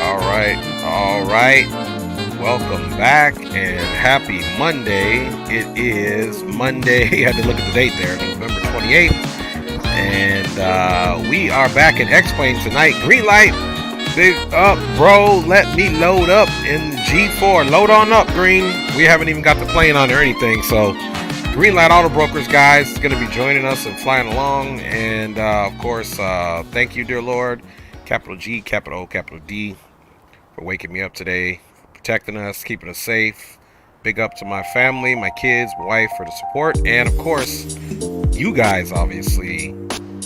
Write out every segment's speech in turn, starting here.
All right. Welcome back and happy Monday. It is Monday. I had to look at the date there, November 28th. And we are back at X-Plane tonight. Green light. Big up, bro. Let me load up in the G4. Load on up, Green. We haven't even got the plane on or anything. So, Green Light Auto Brokers, guys, is going to be joining us and flying along. And, of course, thank you, dear Lord. Capital G, capital O, capital D, for waking me up today, for protecting us, keeping us safe. Big up to my family, my kids, my wife for the support. And, of course, you guys, obviously,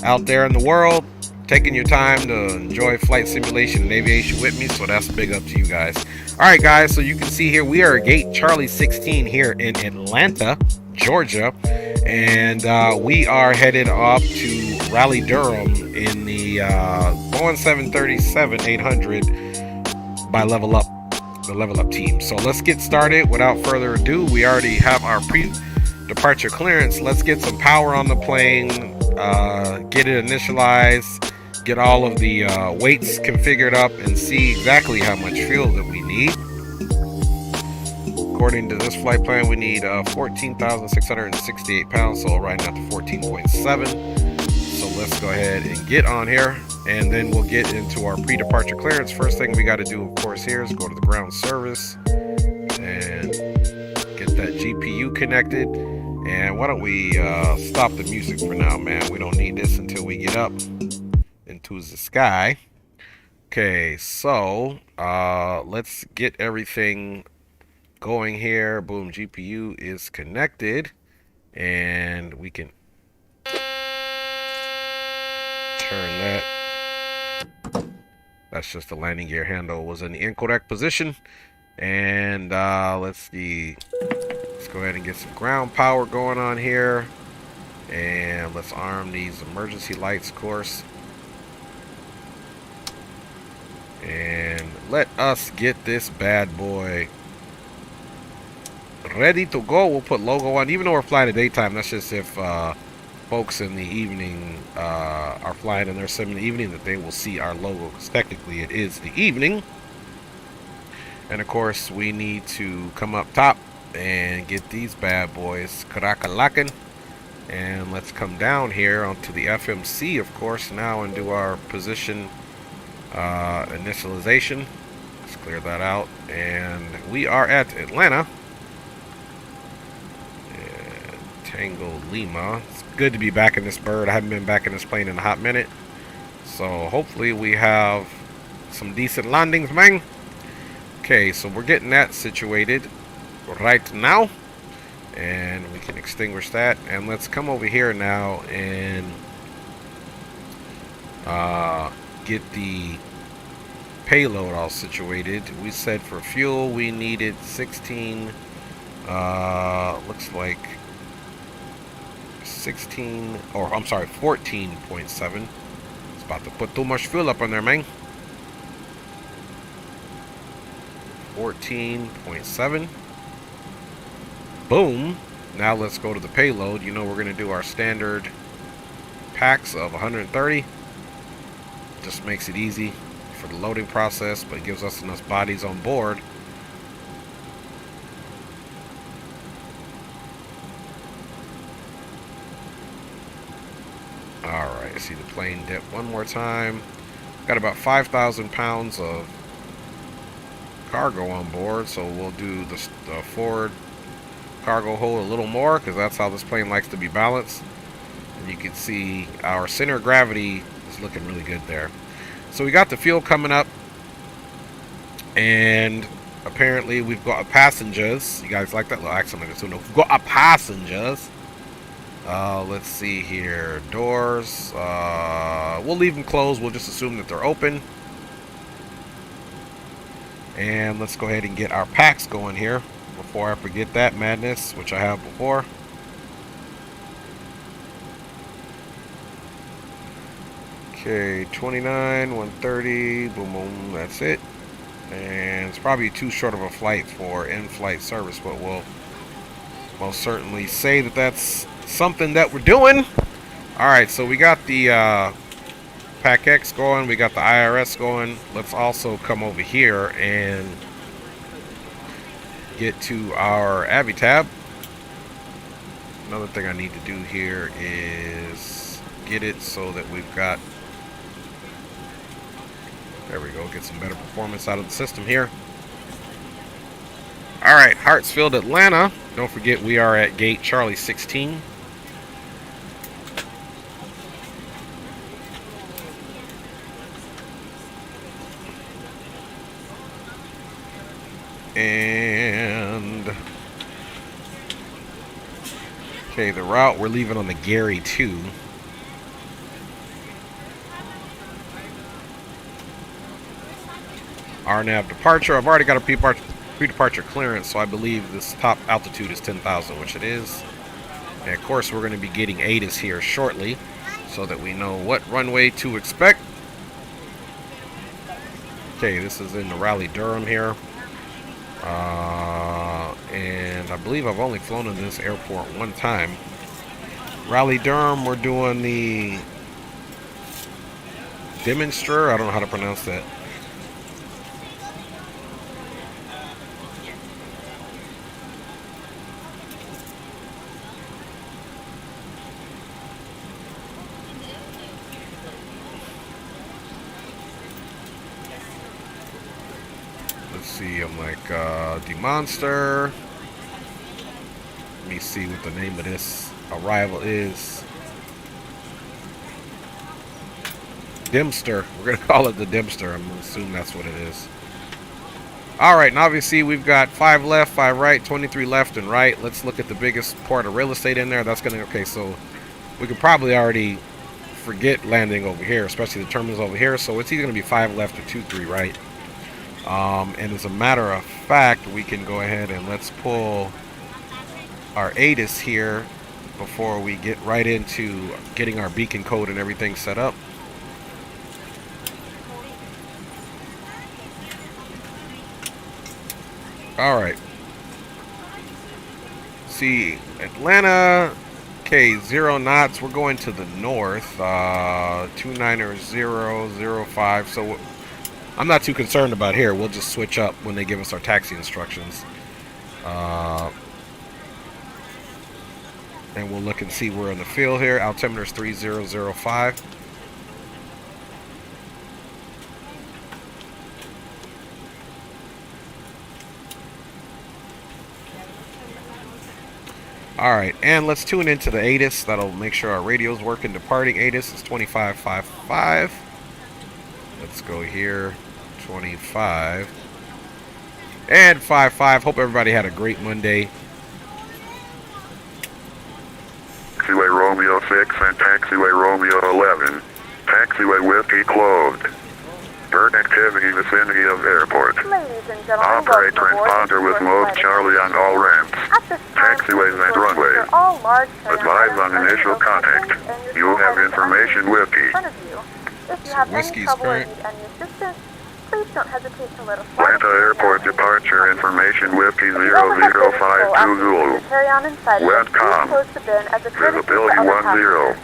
out there in the world, taking your time to enjoy flight simulation and aviation with me. So that's big up to you guys. All right, guys, so you can see here, we are at Gate Charlie 16 here in Atlanta, Georgia. And we are headed up to Raleigh-Durham in the Boeing 737-800 by LevelUp, the LevelUp team. So let's get started. Without further ado, we already have our pre-departure clearance. Let's get some power on the plane, get it initialized, get all of the weights configured up, and see exactly how much fuel that we need. According to this flight plan, we need 14,668 pounds, so right now to 14.7. So let's go ahead and get on here, and then we'll get into our pre-departure clearance. First thing we got to do, of course, here is go to the ground service and get that GPU connected. And why don't we stop the music for now, man? We don't need this until we get up into the sky. Okay, so let's get everything going here. Boom, GPU is connected, and we can turn that. That's just the landing gear handle was in the incorrect position. And let's see. Let's go ahead and get some ground power going on here. And let's arm these emergency lights, of course. And let us get this bad boy ready to go. We'll put logo on, even though we're flying at daytime. That's just if folks in the evening are flying in their sim in the evening, that they will see our logo, because technically it is the evening. And of course, we need to come up top and get these bad boys crack-a-lackin'. And let's come down here onto the FMC, of course, now, and do our position initialization. Let's clear that out. And we are at Atlanta. Tango Lima. It's good to be back in this bird. I haven't been back in this plane in a hot minute. So hopefully we have some decent landings, man. Okay, so we're getting that situated right now. And we can extinguish that. And let's come over here now and get the payload all situated. We said for fuel we needed 16, looks like 16, or I'm sorry, 14.7. It's about to put too much fuel up on there, man. 14.7. Boom. Now let's go to the payload. You know, we're going to do our standard packs of 130. Just makes it easy for the loading process, but it gives us enough bodies on board. Alright, see the plane dip one more time. Got about 5,000 pounds of cargo on board, so we'll do the forward cargo hold a little more, because that's how this plane likes to be balanced. And you can see our center of gravity is looking really good there. So we got the fuel coming up, and apparently we've got passengers. You guys like that little accent? We've got a passengers. Let's see here. Doors. We'll leave them closed. We'll just assume that they're open. And let's go ahead and get our packs going here before I forget that madness, which I have before. Okay, 29, 130, boom, boom, that's it. And it's probably too short of a flight for in-flight service, but we'll most certainly say that that's something that we're doing. All right, so we got the Pack X going. We got the IRS going. Let's also come over here and get to our Avi tab. Another thing I need to do here is get it so that we've got, there we go, get some better performance out of the system here. Alright, Hartsfield, Atlanta. Don't forget we are at gate Charlie 16. And okay, the route we're leaving on the Gary 2. RNAV departure. I've already got a pre-departure clearance, so I believe this top altitude is 10,000, which it is. And of course, we're going to be getting ATIS here shortly, so that we know what runway to expect. Okay, this is in the Raleigh-Durham here. And I believe I've only flown in this airport one time. Raleigh-Durham, we're doing the Demonstrator. I don't know how to pronounce that. Let's see, I'm like, the Monster. Let me see what the name of this arrival is. Dempster. We're going to call it the Dempster. I'm going to assume that's what it is. Alright, and obviously we've got 5 left, 5 right, 23 left and right. Let's look at the biggest part of real estate in there. That's going to, okay, so we could probably already forget landing over here, especially the terminals over here. So it's either going to be 5 left or 2, 3 right. And as a matter of fact, we can go ahead and let's pull our ATIS here before we get right into getting our beacon code and everything set up. Alright. See, Atlanta, okay, 0 knots. We're going to the north, 29005. So I'm not too concerned about here. We'll just switch up when they give us our taxi instructions. And we'll look and see we're in the field here. Altimeter is 3005. Alright, and let's tune into the ATIS. That'll make sure our radio's working. Departing ATIS is 2555. Let's go here. 25. And 55. Hope everybody had a great Monday. Taxiway Romeo 6 and Taxiway Romeo 11. Taxiway Whiskey closed. Bird activity vicinity of airport. Ladies and gentlemen, Operate transponder with mode Charlie on all ramps. Taxiways and runways. Advise on initial contact. You have information Whiskey. If you have any trouble or need any assistance, please don't hesitate to let us know. Atlanta Airport departure information Whiskey 0052 Zulu. Westcom. Visibility 10.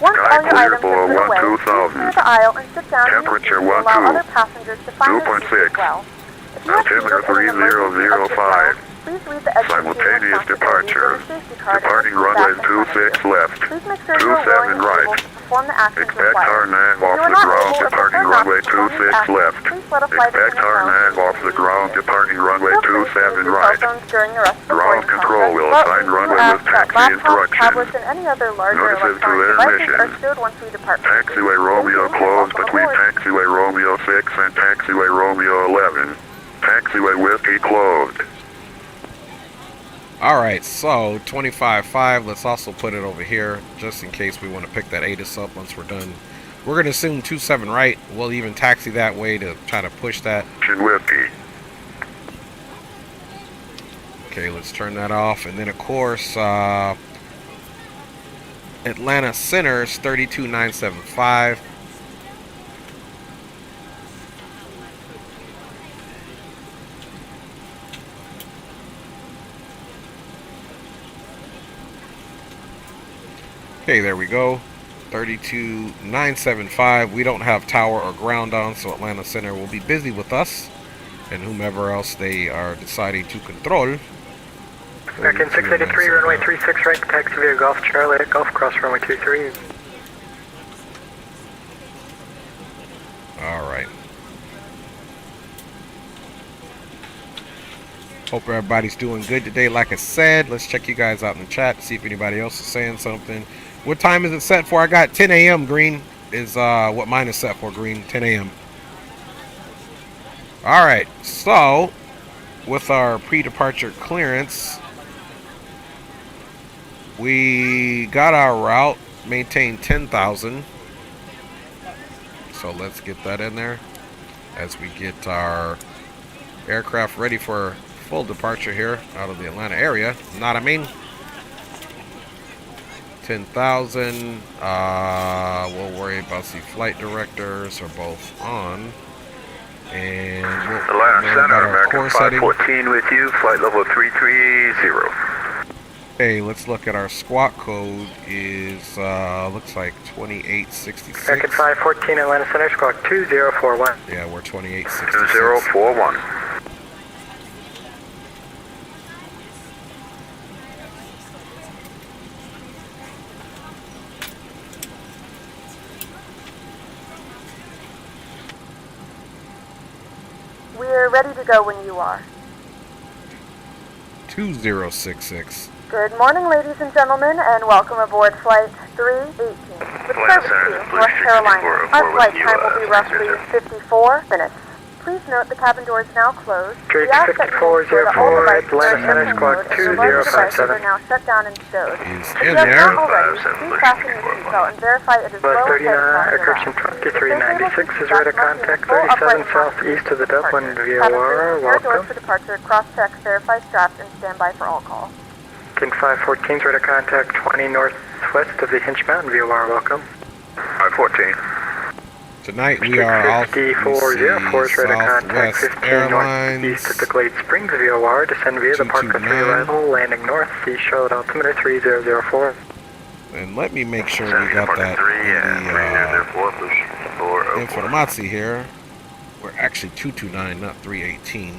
Sky clear below 12,000. Temperature 12. 2.6. Altimeter 3005. Simultaneous departure. Departing runway 26 left. 27 right. Expect our nav off the ground departing runway 26 left. Expect our nav off the ground departing runway 27 right. Ground control will assign runway with taxi instructions. Notices to intermission. Taxiway Romeo closed between Taxiway Romeo 6 and Taxiway Romeo 11. Taxiway Whiskey closed. Alright, so 25.5, let's also put it over here, just in case we want to pick that ATIS up once we're done. We're going to assume 27 right. We'll even taxi that way to try to push that. Whiskey. Okay, let's turn that off. And then, of course, Atlanta Center is 32975. Okay, there we go. 32975. We don't have tower or ground on, so Atlanta Center will be busy with us and whomever else they are deciding to control. American 683, runway 36 right, taxi via Golf Charlie, Golf cross runway 23. Alright. Hope everybody's doing good today. Like I said, let's check you guys out in the chat to see if anybody else is saying something. What time is it set for? I got 10 a.m. Green is what mine is set for, Green. 10 a.m. Alright, so with our pre-departure clearance, we got our route, maintained 10,000. So let's get that in there as we get our aircraft ready for full departure here out of the Atlanta area. Not I mean 10,000. We'll worry about the flight directors are both on. And we'll Atlanta Center, American setting. 514 with you, flight level 330. Okay, let's look at our squawk code is looks like 2866. American 514 Atlanta Center, squawk 2041. Yeah, we're 2866. 2041. We're ready to go when you are. 2066. Good morning, ladies and gentlemen, and welcome aboard Flight 318 with service to North Carolina. Our flight time will be roughly 54 minutes. Please note the cabin door is now closed. Drake We ask that you ensure that all 5404, devices Atlanta are Center, in squawk mode and mobile devices are 2057. now shut down and stowed. Is If in you have there. not already, please fasten your seatbelt and verify it is Bus well 39, Aircraft 2396 is radar contact 37 southeast of the Dublin VOR. Doors Welcome. for departure, cross-check, verify straps, and stand by for all calls. American 514 radar contact 20 northwest of the Hinge Mountain VOR. Welcome. 514. Tonight we are off 5404 is radar contact Southwest 15 Airlines. northeast of the Glade Springs VOR. Descend via the Parker 3 arrival, landing north, see Charlotte altimeter 3004. And let me make sure we got that in the information here. We're actually 229, not 318.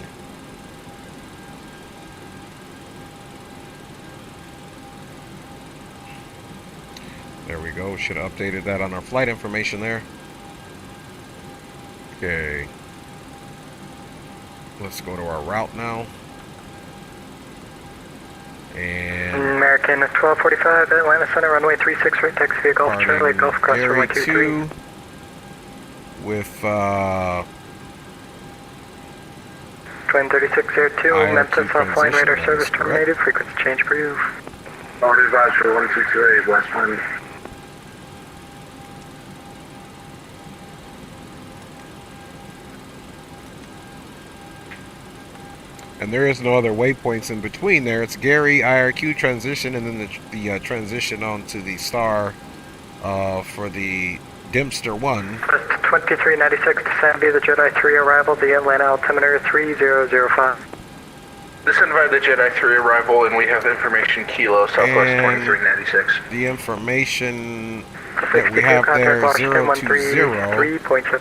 There we go. Should have updated that on our flight information there. Okay. Let's go to our route now. And American 1245 Atlanta Center, runway 36 right, taxi via Golf Charlie, Golf cross runway 23. With Twin 3602, Memphis offline radar service terminated, frequency change for you. Already advised for 168, West 1. and there is no other waypoints in between there. It's Gary, IRQ transition, and then the transition onto the star for the Dempster 1. 2396, descend via the Jedi 3 arrival, the Atlanta altimeter 3005. Descend via the Jedi 3 arrival, and we have information Kilo, Southwest And 2396. the information that we have there is 020,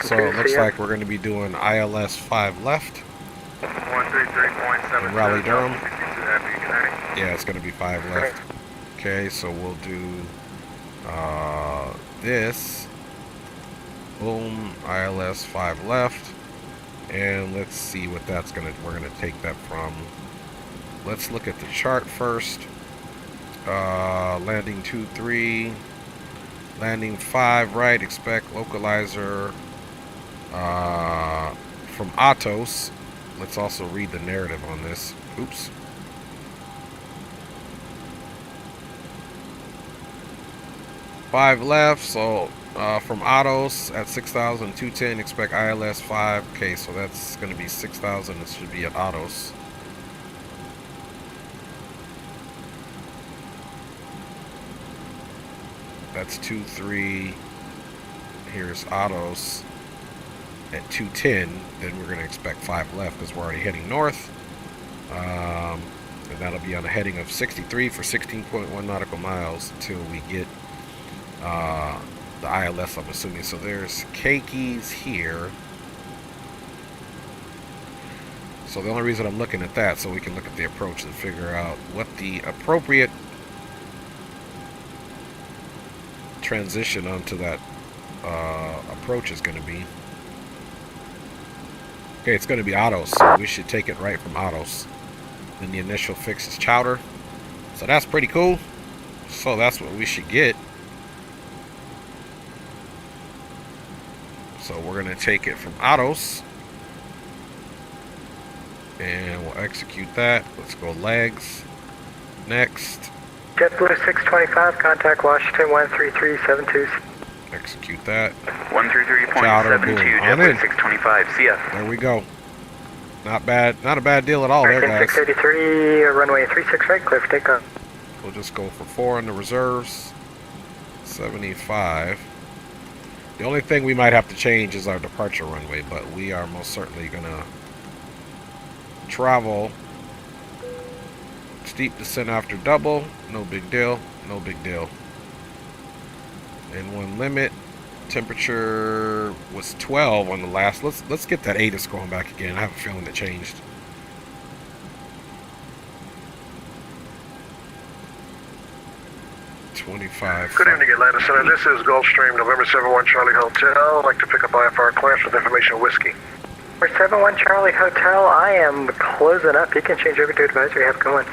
so it looks like we're going to be doing ILS 5 left. 133.7. In Raleigh-Durham. Yeah, it's going to be 5 left. Okay, so we'll do this. Boom, ILS 5 left. And let's see what that's going to, we're going to take that from. Let's look at the chart first. Landing 2-3. Landing 5 right, expect localizer from Atos. Let's also read the narrative on this. Oops. Five left, so from Atos at 6,210, expect ILS 5. Okay, so that's going to be 6,000. This should be at Atos. That's 2-3. Here's Atos at 210. Then we're going to expect 5 left because we're already heading north. And that'll be on a heading of 63 for 16.1 nautical miles until we get the ILS, I'm assuming. So there's Keikis here. So the only reason I'm looking at that, so we can look at the approach and figure out what the appropriate transition onto that approach is going to be. Okay, it's going to be autos, so we should take it right from autos. Then the initial fix is chowder. So that's pretty cool. So that's what we should get. So we're going to take it from autos. And we'll execute that. Let's go legs. Next. JetBlue 625, contact Washington 13372. Execute that. 133.72, JetBlue 625, see ya. There we go. Not bad, not a bad deal at all there, guys. 683, runway 36 right, clear for takeoff. We'll just go for 4 on the reserves. 75. The only thing we might have to change is our departure runway, but we are most certainly gonna travel steep descent after double. No big deal. No big deal. And one limit. Temperature was 12 on the last. Let's get that ATIS going back again. I have a feeling it changed. Good evening, Atlanta Center. This is Gulfstream, November 71 Charlie Hotel. I'd like to pick up IFR class with information whiskey. For 71 Charlie Hotel, I am closing up. You can change over to advisory. Have a good one.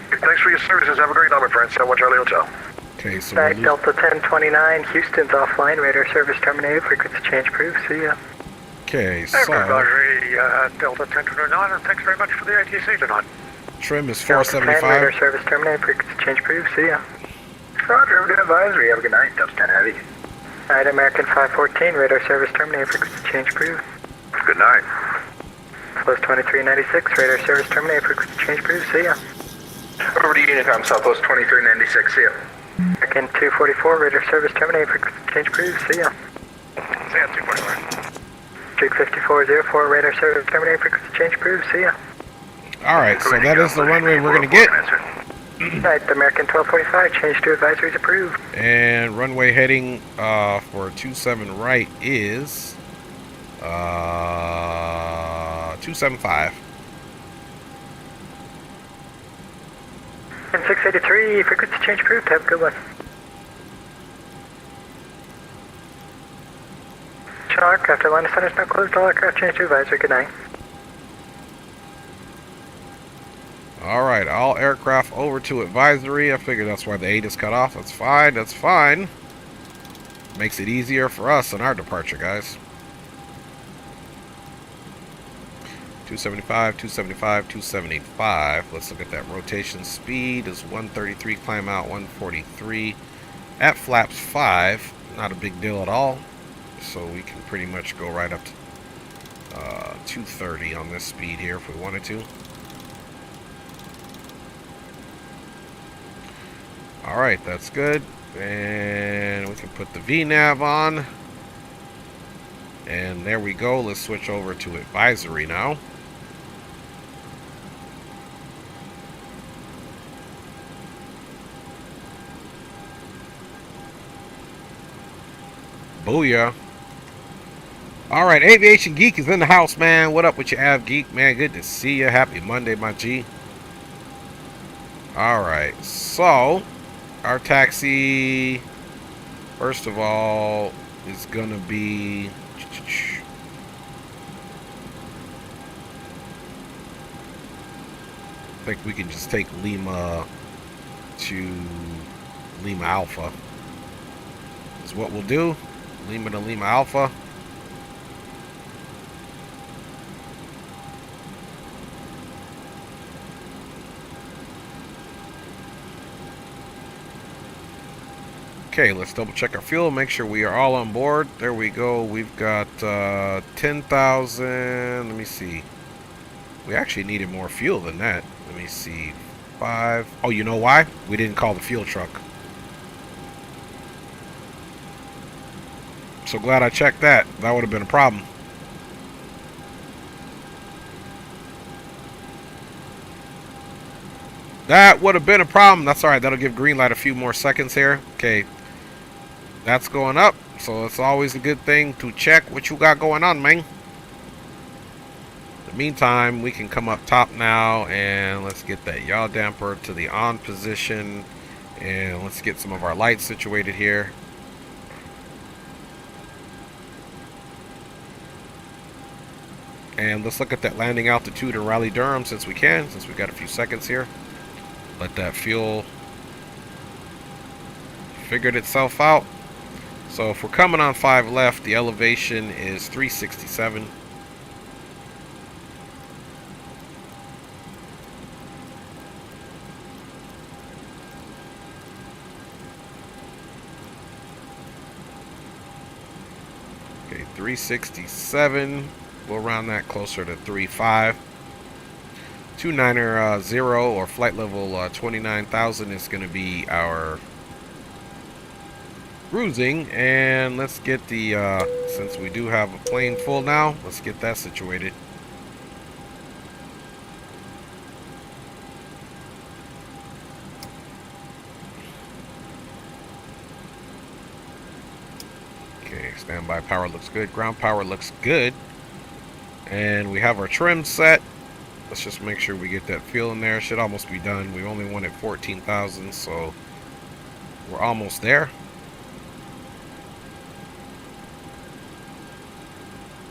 Thanks for your services. Have a great night, my friend. 71 Charlie Hotel. Okay, so Delta 1029, Houston's offline. Radar service terminated. Frequency change approved. See ya. Okay, so Advisory, Delta 1029, and thanks very much for the ATC tonight. trim is Delta 10, 475. radar service terminated. Frequency change approved. See ya. Roger, good advisory. Have a good night. Delta 10 Heavy. Alright, American 514, radar service terminated. Frequency change approved. Good night. Southwest 2396, radar service terminated. Frequency change approved. See ya. Over to Unicom, Southwest 2396, see ya. American 244, radar service terminated. Frequency change approved. See ya. See ya, 244. Jig 5404, radar service terminated. Frequency change approved. See ya. Alright, so that is the runway we're going to get. Alright, American 1245, change to advisories approved. And runway heading for 27 right is 275. And 683, frequency change approved. Have a good one. Channel aircraft, Atlanta Center is now closed. All aircraft change to advisory. Good night. Alright, all aircraft over to advisory. I figured that's why the ATIS cut off. That's fine, that's fine. Makes it easier for us on our departure, guys. 275, 275, 275. Let's look at that rotation speed. Is 133, climb out 143. At flaps 5, not a big deal at all. So we can pretty much go right up to 230 on this speed here if we wanted to. Alright, that's good. And we can put the VNAV on. And there we go. Let's switch over to advisory now. Booyah. Alright, Aviation Geek is in the house, man. What up with your Av Geek, man? Good to see you. Happy Monday, my G. Alright, so our taxi, first of all, is gonna be I think we can just take Lima to Lima Alpha is what we'll do. Lima to Lima Alpha. Okay, let's double check our fuel, make sure we are all on board. There we go. We've got 10,000. Let me see. We actually needed more fuel than that. Let me see. 5. Oh, you know why? We didn't call the fuel truck. So glad I checked that. That would have been a problem. That would have been a problem. That's alright. That'll give green light a few more seconds here. Okay. that's going up. So it's always a good thing to check what you got going on, man. In the meantime, we can come up top now and let's get that yaw damper to the on position. And let's get some of our lights situated here. And let's look at that landing altitude in Raleigh-Durham since we can, since we got a few seconds here. Let that fuel figured itself out. So if we're coming on 5 left, the elevation is 367. Okay, 367. We'll round that closer to 3.5. 290 or flight level 29,000 is going to be our cruising. And let's get the since we do have a plane full now, let's get that situated. Okay, standby power looks good, ground power looks good, and we have our trim set. Let's just make sure we get that fuel in there. Should almost be done. We only wanted 14,000, so we're almost there.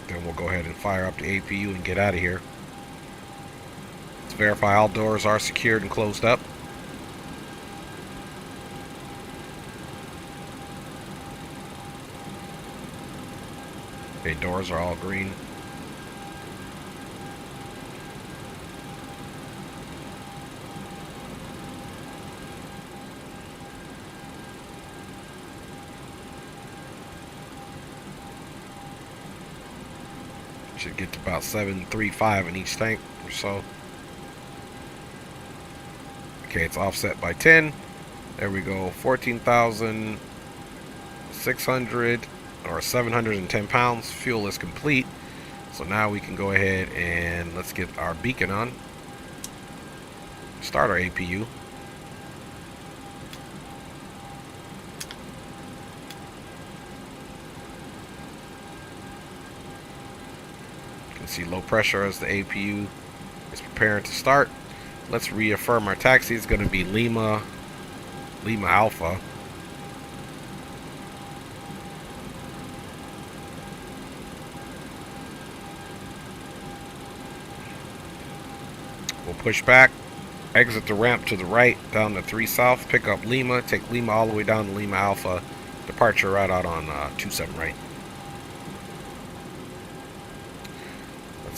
Then we'll go ahead and fire up the APU and get out of here. Let's verify all doors are secured and closed up. Okay, doors are all green. Should get to about 735 in each tank or so. Okay, it's offset by 10. There we go, 14,600 or 710 pounds. Fuel is complete. So now we can go ahead and let's get our beacon on. Start our APU. See low pressure as the APU is preparing to start. Let's reaffirm our taxi. It's going to be Lima Alpha. We'll push back, exit the ramp to the right down to 3 South, pick up Lima, take Lima all the way down to Lima Alpha, departure right out on 27 right.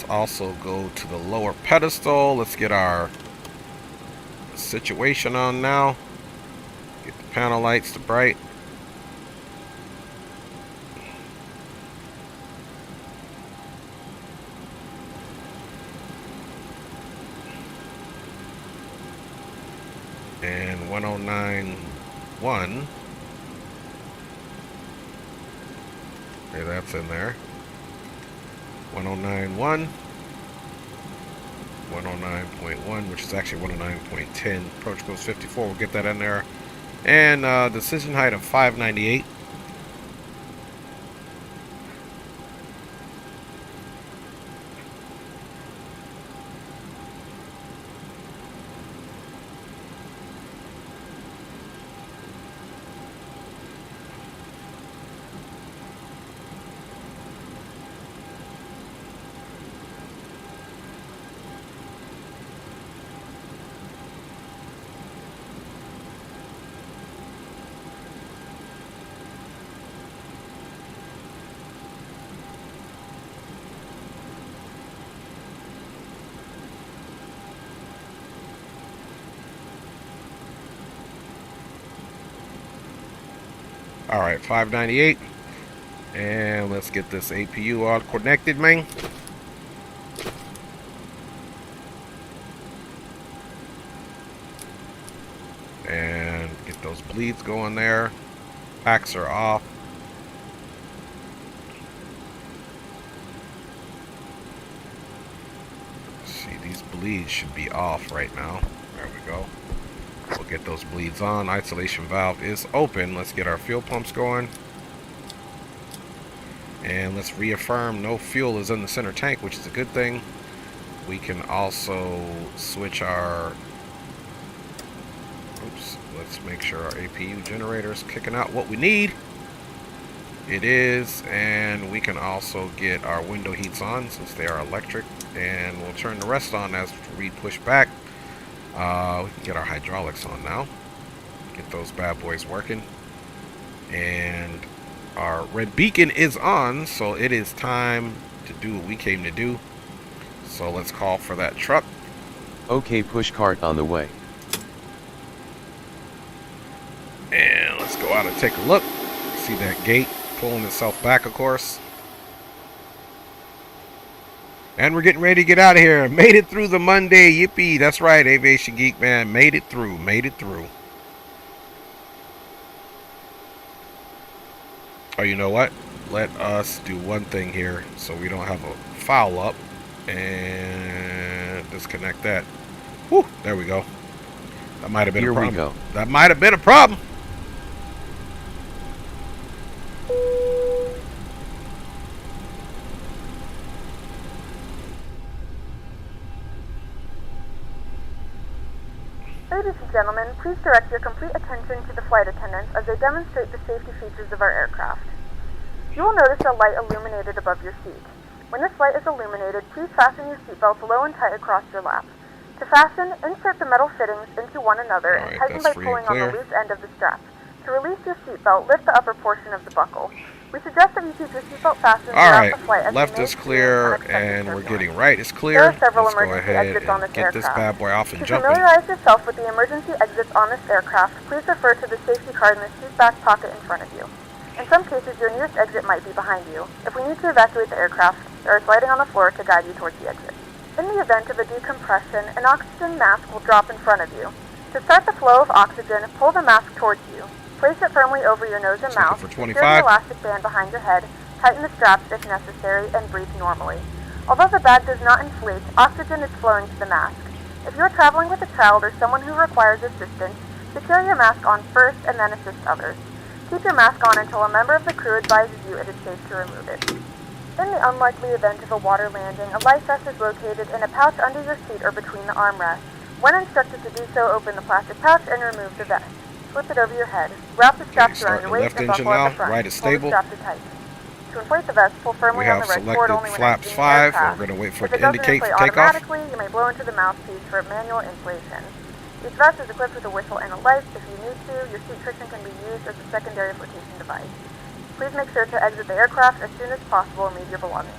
Also go to the lower pedestal. Let's get our situation on now. Get the panel lights to bright. And 1091. Okay, that's in there. 1091, 109.1, which is actually 109.10. Approach goes 54. We'll get that in there. And decision height of 598. Alright, 598. And let's get this APU all connected, man. And get those bleeds going there. Packs are off. See, these bleeds should be off right now. There we go. We'll get those bleeds on. Isolation valve is open. Let's get our fuel pumps going. And let's reaffirm no fuel is in the center tank, which is a good thing. We can also switch our... Oops. Let's make sure our APU generator is kicking out what we need. It is. And we can also get our window heats on since they are electric. And we'll turn the rest on as we push back. We can get our hydraulics on now. Get those bad boys working. And our red beacon is on, so it is time to do what we came to do. So let's call for that truck. Okay, push cart on the way. And let's go out and take a look. See that gate pulling itself back, of course. And we're getting ready to get out of here. Made it through the Monday. Yippee. That's right, Aviation Geek, man. Made it through. Made it through. Oh, you know what? Let us do one thing here so we don't have a foul up. And disconnect that. Whew, there we go. That might have been a problem. Here we go. That might have been a problem. Ladies and gentlemen, please direct your complete attention to the flight attendants as they demonstrate the safety features of our aircraft. You will notice a light illuminated above your seat. When this light is illuminated, please fasten your seatbelts low and tight across your lap. To fasten, insert the metal fittings into one another and tighten by pulling on the loose end of the strap. To release your seatbelt, lift the upper portion of the buckle. We suggest that you keep your seatbelt fastened throughout the flight as left is clear and we're getting right is clear. There are several Let's go emergency ahead exits on and this get this aircraft. bad boy off and To jumping. familiarize yourself with the emergency exits on this aircraft, please refer to the safety card in the seat back pocket in front of you. In some cases, your nearest exit might be behind you. If we need to evacuate the aircraft, there is lighting on the floor to guide you towards the exit. In the event of a decompression, an oxygen mask will drop in front of you. To start the flow of oxygen, pull the mask towards you. Place it firmly over your nose and mouth, secure the elastic band behind your head, tighten the straps if necessary, and breathe normally. Although the bag does not inflate, oxygen is flowing to the mask. If you are traveling with a child or someone who requires assistance, secure your mask on first and then assist others. Keep your mask on until a member of the crew advises you it is safe to remove it. In the unlikely event of a water landing, a life vest is located in a pouch under your seat or between the armrests. When instructed to do so, open the plastic pouch and remove the vest. Slip it over your head. Wrap the straps around your waist and buckle at the front. Right is Pull the stable. strap to tight. To inflate the vest, pull firmly on the right cord only when flaps exiting 5. the aircraft. We're going to wait for If it to indicate for takeoff. automatically, you may blow into the mouthpiece for manual inflation. Each vest is equipped with a whistle and a light. If you need to, your seat cushion can be used as a secondary flotation device. Please make sure to exit the aircraft as soon as possible and leave your belongings.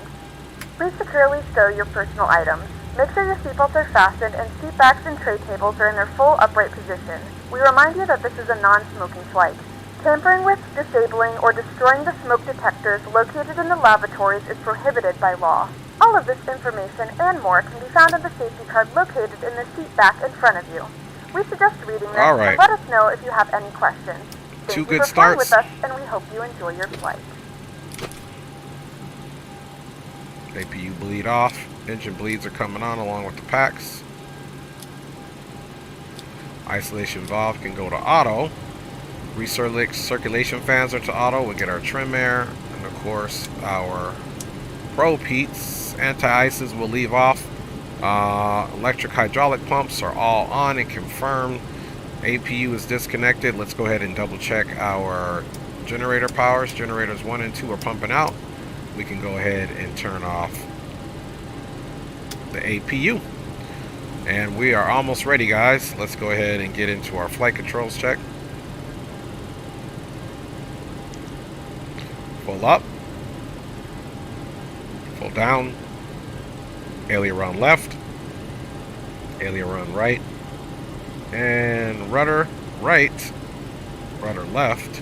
Please securely stow your personal items. Make sure your seatbelts are fastened and seat backs and tray tables are in their full upright position. We remind you that this is a non-smoking flight. Tampering with, disabling, or destroying the smoke detectors located in the lavatories is prohibited by law. All of this information and more can be found in the safety card located in the seat back in front of you. We suggest reading this and let us know if you have any questions. Thank you for flying with us, and we hope you enjoy your flight. APU bleed off. Engine bleeds are coming on along with the packs. Isolation valve can go to auto. Recirculation fans are to auto. We'll get our trim air. And of course, our probe heats. Anti-ices will leave off. Electric hydraulic pumps are all on and confirmed. APU is disconnected. Let's go ahead and double check our generator powers. Generators 1 and 2 are pumping out. We can go ahead and turn off the APU. And we are almost ready, guys. Let's go ahead and get into our flight controls check. Full up. Full down. Aileron left. Aileron right. And rudder right. Rudder left.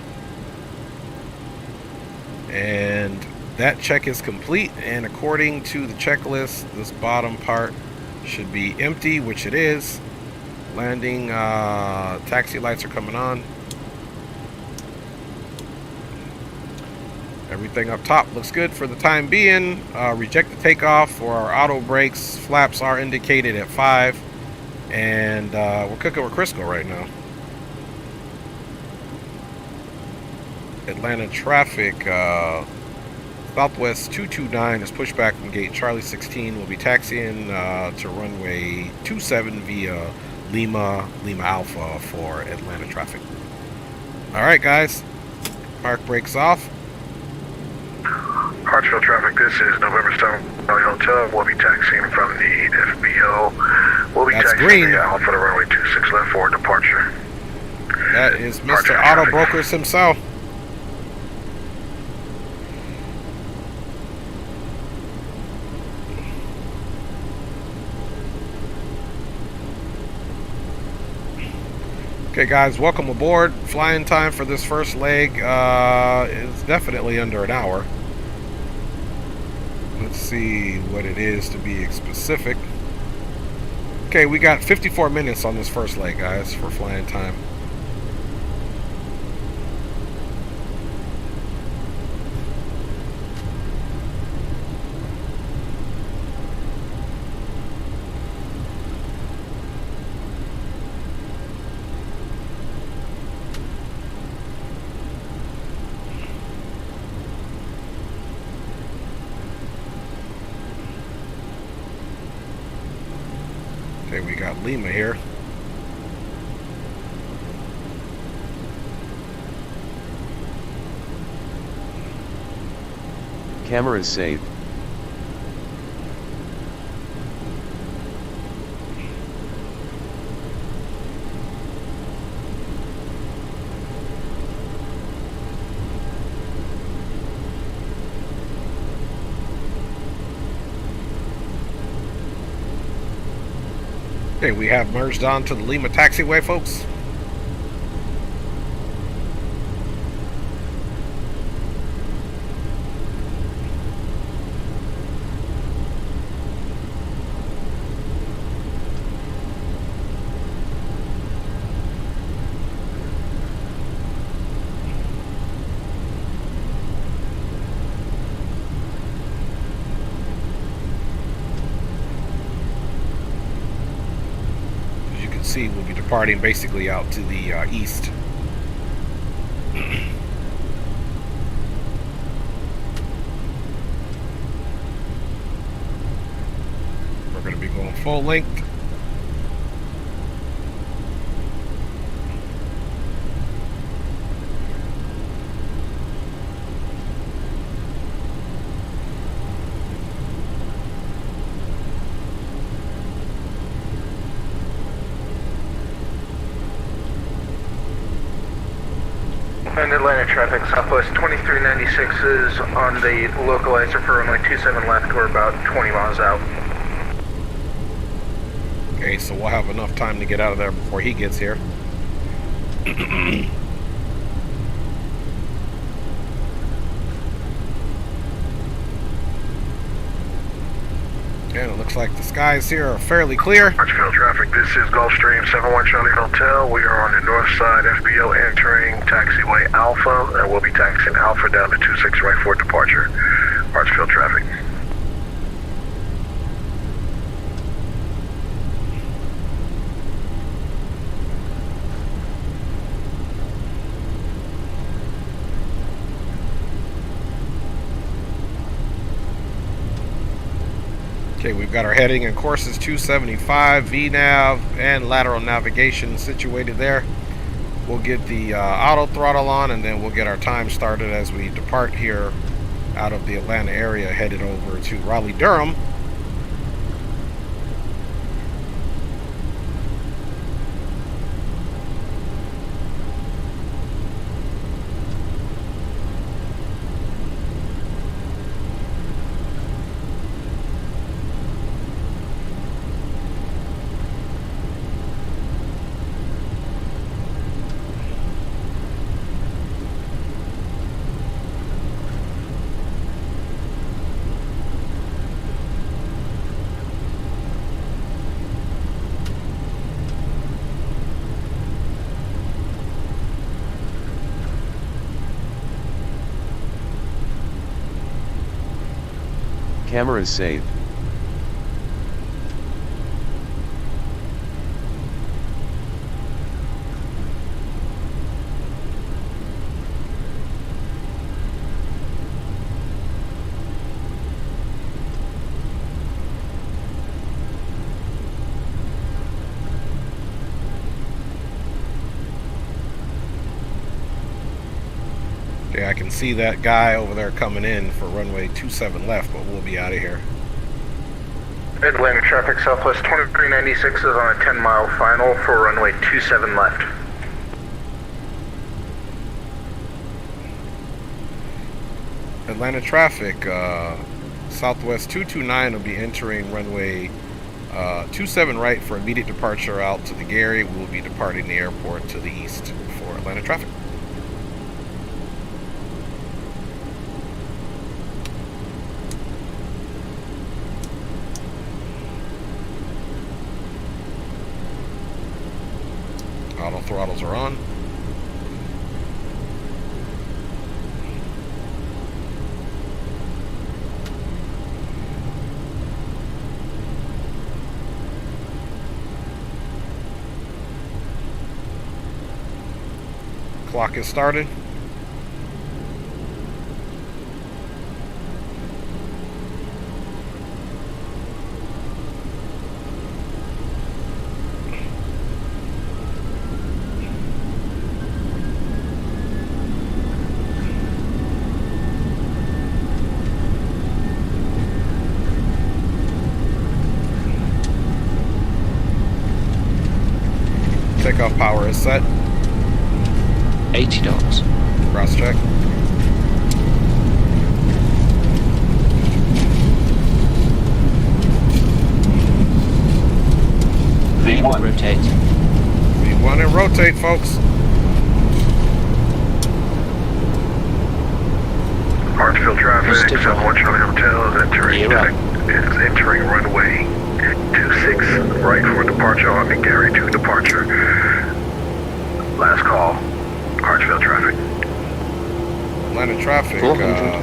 And that check is complete, and according to the checklist, this bottom part should be empty, which it is. Landing taxi lights are coming on. Everything up top looks good for the time being. Reject the takeoff for our auto brakes. Flaps are indicated at 5, and we're cooking with Crisco right now. Atlanta traffic. Southwest 229 is pushed back from gate Charlie 16. We'll be taxiing to runway 27 via Lima Alpha for Atlanta traffic. All right, guys. Park brakes off. Hartsfield traffic, this is November 7 Raleigh Hotel. We'll be taxiing from the FBO. We'll be That's taxiing green. via Alpha to runway 26 left for departure. That is Mr. Auto Brokers himself. Okay, guys, welcome aboard. Flying time for this first leg is definitely under an hour. Let's see what it is to be specific. Okay, we got 54 minutes on this first leg, guys, for flying time. Okay, we got Lima here. Cameras saved. Okay, we have merged onto the Lima taxiway, folks. See, we'll be departing basically out to the east. We're going to be going full length. And Atlanta traffic, Southwest 2396 is on the localizer for runway 27 left. We're about 20 miles out. Okay, so we'll have enough time to get out of there before he gets here. And it looks like the skies here are fairly clear. Hartsfield traffic, this is Gulfstream 71 Charlie Hotel. We are on the north side FBO entering taxiway Alpha, and we'll be taxiing Alpha down to 26 right for departure. Hartsfield traffic. Okay, we've got our heading and courses 275, VNAV, and lateral navigation situated there. We'll get the auto throttle on, and then we'll get our time started as we depart here out of the Atlanta area, headed over to Raleigh-Durham. Cameras saved. can see that guy over there coming in for runway 27 left, but we'll be out of here. Atlanta traffic Southwest 2396 is on a 10-mile final for runway 27 left. Atlanta traffic, Southwest 229 will be entering runway 27 right for immediate departure out to the Gary. We will be departing the airport to the east for Atlanta traffic. Auto throttles are on. Clock is started. Takeoff power is set. 80 knots. Cross check. V1 rotate. V1 and rotate, folks. Hartsfield traffic, 71 Charlie Hotel is entering runway 26 right for departure on the Gary 2 departure. Last call. Hartsfield traffic. Atlanta traffic,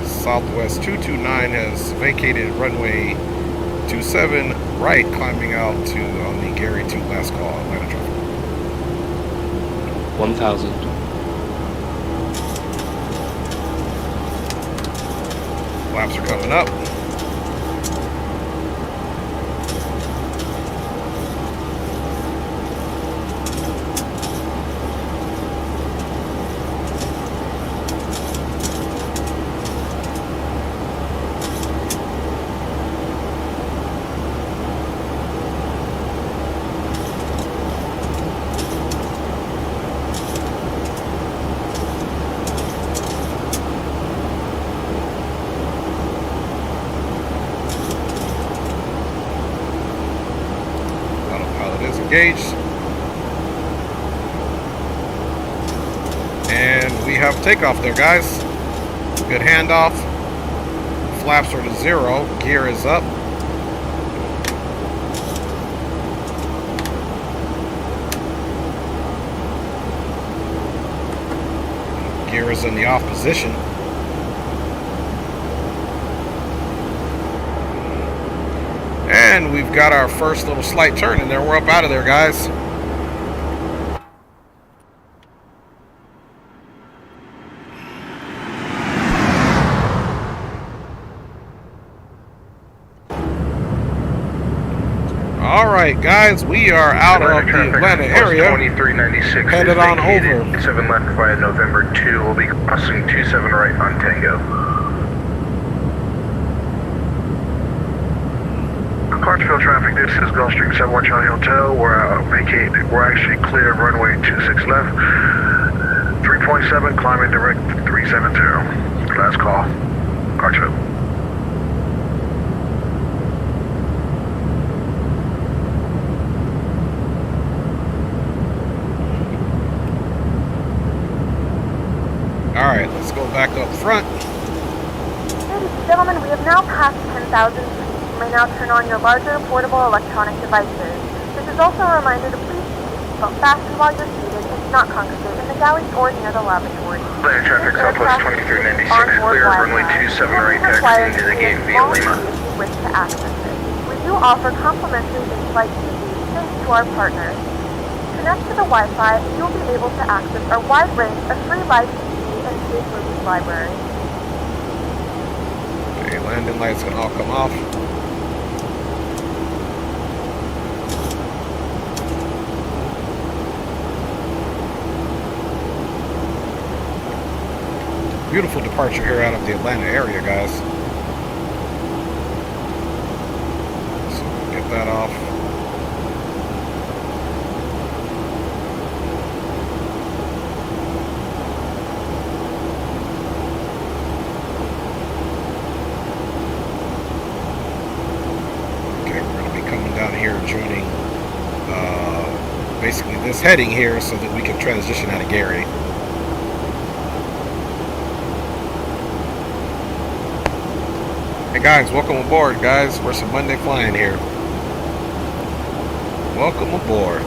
Southwest 229 has vacated runway 27 right, climbing out to on the Gary 2. Last call, Atlanta traffic. 1000. Flaps are coming up. Engaged. And we have takeoff there, guys. Good handoff. Flaps are to 0. Gear is up. Gear is in the off position. And we've got our first little slight turn in there. We're up out of there, guys. All right, guys, we are out of the Atlanta area. 2396 headed on over. 7 left via November 2. We'll be crossing 27 right on Tango. Hartsfield traffic, this is Gulfstream 71 Charlie Hotel. We're actually clear of runway 26 left. 3.7, climbing direct 370. Last call. Hartsfield. Alright, let's go back up front. Ladies and gentlemen, we have now passed 10,000 feet. You may now turn on your larger portable electronic devices. This is also a reminder to please keep your seatbelt fastened while you're seated and do not congregate in the galleys or near the lavatory. Atlanta traffic Southwest 2396 clear runway 27 right taxiing to the gate via Lima. If you wish to access it. We do offer complimentary in-flight TV thanks to our partners. Connect to the Wi-Fi and you'll be able to access our wide range of free live TV and paid movies library. Okay, landing lights can all come off. beautiful departure here out of the Atlanta area, guys. So we'll get that off. Okay, we're going to be coming down here, joining basically this heading here so that we can transition out of Gary. Hey guys, welcome aboard, guys. We're some Monday flying here. Welcome aboard.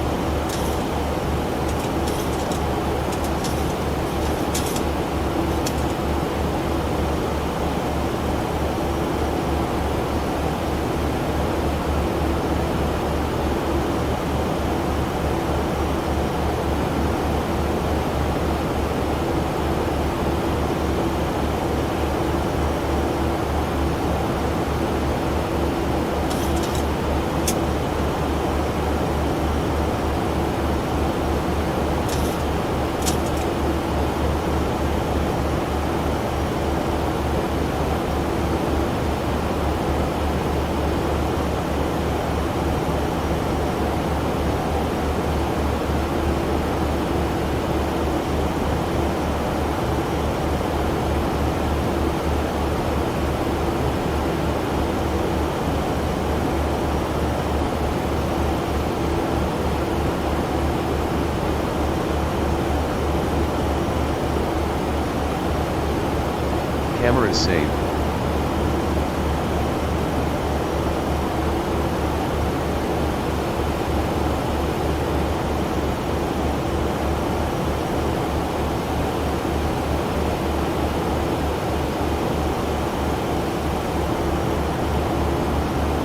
Camera is saved.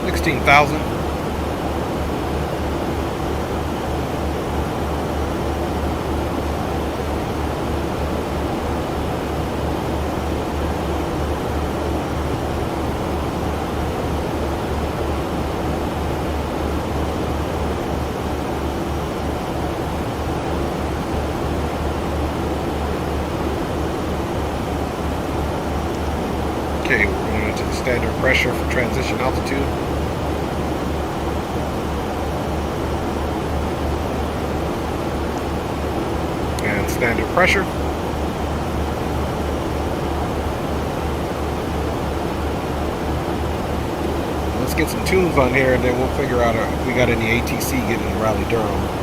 $16,000. Okay, we're going into the standard pressure for transition altitude. And standard pressure. Let's get some tunes on here and then we'll figure out if we got any ATC getting in Raleigh-Durham.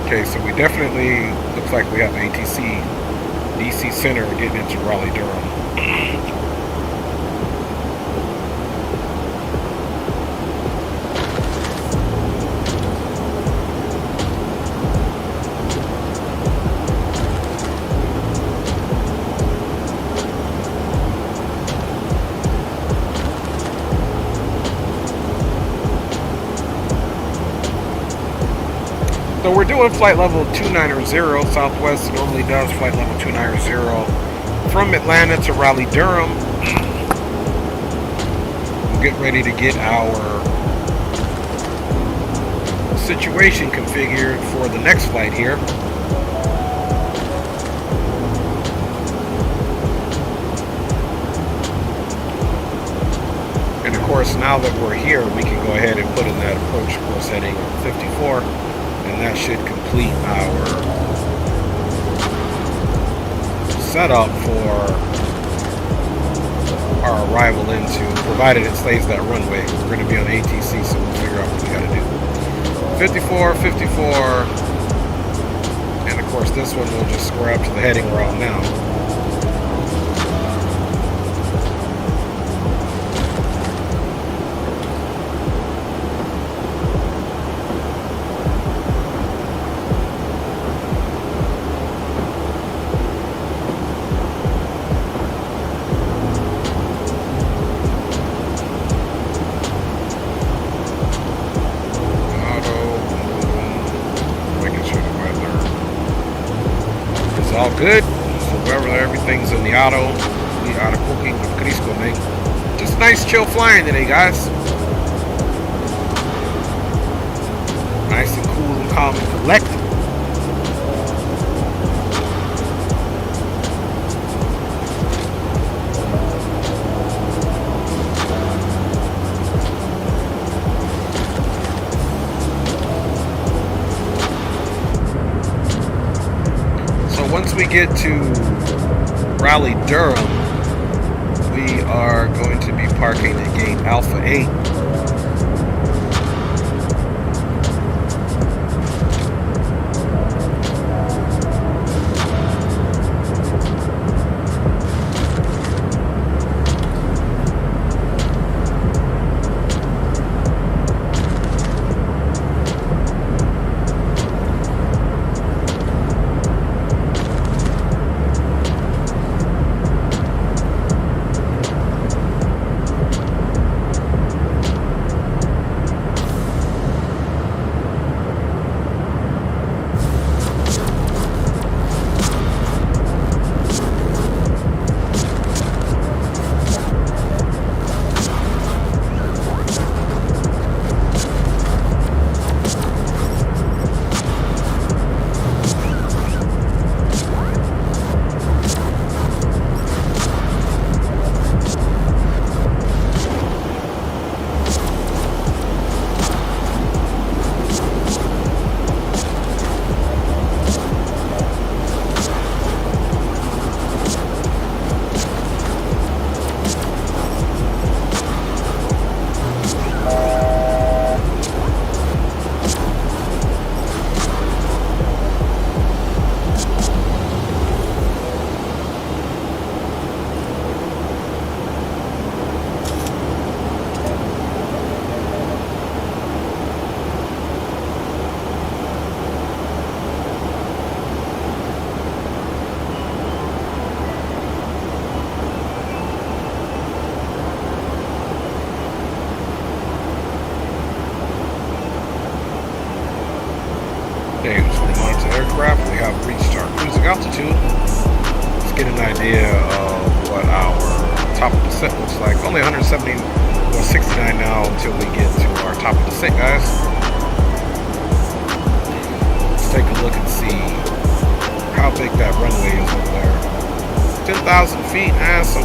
Okay, so we definitely, looks like we have ATC DC Center getting into Raleigh-Durham. So we're doing flight level 290. Southwest normally does flight level 290 from Atlanta to Raleigh-Durham. We'll get ready to get our situation configured for the next flight here. And of course, now that we're here, we can go ahead and put in that approach course heading 54. And that should complete our setup for our arrival into, provided it stays that runway. We're going to be on ATC, so we'll figure out what we got to do. 54, 54, and of course this one will just square up to the heading we're on now. good. So wherever everything's in the auto, we are cooking with Crisco, man. Just nice chill flying today, guys. Nice and cool and calm and collected. Once we get to Raleigh-Durham, we are going to be parking at gate Alpha 8. Okay, just monitor aircraft. We have reached our cruising altitude. Let's get an idea of what our top of descent looks like. Only 170 or 69 now until we get to our top of descent, guys. Let's take a look and see how big that runway is over there. 10,000 feet, so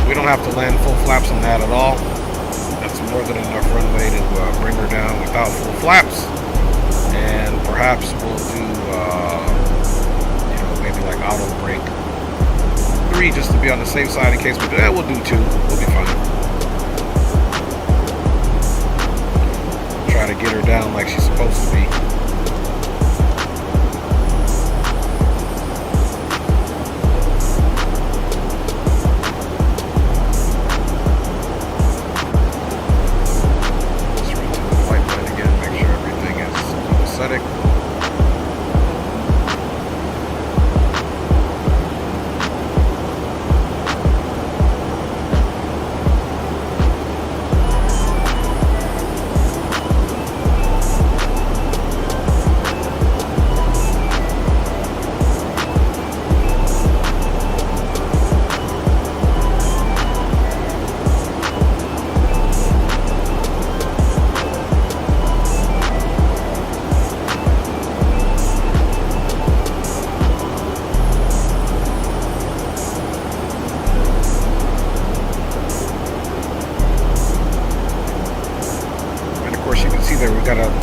we don't have to land full flaps on that at all. That's more than enough runway to bring her down without full flaps. And perhaps we'll do, maybe like auto brake 3 just to be on the safe side in case we do that. We'll do 2. We'll be fine. Try to get her down like she's supposed to be.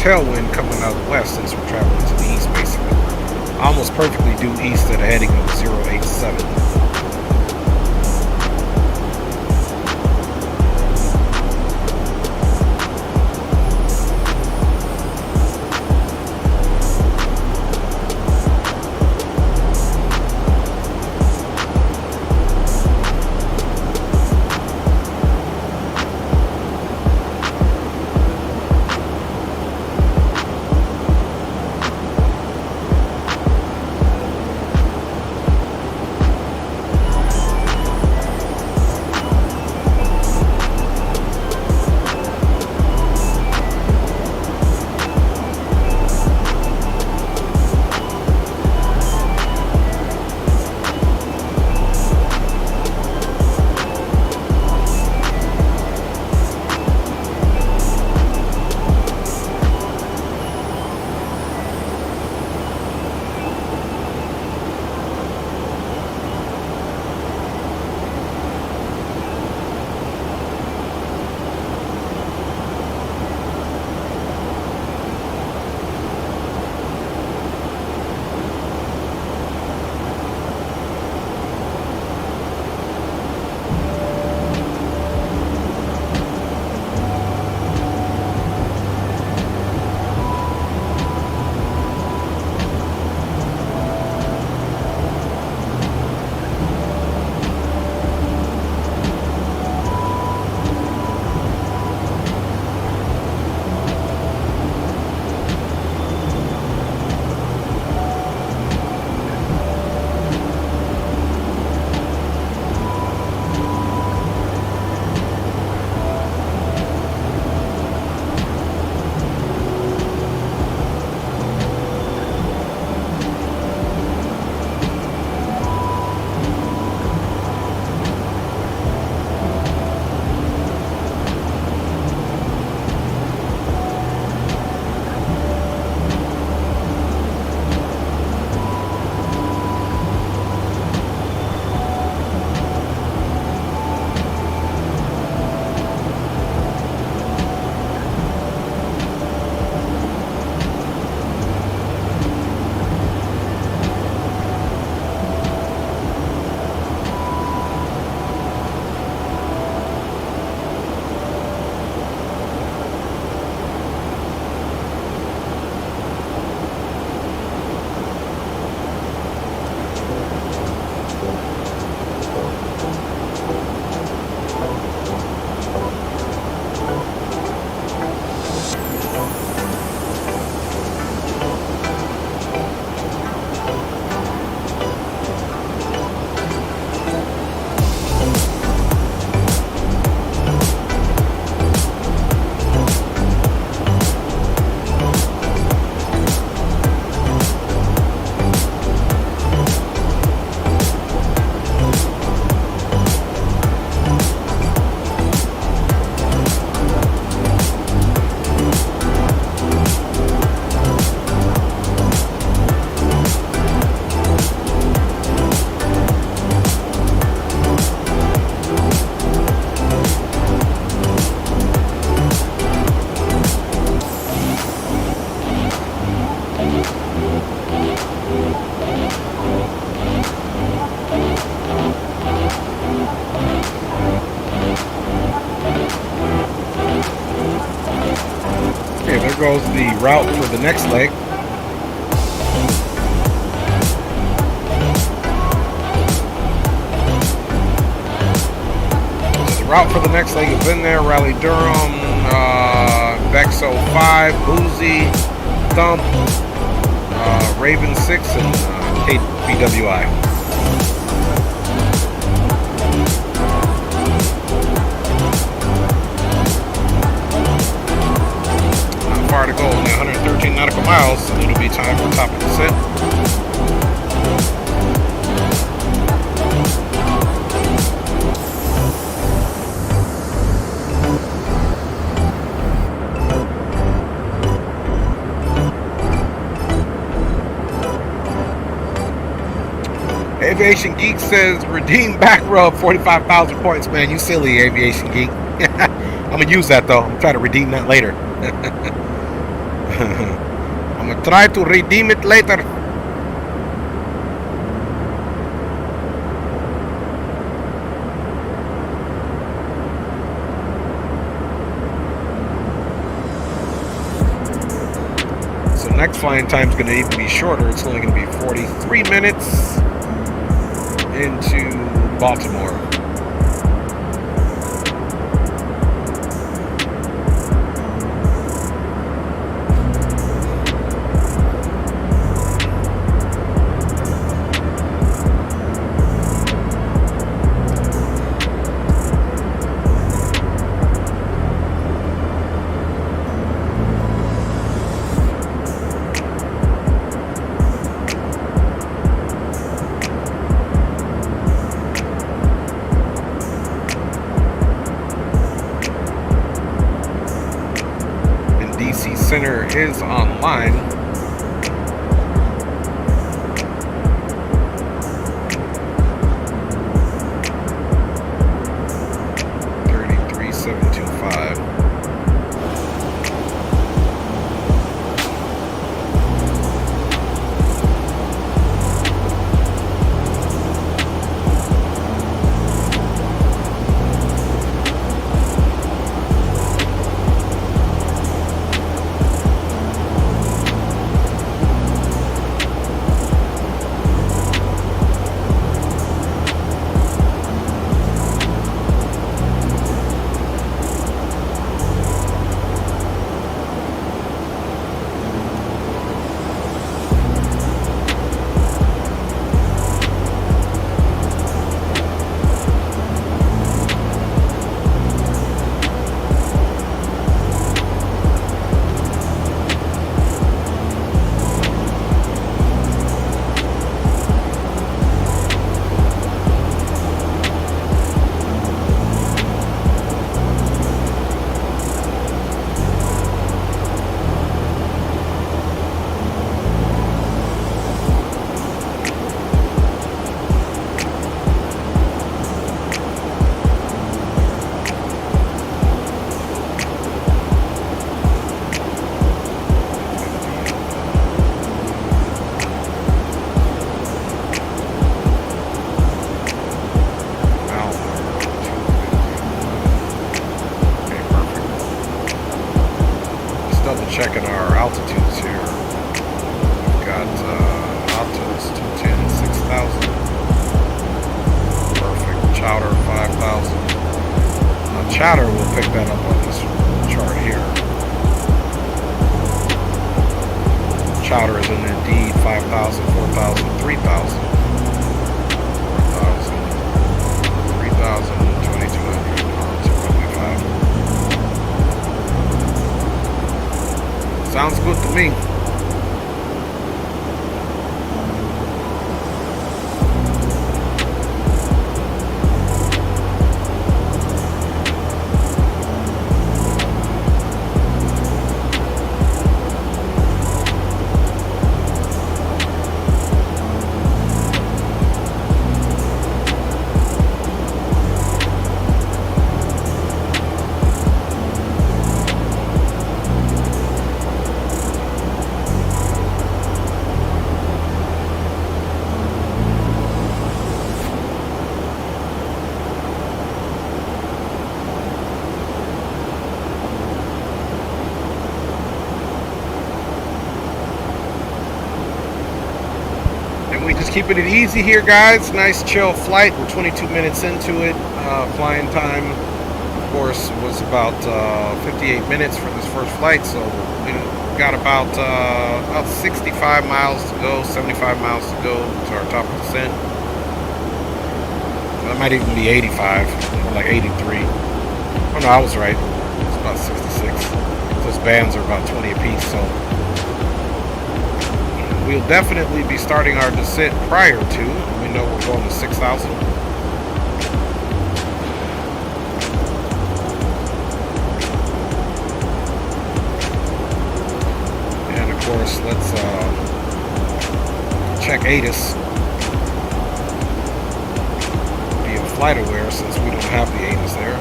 Tailwind coming out of the west since we're traveling to the east, basically. Almost perfectly due east at a heading of 087. Okay, there goes the route for the next leg. So the route for the next leg is in there. Raleigh-Durham, Vexo 5, Boozy, Thump, Raven 6, and KBWI. Not far to go, only 113 nautical miles, so it'll be time for top of descent. Aviation Geek says, redeem back rub 45,000 points. Man, you silly, Aviation Geek. I'm going to use that, though. I'm going to try to redeem that later. I'm going to try to redeem it later. So next flying time is going to even be shorter. It's only going to be 43 minutes. Into Baltimore. Center is online. Checking our altitudes here. We've got altitudes 210, 6,000. Perfect. Chowder 5,000. Now Chowder will pick that up on this chart here. Chowder is in indeed 5,000, 4,000, 3,000. 4,000, 3,000, 2,200, 2.5. Sounds good to me. Keeping it easy here, guys. Nice chill flight. We're 22 minutes into it. Flying time, of course, was about 58 minutes for this first flight, so we got about 65 miles to go, 75 miles to go to our top of descent. That might even be 85, or like 83. Oh no, I was right. It's about 66. Those bands are about 20 apiece, so we'll definitely be starting our descent prior to. We know we're going to 6,000. And of course, let's check ATIS. Be flight aware since we don't have the ATIS there.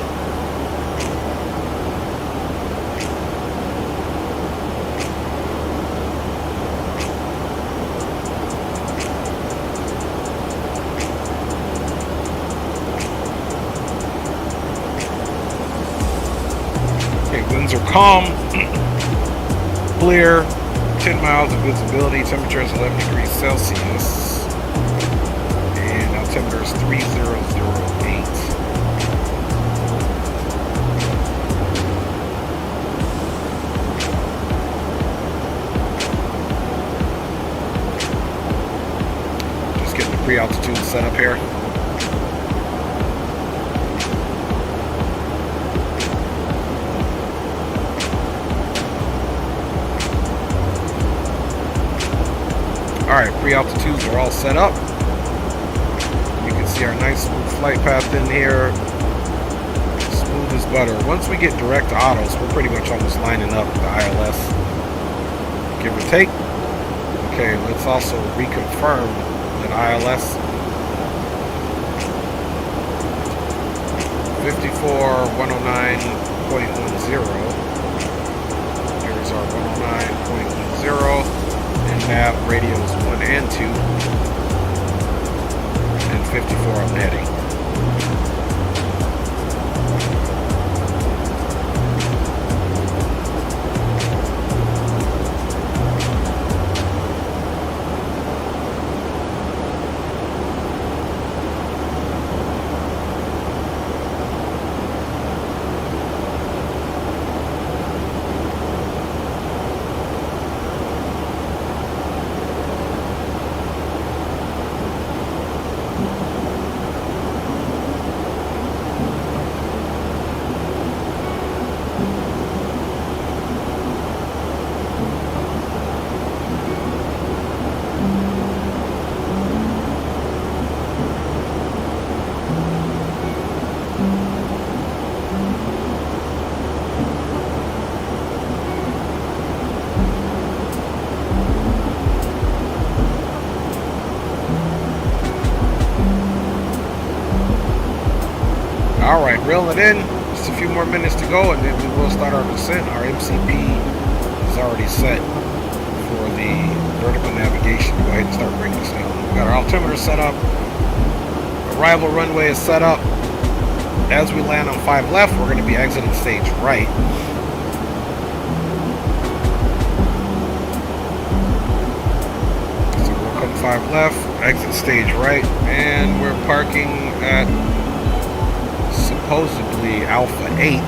Winds are calm, clear, 10 miles of visibility, temperature is 11 degrees Celsius, and altimeter is 3008. Just getting the pre-altitude set up here. Alright, pre-altitudes are all set up. You can see our nice smooth flight path in here. Smooth as butter. Once we get direct to autos, we're pretty much almost lining up with the ILS. Give or take. Okay, let's also reconfirm that ILS 54109.10. Here's our 109.10. And nav radios 1 and 2, and 54 on heading. Alright, reel it in. Just a few more minutes to go and then we will start our descent. Our MCP is already set for the vertical navigation. Go ahead and start bringing this down. We got our altimeter set up. Arrival runway is set up. As we land on 5 left, we're going to be exiting stage right. So we'll come 5 left, exit stage right, and we're parking at supposedly Alpha 8.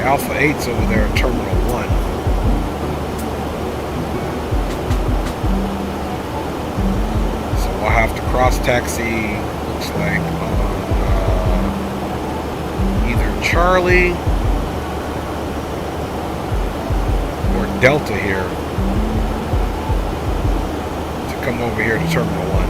Alpha 8's over there at Terminal 1. So we'll have to cross taxi, looks like, on either Charlie or Delta here to come over here to Terminal 1.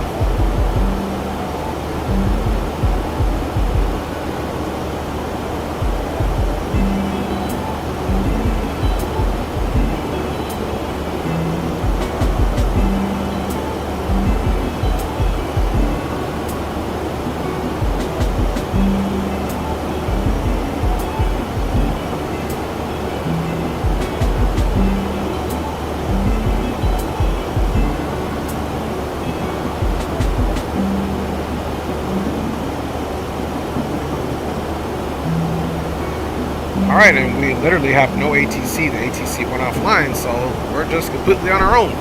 Alright, and we literally have no ATC. The ATC went offline, so we're just completely on our own.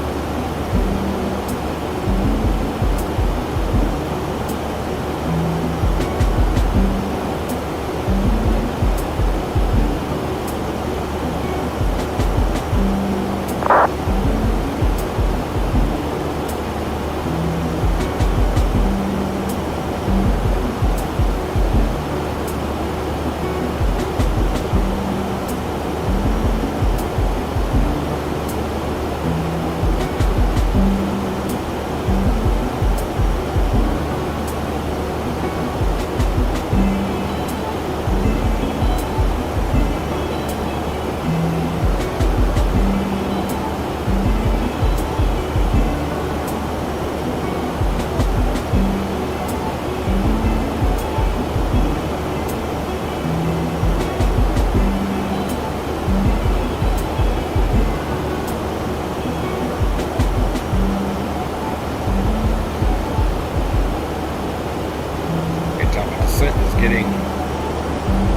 Getting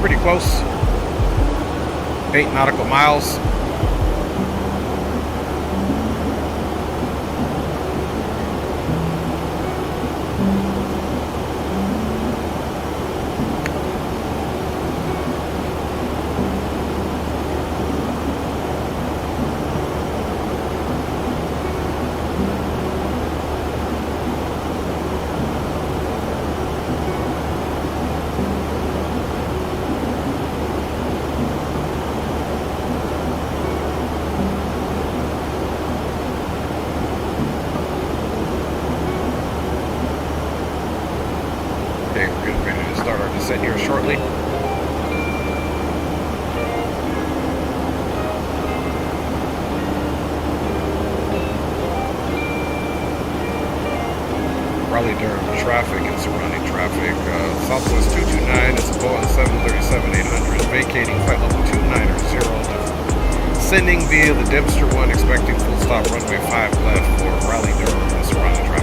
pretty close. 8 nautical miles. Set here shortly. Raleigh-Durham traffic and surrounding traffic. Southwest 229 is a Boeing 737-800 vacating flight level 290. Sending via the Dempster 1, expecting full stop runway 5 left for Raleigh-Durham and surrounding traffic.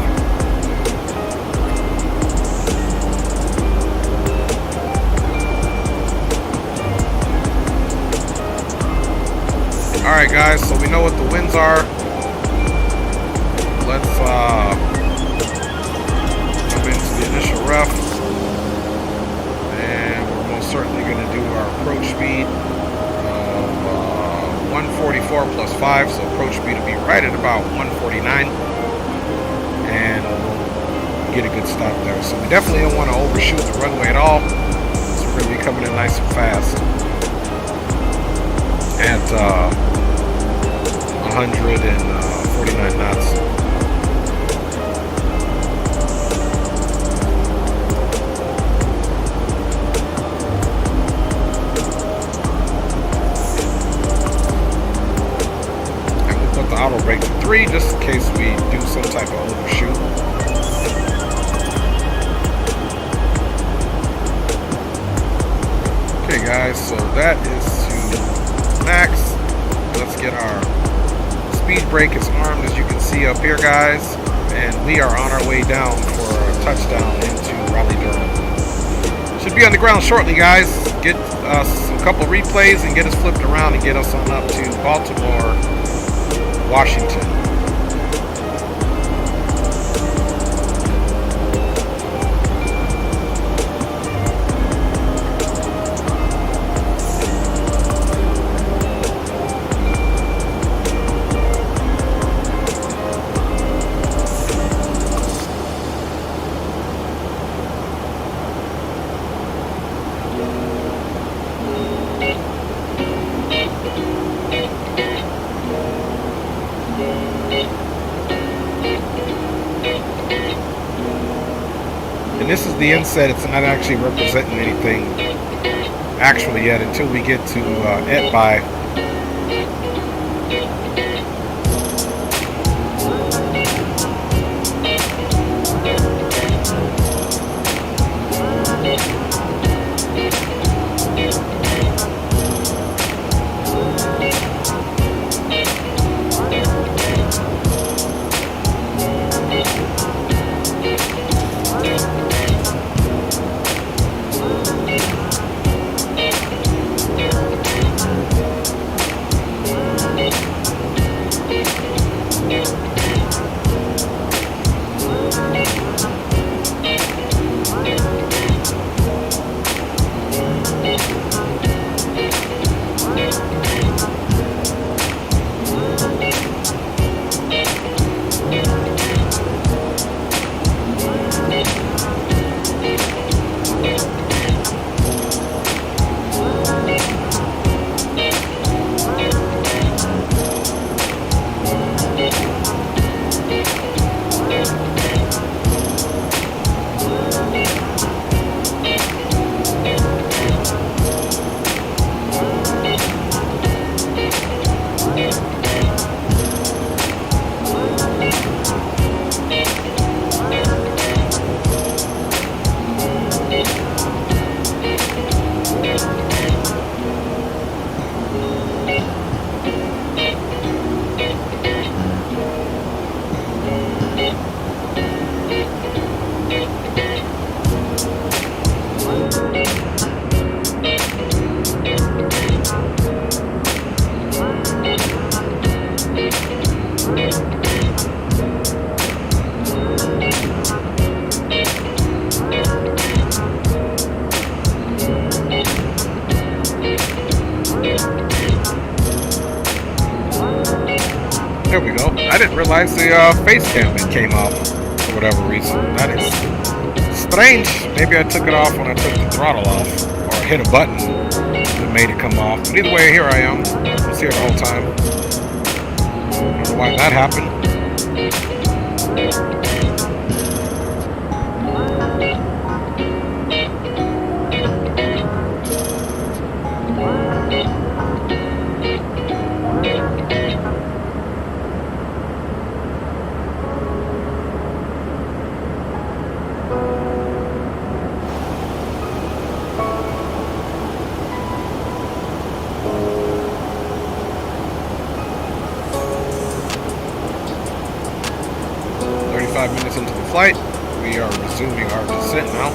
Alright guys, so we know what the winds are. Let's jump into the initial ref. And we're most certainly going to do our approach speed of 144 plus 5. So approach speed will be right at about 149. And we'll get a good stop there. So we definitely don't want to overshoot the runway at all. So we're going to be coming in nice and fast. At 149 knots. And we'll put the auto brake to 3 just in case we do some type of overshoot. Okay guys, so that is to max. Let's get our speed brake is armed, as you can see up here guys, and we are on our way down for a touchdown into Raleigh-Durham. Should be on the ground shortly guys. Get us a couple replays and get us flipped around and get us on up to Baltimore-Washington. And this is the inset. It's not actually representing anything actually yet until we get to ETBI. realize the face cam came off for whatever reason. That is strange. Maybe I took it off when I took the throttle off, or hit a button that made it come off. But either way, here I am. I was here the whole time. I don't know why that happened. 5 minutes into the flight, we are resuming our descent now.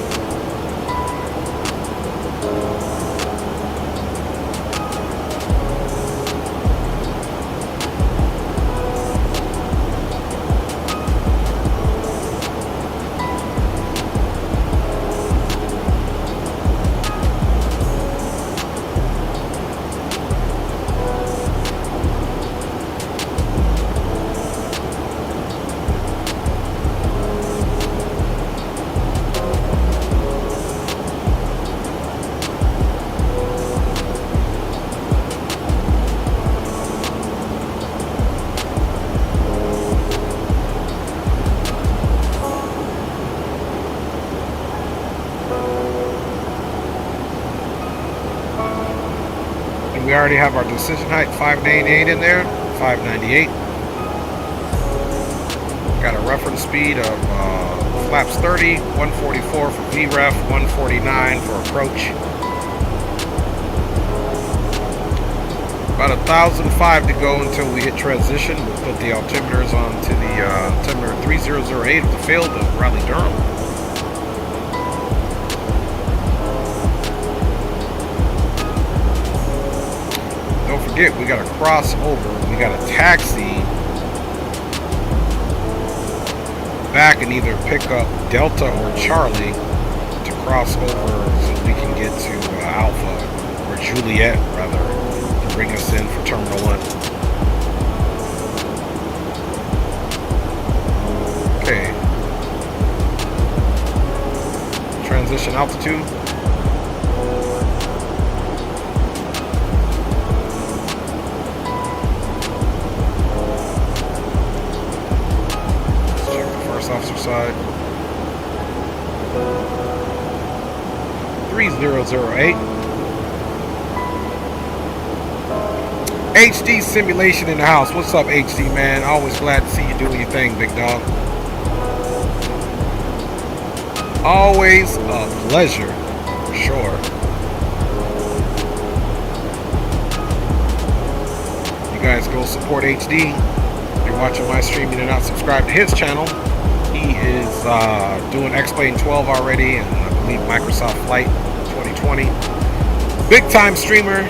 We already have our decision height 598 in there, 598. Got a reference speed of flaps 30, 144 for VREF, 149 for approach. About 1,005 to go until we hit transition. We'll put the altimeters onto the altimeter 3008 of the field of Raleigh-Durham. Don't forget, we got to cross over. We got to taxi back and either pick up Delta or Charlie to cross over so we can get to Alpha, or Juliet rather, to bring us in for Terminal 1. Okay. Transition altitude. Officer side 3008. HD simulation in the house. What's up, HD man? Always glad to see you doing your thing, big dog. Always a pleasure, for sure. You guys go support HD. If you're watching my stream and you're not subscribed to his channel, he is doing X-Plane 12 already, and I believe Microsoft Flight 2020. Big time streamer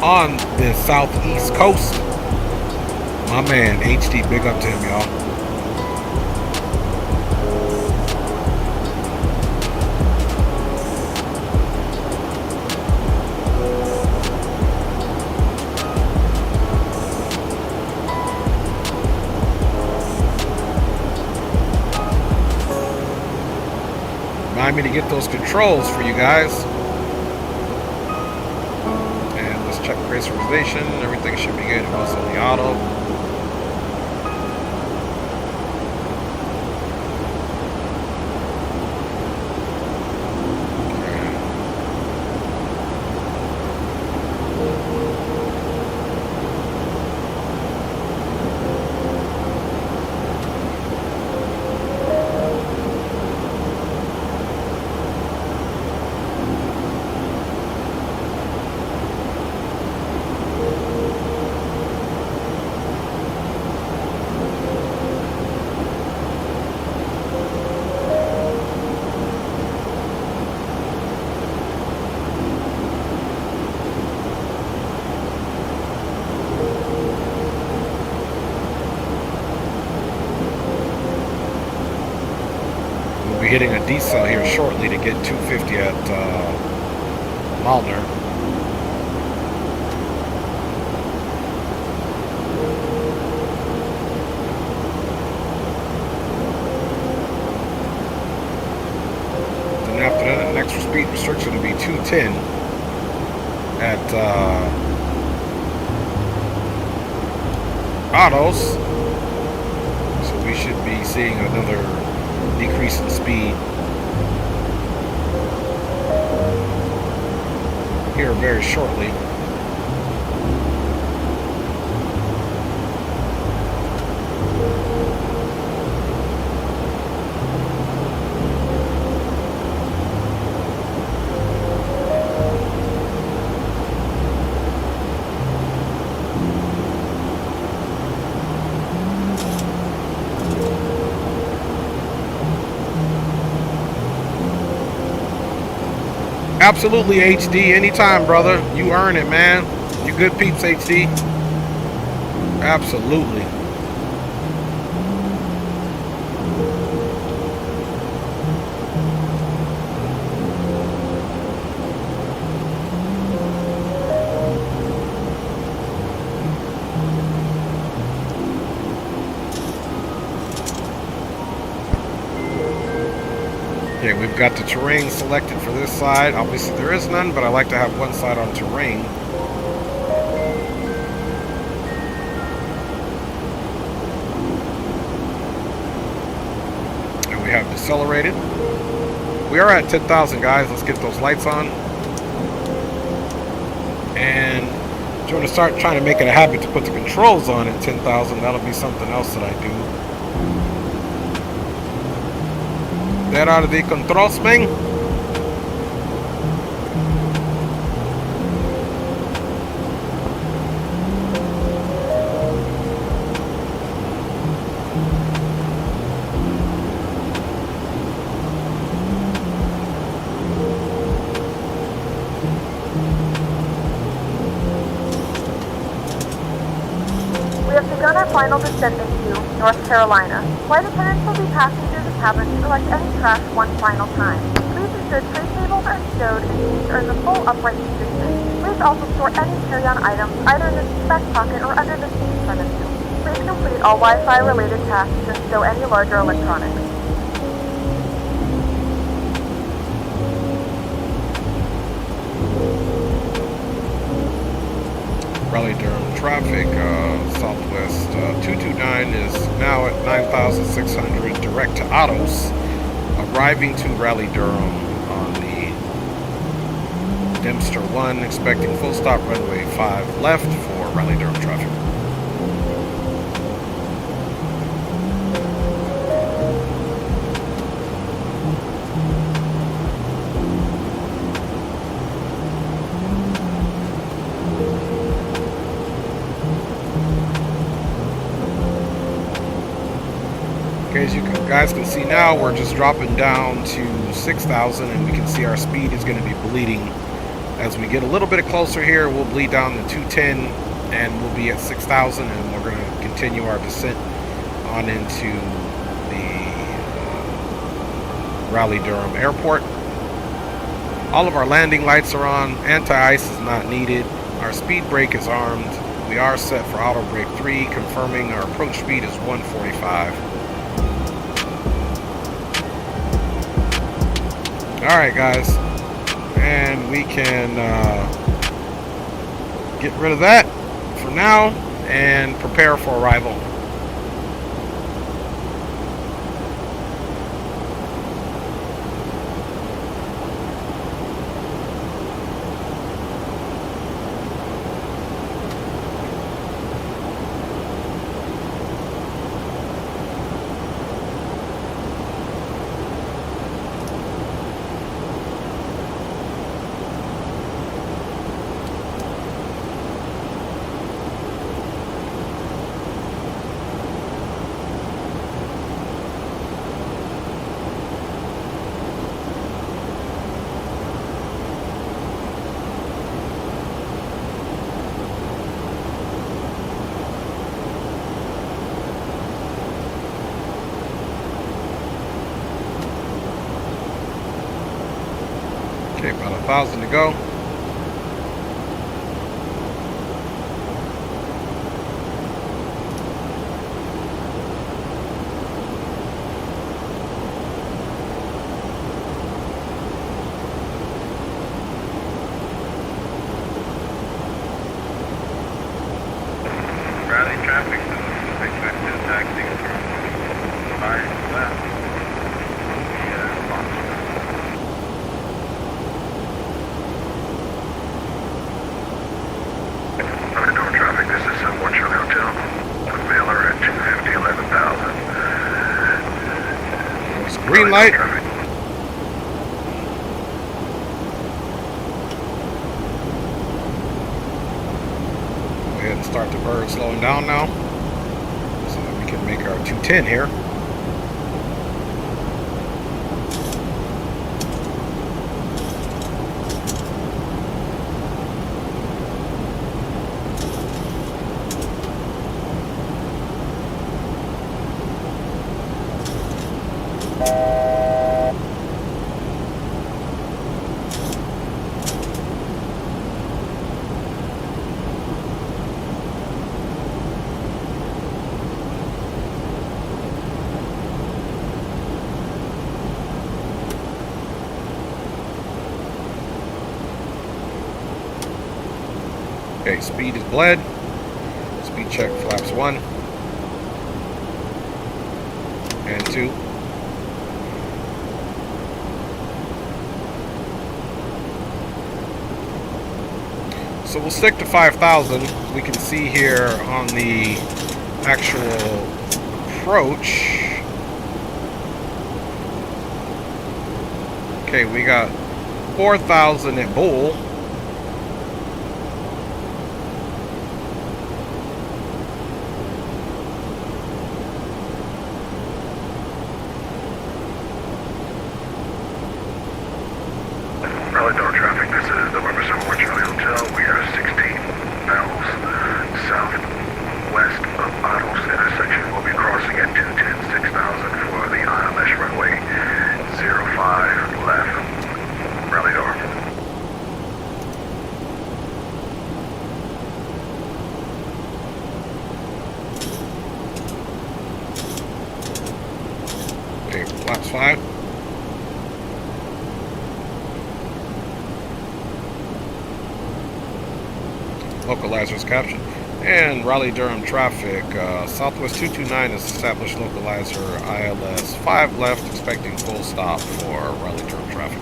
on the southeast coast. My man HD, big up to him, y'all. Me to get those controls for you guys, and let's check race organization. Everything should be good. Also the auto. Hitting a decel here shortly to get 250 at Malner. after that, an extra speed restriction will be 210 at autos. So we should be seeing another decrease in speed here very shortly. Absolutely, HD. Anytime, brother. You earn it, man. You good peeps, HD. Absolutely. Okay, we've got the terrain selected for this side. Obviously there is none, but I like to have one side on terrain. And we have decelerated. We are at 10,000, guys. Let's get those lights on. And if you want to start trying to make it a habit to put the controls on at 10,000, that'll be something else that I do. There are the controls, man. We have begun our final descent into North Carolina. Flight attendants will be passengers and cabin to select any trash one final time. Please ensure tray tables are stowed and seats are in the full upright position. Please also store any carry-on items either in the back pocket or under the seat in front of you. Please complete all Wi-Fi related tasks and stow any larger electronics. Raleigh-Durham traffic, Southwest 229 is now at 9,600 direct to autos, arriving to Raleigh-Durham on the Dempster 1, expecting full stop runway 5 left for Raleigh-Durham traffic. As you guys can see now, we're just dropping down to 6,000, and we can see our speed is going to be bleeding. As we get a little bit closer here, we'll bleed down to 210, and we'll be at 6,000, and we're going to continue our descent on into the Raleigh-Durham airport. All of our landing lights are on. Anti-ice is not needed. Our speed brake is armed. We are set for auto brake 3, confirming our approach speed is 145. Alright guys, and we can get rid of that for now and prepare for arrival. Okay, about 1,000 to go. green light. Go ahead and start the bird slowing down now, so that we can make our 210 here. Okay, speed is bled. Speed check flaps 1 and 2. So we'll stick to 5,000. We can see here on the actual approach. Okay, we got 4,000 at Bull. Raleigh-Durham traffic, this is November 71 Charlie Hotel. We are 16 miles southwest of Otto's intersection. We'll be crossing at 210 6000 for the ILS runway 05 left. Raleigh-Durham. Okay, flaps 5. Localizers caption. And Raleigh-Durham traffic. Southwest 229 is established localizer ILS 5 left, expecting full stop for Raleigh-Durham traffic.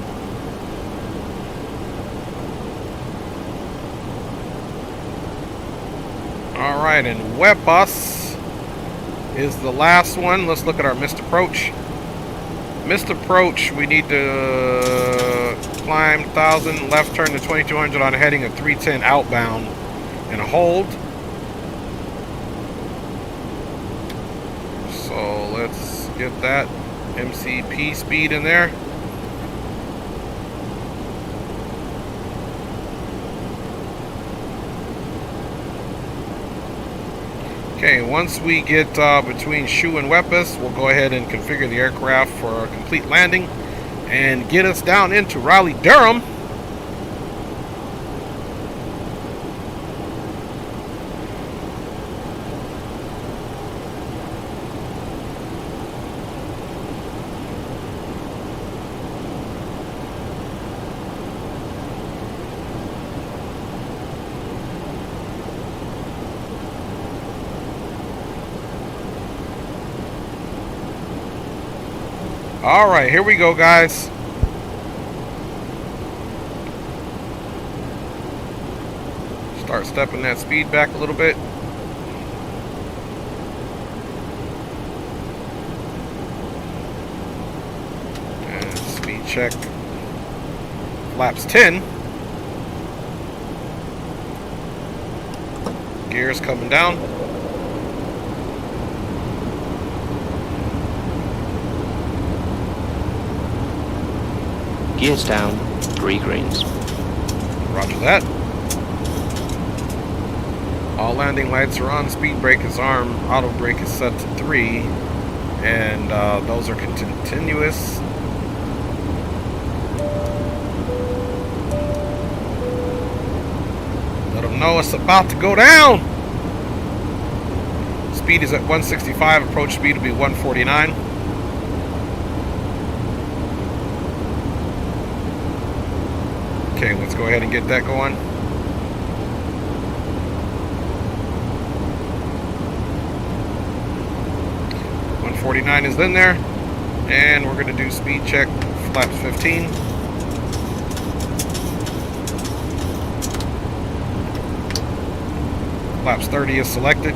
Alright, and Webus is the last one. Let's look at our missed approach. Missed approach, we need to climb 1,000, left turn to 2200 on a heading of 310 outbound. And a hold. So let's get that MCP speed in there. Okay, once we get between Shoe and Wepus, we'll go ahead and configure the aircraft for a complete landing and get us down into Raleigh-Durham. All right, here we go, guys. Start stepping that speed back a little bit. And speed check. Flaps 10. Gears coming down. Gears down, 3 greens. Roger that. All landing lights are on. Speed brake is armed. Auto brake is set to 3. And those are continuous. Let them know it's about to go down. Speed is at 165. Approach speed will be 149. Okay, let's go ahead and get that going. .149 is in there, and we're going to do speed check, flaps 15. Flaps 30 is selected.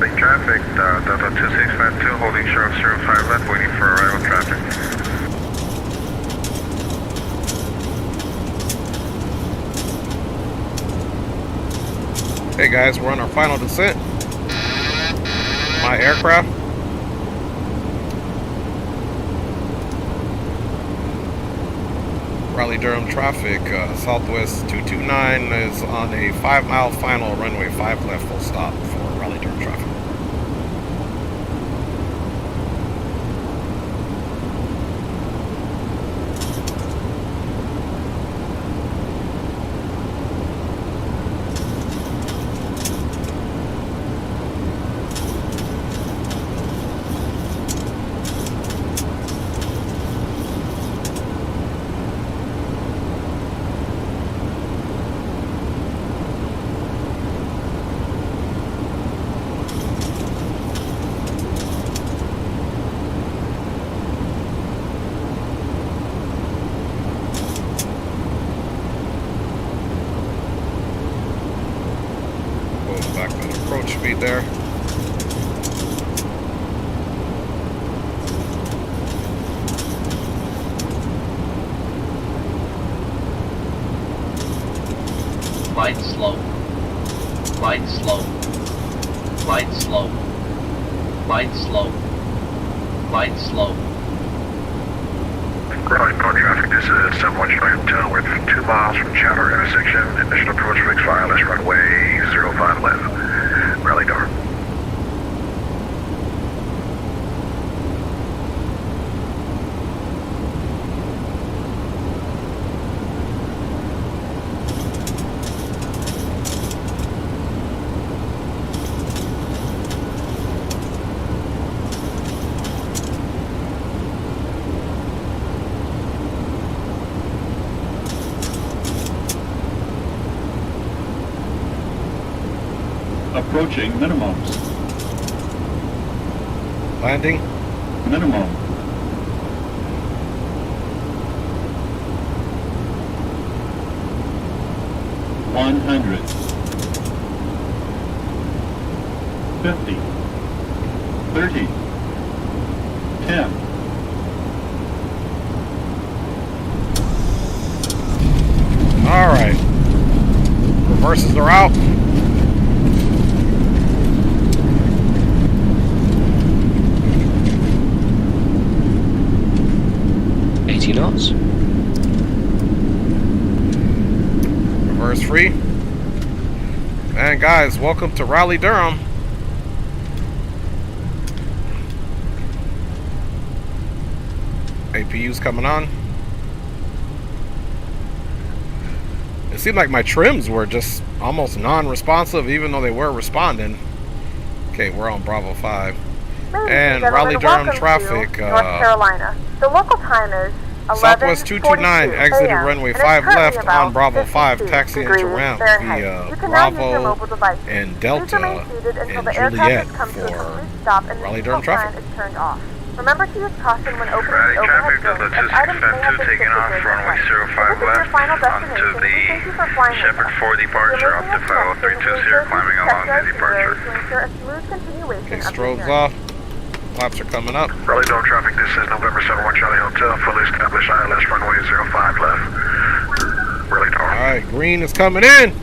Riding traffic, Delta 2652, holding short 05 left, waiting for arrival traffic. Hey guys, we're on our final descent. My aircraft. Raleigh-Durham traffic, Southwest 229 is on a 5-mile final, runway 5 left, full stop for Raleigh-Durham traffic. Back to the approach speed there. Glide slow. Glide slow. Glide slow. Glide slow. Glide slow. Raleigh traffic, this is 71 Hotel. We're 2 miles from Chatter intersection. Initial approach fixed wireless runway 05 left. Raleigh-Durham. Approaching minimums. Landing. Minimum. $100. 50. 30. 10. All right. Reverses are out. Knots. Reverse free. And guys, welcome to Raleigh-Durham. APU's coming on. It seemed like my trims were just almost non-responsive, even though they were responding. Okay, we're on Bravo 5. And Raleigh-Durham traffic. North Carolina. The local time is Southwest 229 exited runway 5 left on Bravo 5, taxiing to ramp via Bravo and Delta and Juliet for Raleigh-Durham traffic. Remember to use caution when opening the overhead bins, as items may have been taking off runway 05 left onto the Shepherd 4 departure up to 50320, climbing along the departure. Okay, strobes off. Flaps are coming up. Raleigh-Durham traffic, this is November 71 Charlie Hotel, fully established ILS runway 05 left. Raleigh-Durham. Alright, green is coming in.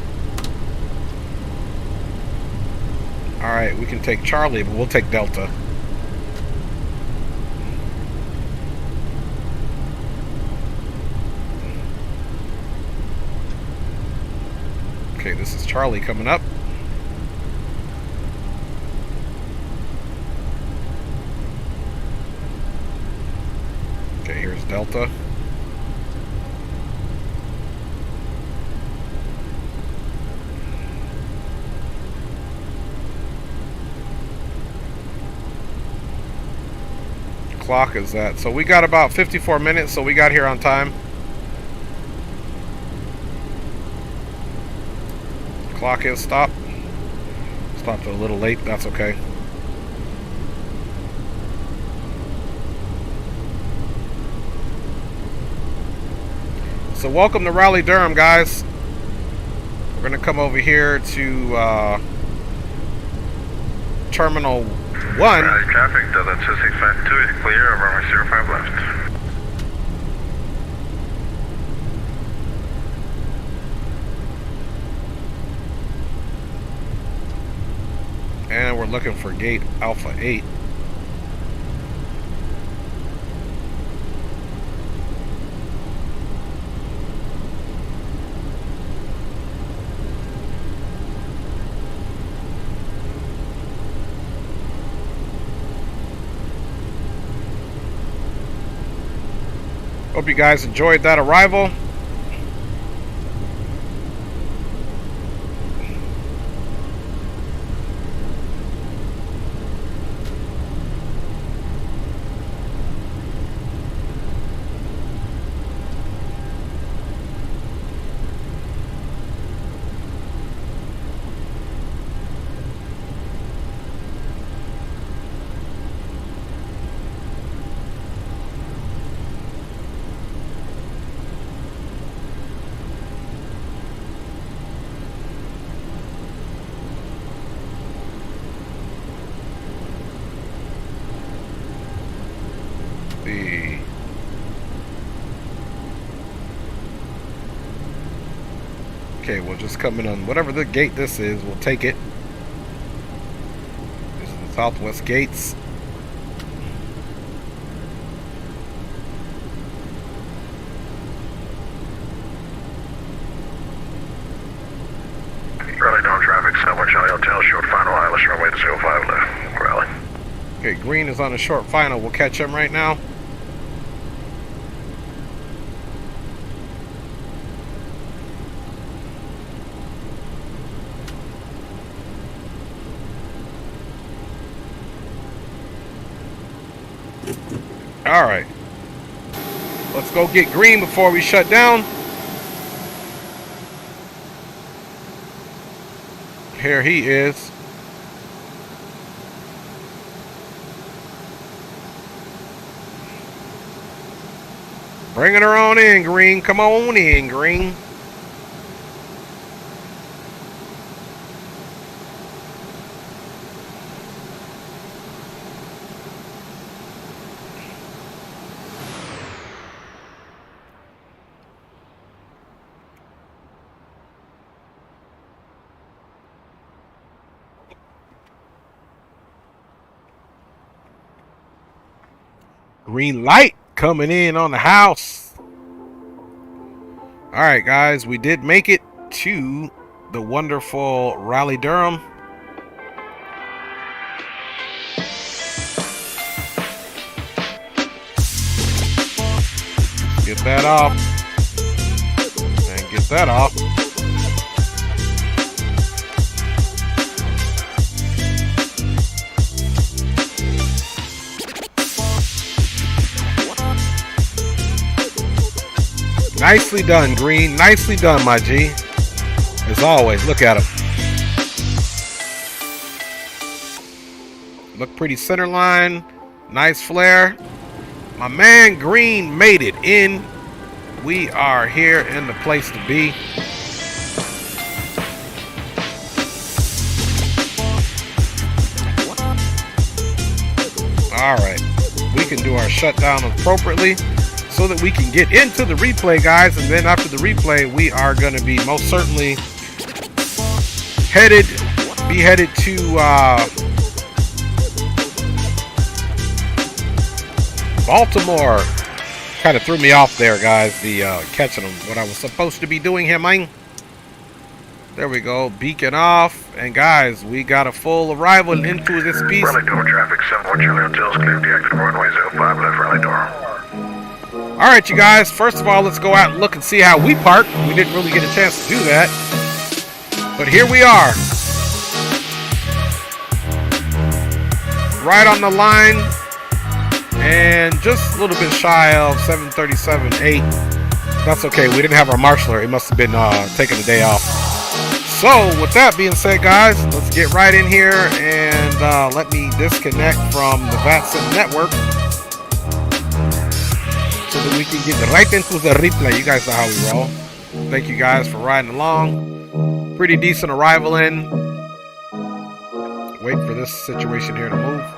Alright, we can take Charlie, but we'll take Delta. Okay, this is Charlie coming up. Okay, here's Delta. Clock is that. So we got about 54 minutes, so we got here on time. Clock is stopped. Stopped a little late, that's okay. So welcome to Raleigh-Durham, guys. We're gonna come over here to Terminal 1. Traffic, Delta 2652 is clear, runway 05 left. And we're looking for gate Alpha 8. Hope you guys enjoyed that arrival. Okay, we'll just come in on whatever the gate this is. We'll take it. This is the southwest gates. Raleigh-Durham traffic, Southwest Charlie Hotel, short final ILS runway to 05 left. Raleigh. Okay, green is on a short final. We'll catch him right now. All right, let's go get green before we shut down. Here he is. Bringing her on in, green. Come on in, green. Green light coming in on the house. All right, guys, we did make it to the wonderful Raleigh-Durham. Get that off. And get that off. Nicely done, green. Nicely done, my G. As always, look at him. Look pretty center line. Nice flare. My man green made it in. We are here in the place to be. All right. We can do our shutdown appropriately, so that we can get into the replay, guys. And then after the replay, we are going to be most certainly headed to Baltimore. Kind of threw me off there, guys, the catching them, what I was supposed to be doing here, man. There we go, beacon off. And guys, we got a full arrival into this piece. Raleigh-Durham traffic, 71 Charlie Hotels, clear deactivated runway 05 left, Raleigh-Durham. All right, you guys, first of all, let's go out and look and see how we park. We didn't really get a chance to do that, but here we are. Right on the line, and just a little bit shy of 737.8. That's okay, we didn't have our marshaller. He must have been taking the day off. So, with that being said, guys, let's get right in here and let me disconnect from the VATSIM network, so that we can get right into the replay. You guys know how we roll. Thank you guys for riding along. Pretty decent arrival in waiting for this situation here to move.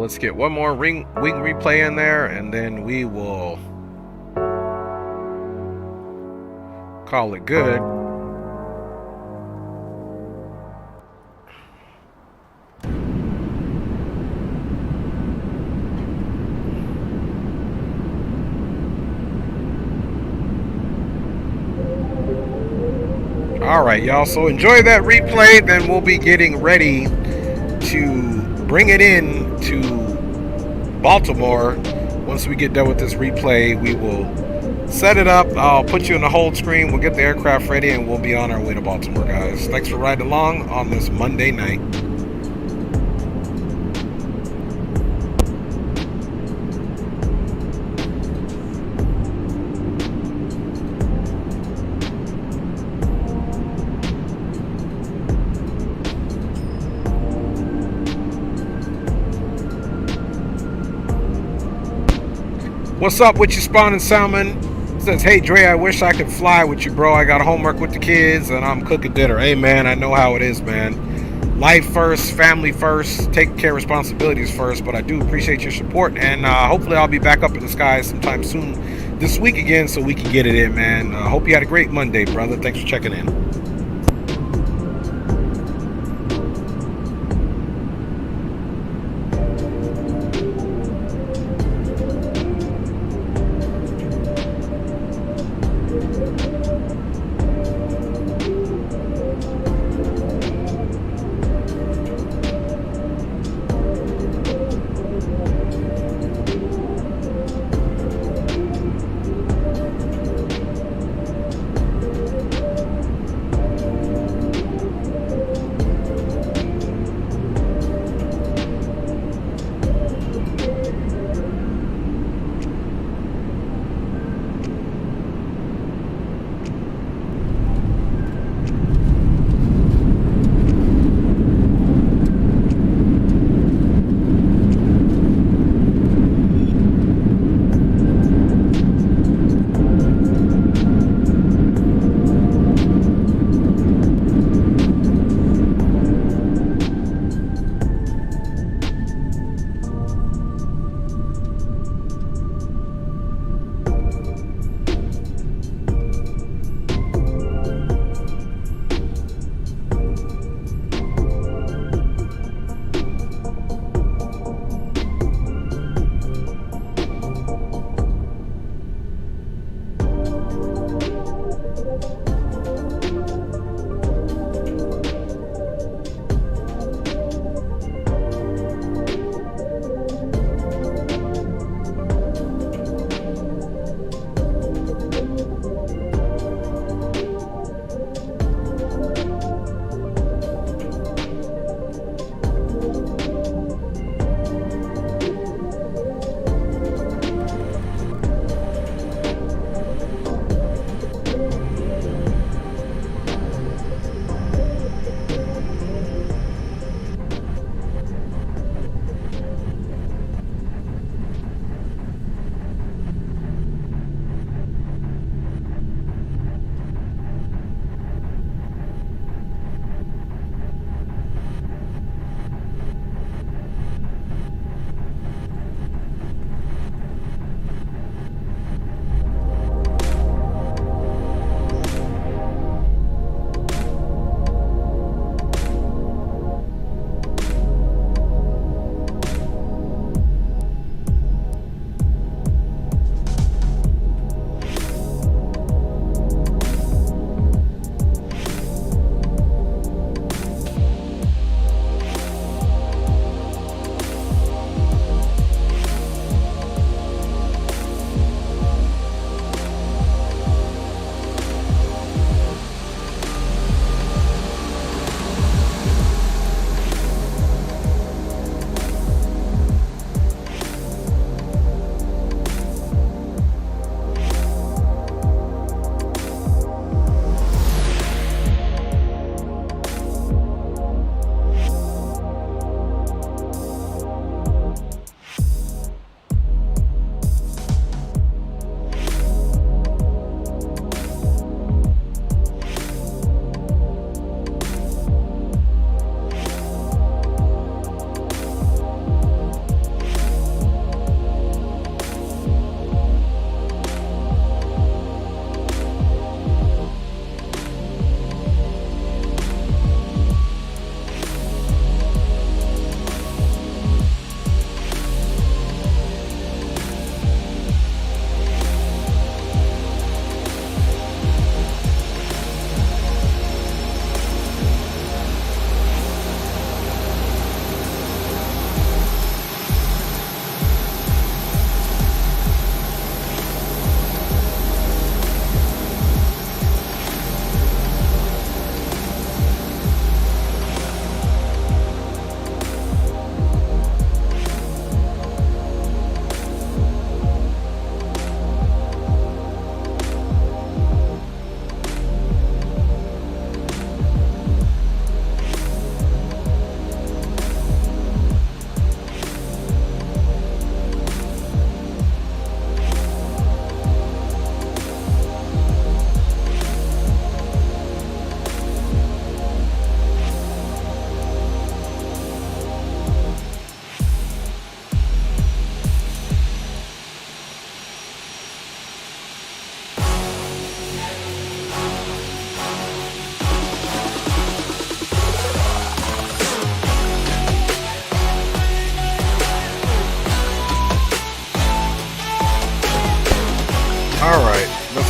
let's get one more wing replay in there, and then we will call it good. All right, y'all, so enjoy that replay. Then we'll be getting ready to bring it in to Baltimore. Once we get done with this replay, we will set it up. I'll put you in the hold screen. We'll get the aircraft ready, and we'll be on our way to Baltimore, guys. Thanks for riding along on this Monday night. What's up with you, Spawning Salmon? Says, hey Dre, I wish I could fly with you, bro. I got homework with the kids and I'm cooking dinner. Hey man, I know how it is, man. Life first, family first, taking care of responsibilities first. But I do appreciate your support, and hopefully I'll be back up in the sky sometime soon this week again, so we can get it in, man. Hope you had a great Monday, brother. Thanks for checking in.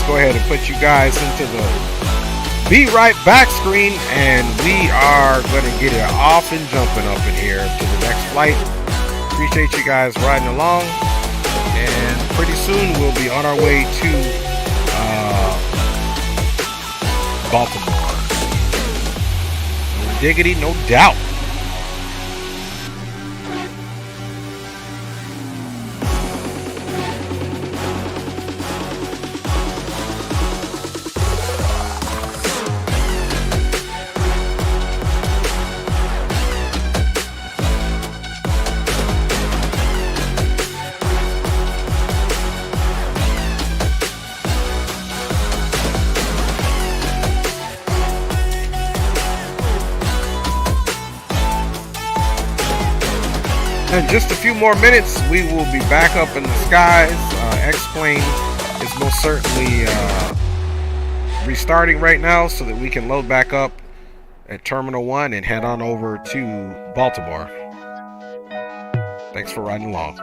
go ahead and put you guys into the Be Right Back screen, and we are going to get it off and jumping up in here to the next flight. Appreciate you guys riding along, and pretty soon we'll be on our way to Baltimore. No diggity, no doubt. In just a few more minutes, we will be back up in the skies. X-Plane is most certainly restarting right now so that we can load back up at Terminal 1 and head on over to Baltimore. Thanks for riding along.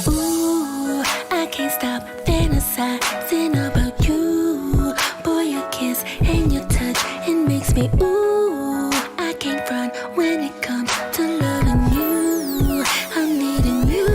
Ooh, I can't stop fantasizing about you. Boy, your kiss and your touch, it makes me ooh. I can't front when it comes to loving you. I'm needing you.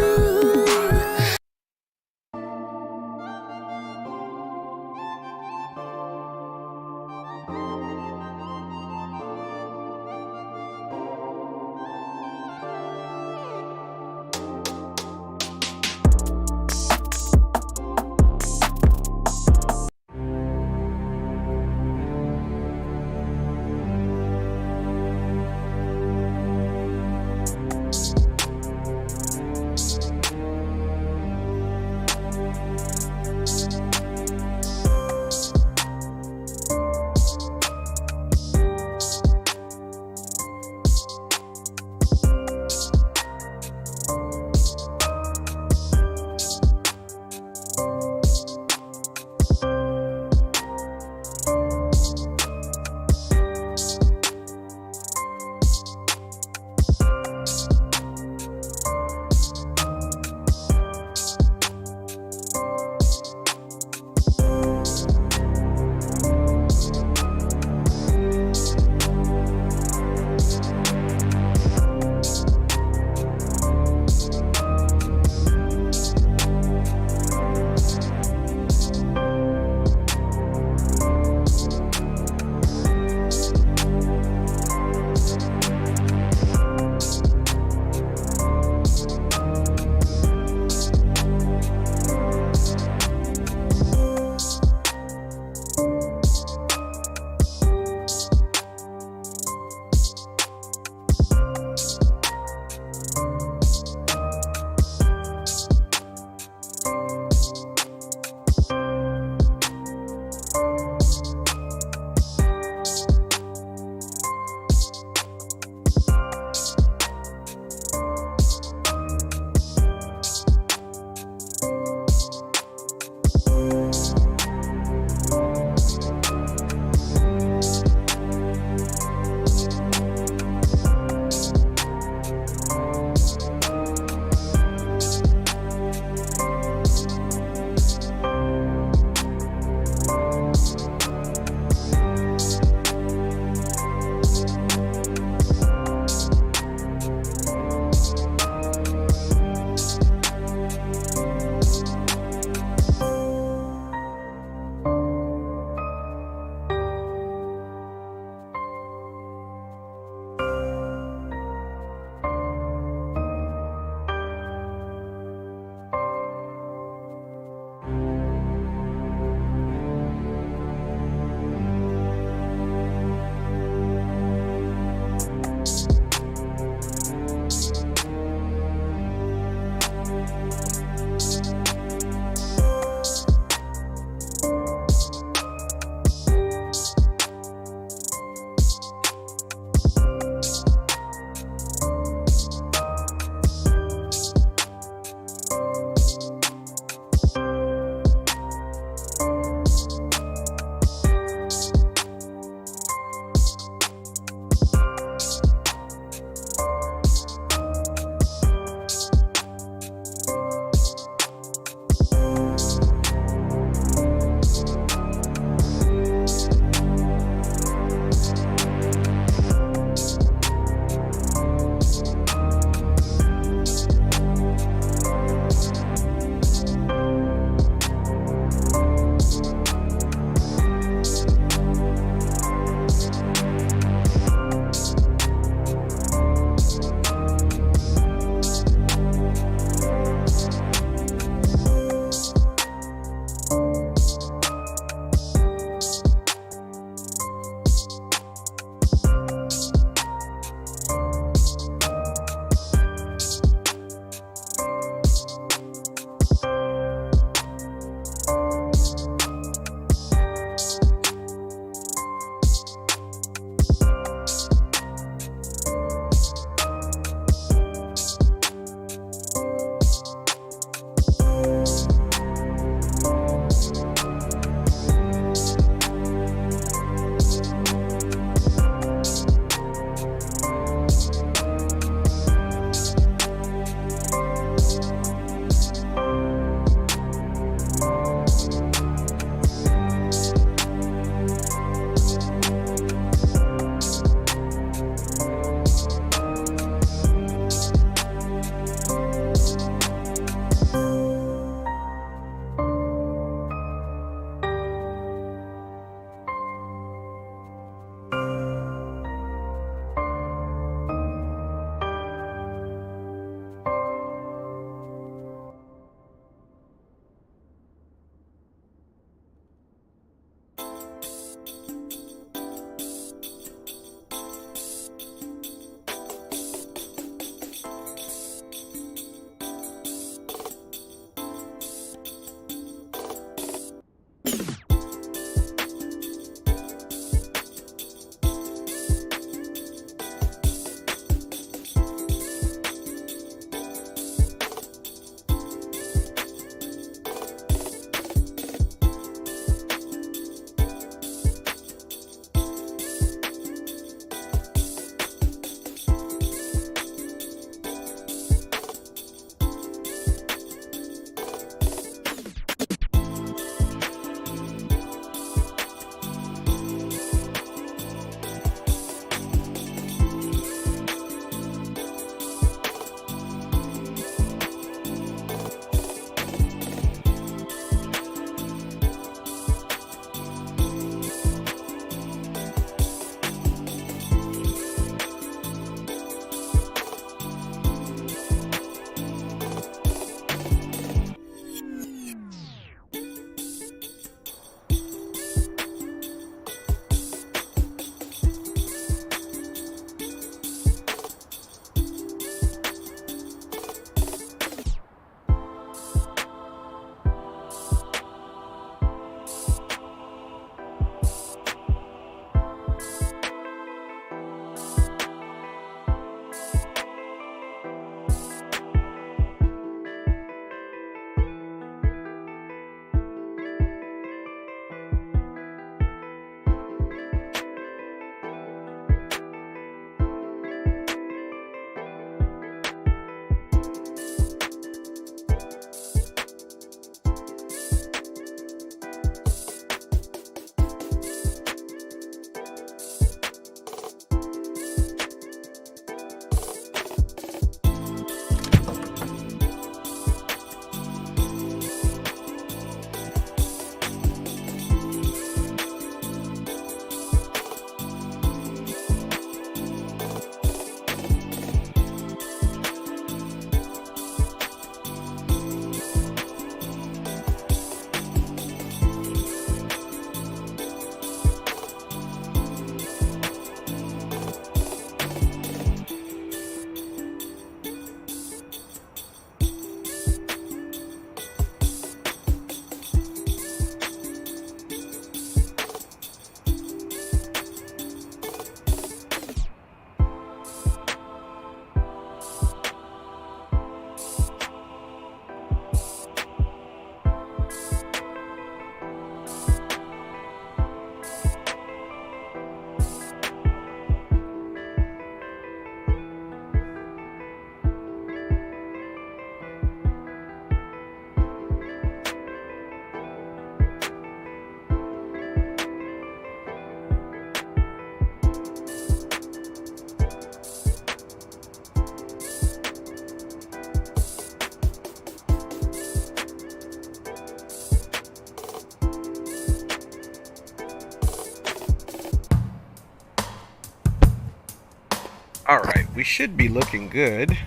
we should be looking good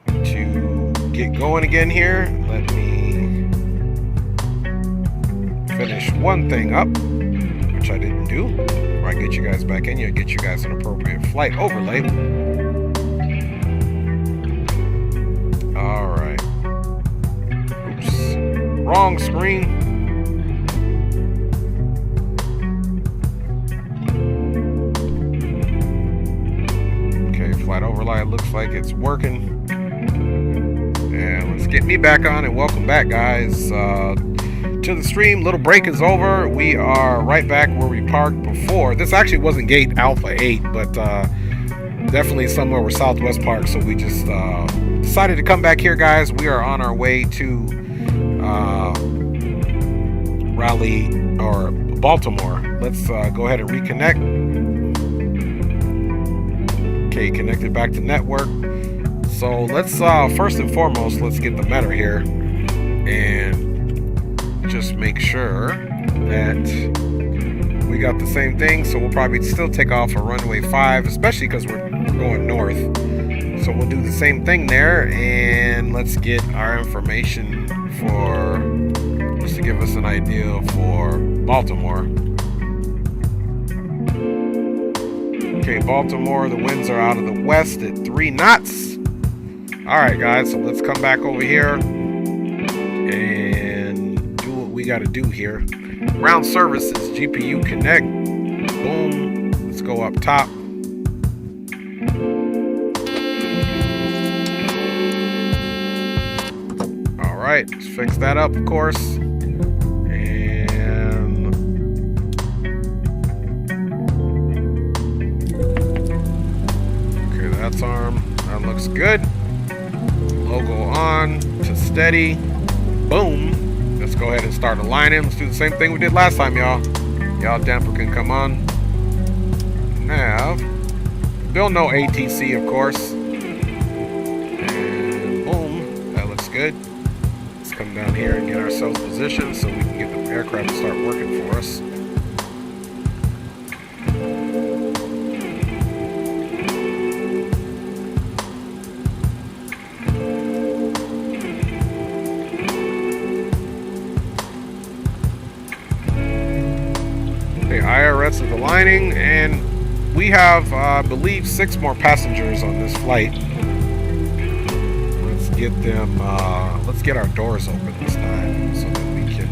to get going again here. Let me finish one thing up, which I didn't do. Before I get you guys back in here, get you guys an appropriate flight overlay. All right. Oops. Wrong screen. Flight overlay looks like it's working. And let's get me back on, and welcome back, guys, to the stream. Little break is over. We are right back where we parked before. This actually wasn't gate Alpha 8, but definitely somewhere where Southwest parked, so we just decided to come back here, guys. We are on our way to Raleigh or Baltimore. Let's go ahead and reconnect. Okay, connected back to network. So let's first and foremost, let's get the meta here and just make sure that we got the same thing. So we'll probably still take off a runway 5, especially because we're going north. So we'll do the same thing there, and let's get our information for, just to give us an idea for Baltimore. Okay, Baltimore, the winds are out of the west at 3 knots. All right, guys, so let's come back over here and do what we got to do here. Ground services, GPU connect. Boom. Let's go up top. All right, let's fix that up, of course. Arm, that looks good. Logo on to steady. Boom. Let's go ahead and start aligning. Let's do the same thing we did last time, y'all. Y'all damper can come on. Nav. Still no ATC, of course. And boom. That looks good. Let's come down here and get ourselves positioned so we can get the aircraft to start working for us. IRS is aligning, and we have, I believe, 6 more passengers on this flight. Let's get them, let's get our doors open this time so that we can,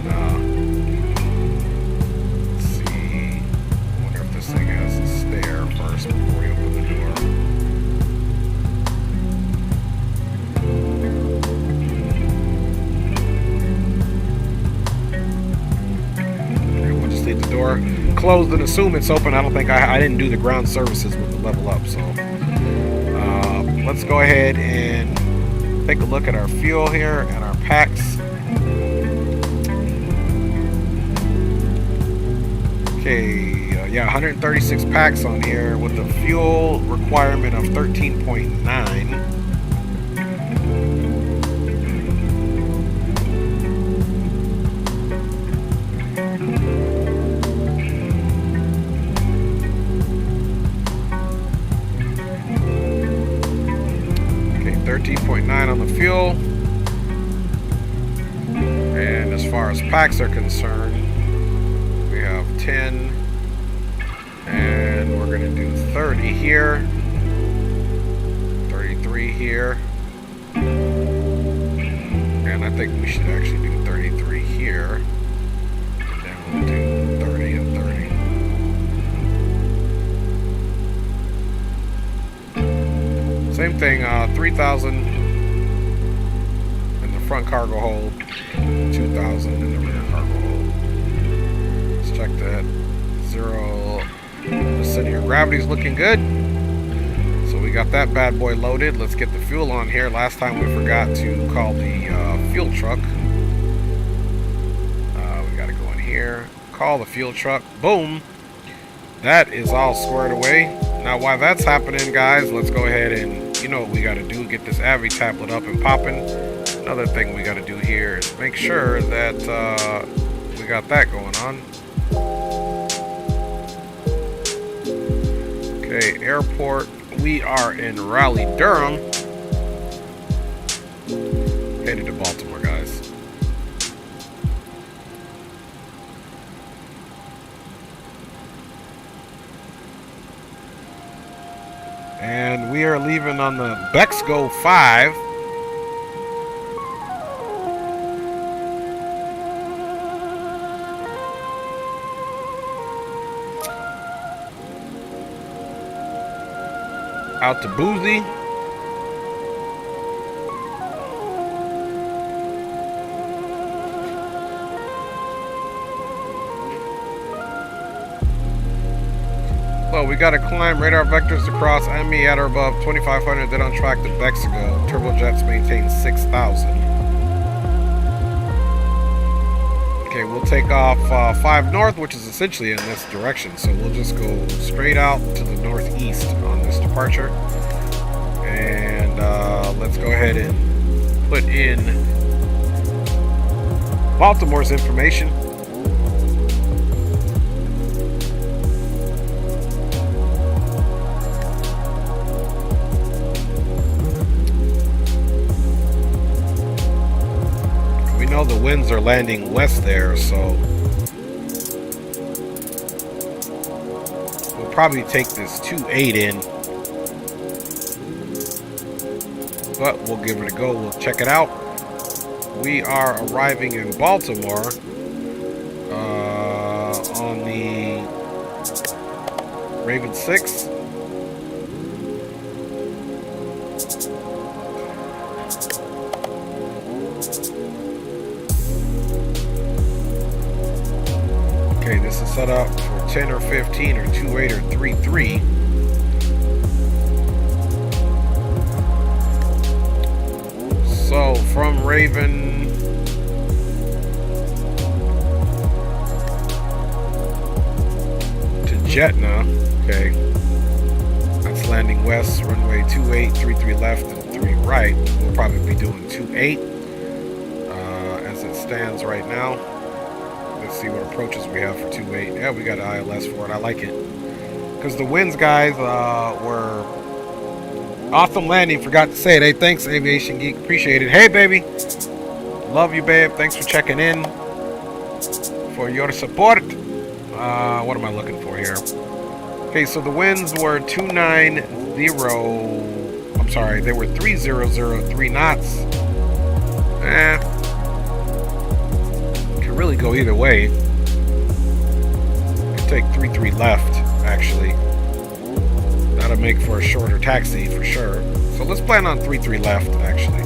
let's see, I wonder if this thing has a stair first before we open the door. Okay, we'll just leave the door closed and assume it's open. I don't think I didn't do the ground services with the LevelUp, so let's go ahead and take a look at our fuel here and our packs. Okay, yeah, 136 packs on here with the fuel requirement of 13.9. Okay, 13.9 on the fuel. And as far as packs are concerned, we have 10, and we're going to do 30 here, 33 here, and I think we should actually do 33 here, and then we'll do 30 and 30. Same thing, 3,000 in the front cargo hold, 2,000 in the rear cargo hold. Let's check that. 0, the center of gravity is looking good. So we got that bad boy loaded. Let's get the fuel on here. Last time we forgot to call the fuel truck. We got to go in here, call the fuel truck. Boom. That is all squared away. Now while that's happening, guys, let's go ahead and, you know what we got to do, get this Avi tablet up and popping. Another thing we got to do here is make sure that we got that going on. Okay, airport we are in Raleigh-Durham. Headed to Baltimore, guys. And we are leaving on the Bexgo 5. Out to Boozy. Well, we got to climb radar vectors across ME at or above 2,500, then on track to Bexgo. Turbojets maintain 6,000. Okay, we'll take off 5 north, which is essentially in this direction. So we'll just go straight out to the northeast on this departure. And let's go ahead and put in Baltimore's information. We know the winds are landing west there, so we'll probably take this 2.8 in. But we'll give it a go. We'll check it out. We are arriving in Baltimore on the Raven 6. Okay, this is set up for 10 or 15 or 2.8 or 3.3. So from Raven to Jetna, okay, that's landing west, runway 28, 33 left and 3 right. We'll probably be doing 28 as it stands right now. Let's see what approaches we have for 28. Yeah, we got an ILS for it. I like it because the winds, guys, were awesome landing. Forgot to say it. Hey, thanks, Aviation Geek. Appreciate it. Hey, baby. Love you, babe. Thanks for checking in. For your support. What am I looking for here? Okay, so the winds were 290. I'm sorry, they were 3003 knots. Could really go either way. Could take 33 left, actually. That'll make for a shorter taxi for sure. So let's plan on 33 left, actually.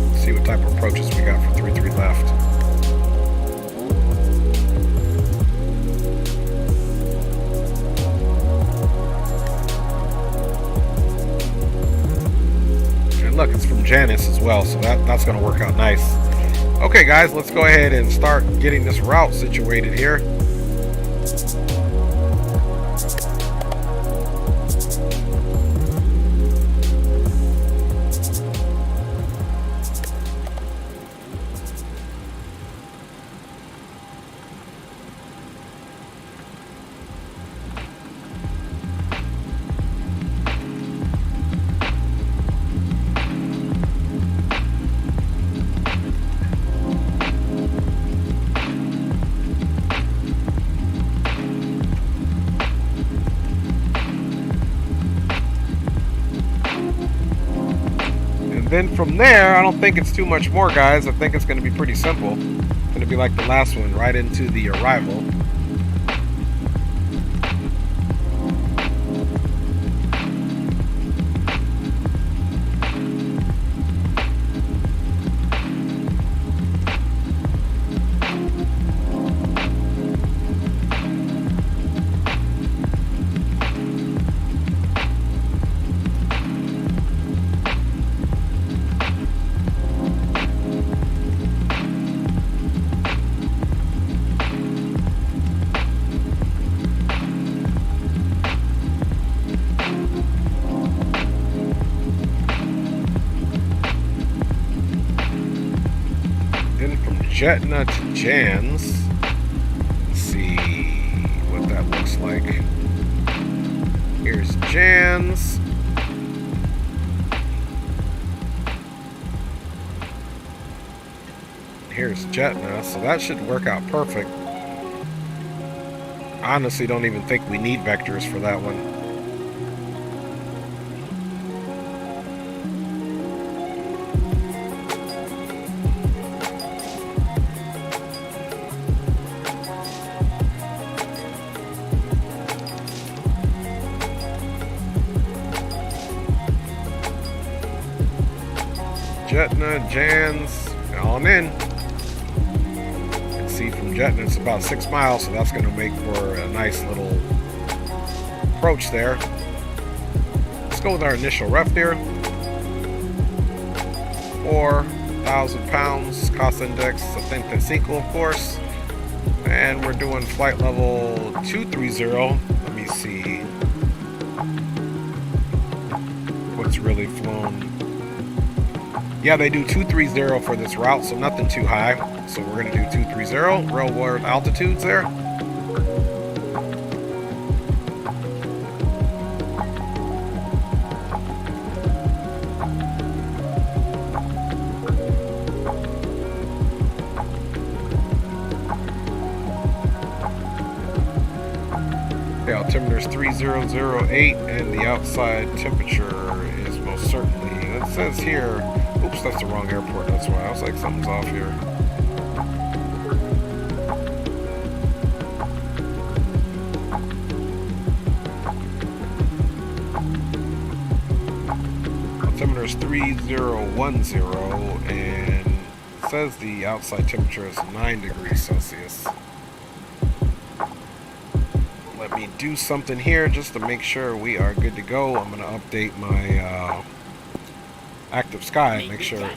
Let's see what type of approaches we got for 33 left. And look, it's from Janice as well, so that's going to work out nice. Okay, guys, let's go ahead and start getting this route situated here. Then from there, I don't think it's too much more, guys. I think it's going to be pretty simple. It's going to be like the last one, right into the arrival. Jetna to Jans. Let's see what that that looks like. Here's Jan's. Here's Jetna, so that should work out perfect. I honestly don't even think we need vectors for that one. Jetna, Jan's, on in. See from Jetna it's about 6 miles, so that's going to make for a nice little approach there. Let's go with our initial ref here. 4,000 pounds cost index. I think that's equal, of course. And we're doing flight level 230. Let me see what's really flown. Yeah, they do 230 for this route, so nothing too high. So we're going to do 230, real world altitudes there. The altimeter is 3008, and the outside temperature is most certainly, it says here, oops, that's the wrong airport, that's why I was like, something's off here. Altimeter is 3010, and it says the outside temperature is 9 degrees Celsius. Let me do something here just to make sure we are good to go. I'm going to update my active sky and make sure.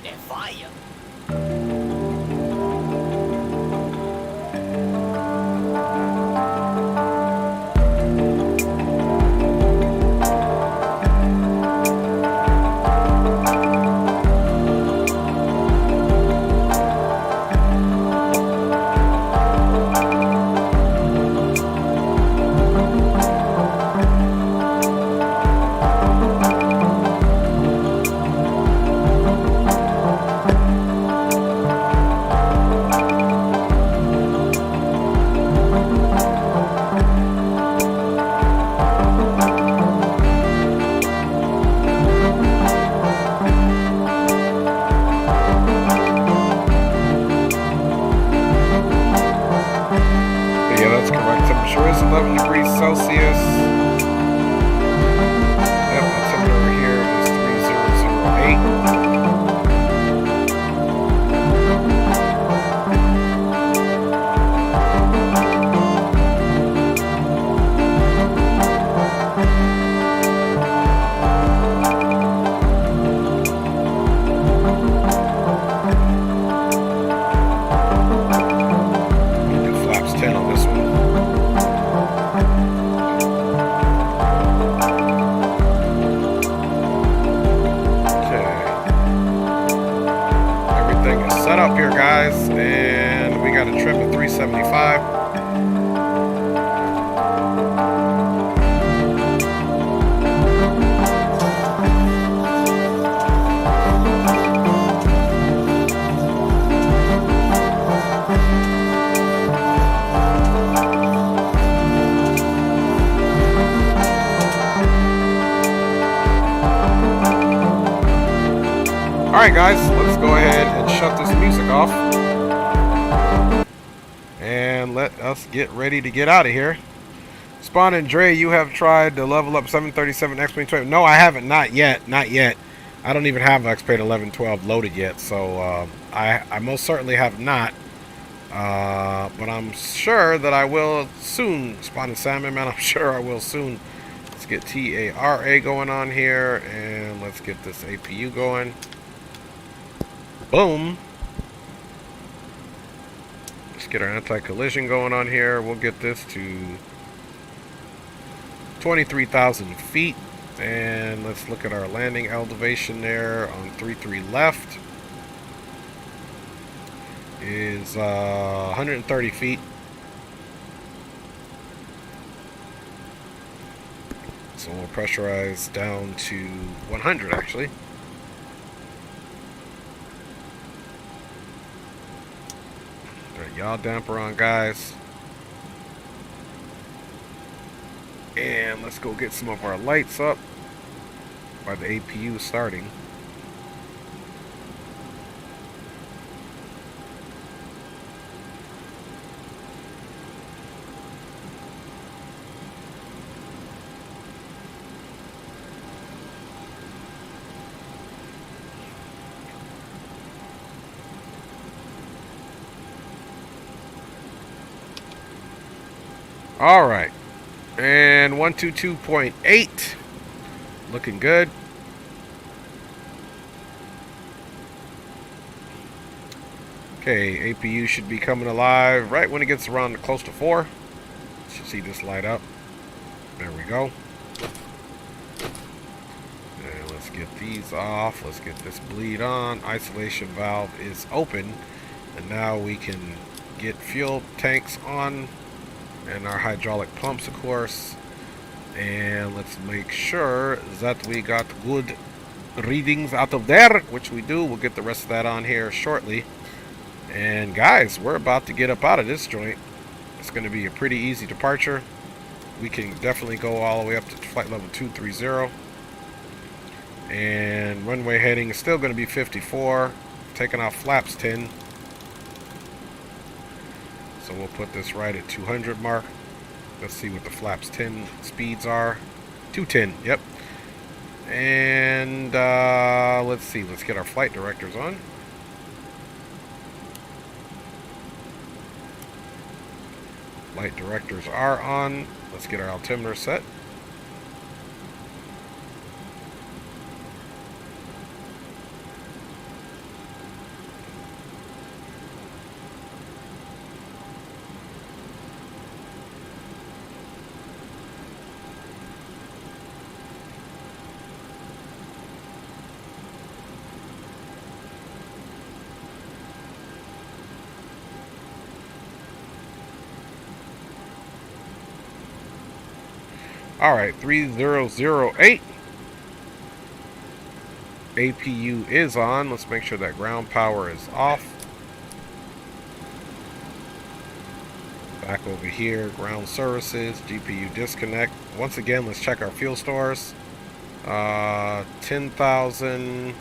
Alright guys, let's go ahead and shut this music off. And let us get ready to get out of here. Spawn and Dre, you have tried the LevelUp 737 X-Plane 12. No, I haven't, not yet. I don't even have X-Plane 1112 loaded yet, so I most certainly have not. But I'm sure that I will soon. Spawn and Salmon, man, I'm sure I will soon. Let's get TARA going on here, and let's get this APU going. Boom. Let's get our anti-collision going on here. We'll get this to 23,000 feet. And let's look at our landing elevation there on 33 left. Is 130 feet. So we'll pressurize down to 100 actually. There, yaw damper on, guys. And let's go get some of our lights up while the APU is starting. All right, and 122.8, looking good. Okay, APU should be coming alive right when it gets around close to 4. Should see this light up. There we go. And let's get these off. Let's get this bleed on. Isolation valve is open, and now we can get fuel tanks on. And our hydraulic pumps, of course. And let's make sure that we got good readings out of there, which we do. We'll get the rest of that on here shortly. And guys, we're about to get up out of this joint. It's going to be a pretty easy departure. We can definitely go all the way up to flight level 230. And runway heading is still going to be 54. Taking off flaps 10. So we'll put this right at 200 mark. Let's see what the flaps 10 speeds are. 210, yep. And let's see, let's get our flight directors on. Flight directors are on. Let's get our altimeter set. Alright, 3008. APU is on. Let's make sure that ground power is off. Back over here, ground services, GPU disconnect. Once again, let's check our fuel stores. 10,000,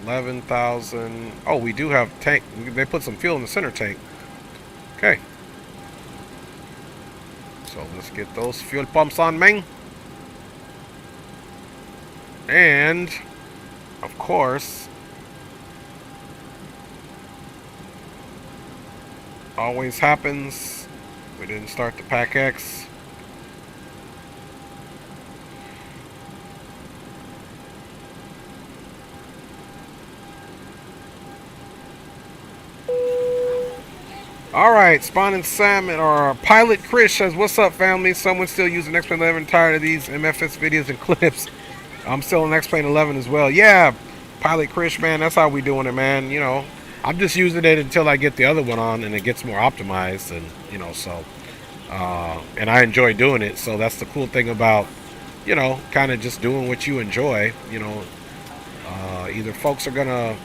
11,000. Oh, we do have tank. They put some fuel in the center tank. Okay. So let's get those fuel pumps on, Ming. And, of course, always happens, we didn't start the Pack X. Alright, Spawn and Sam, or Pilot Chris says, what's up, family? Someone still using X-Plane 11, tired of these MFS videos and clips. I'm still in X-Plane 11 as well. Yeah, Pilot Chris, man, that's how we doing it, man. You know, I'm just using it until I get the other one on and it gets more optimized, and, you know, so, and I enjoy doing it. So that's the cool thing about, you know, kind of just doing what you enjoy. You know, either folks are going to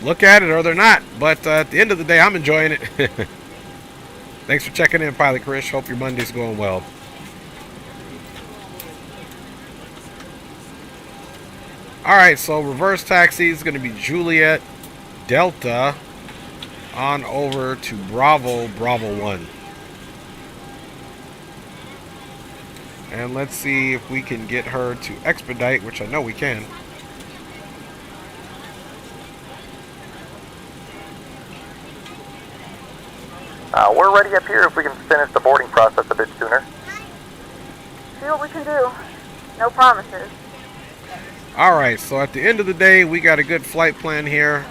look at it or they're not, but at the end of the day, I'm enjoying it. Thanks for checking in, Pilot Chris. Hope your Monday's going well. Alright, so reverse taxi is going to be Juliet Delta on over to Bravo 1. And let's see if we can get her to expedite, which I know we can. We're ready up here if we can finish the boarding process a bit sooner. See what we can do. No promises. Alright, so at the end of the day, we got a good flight plan here.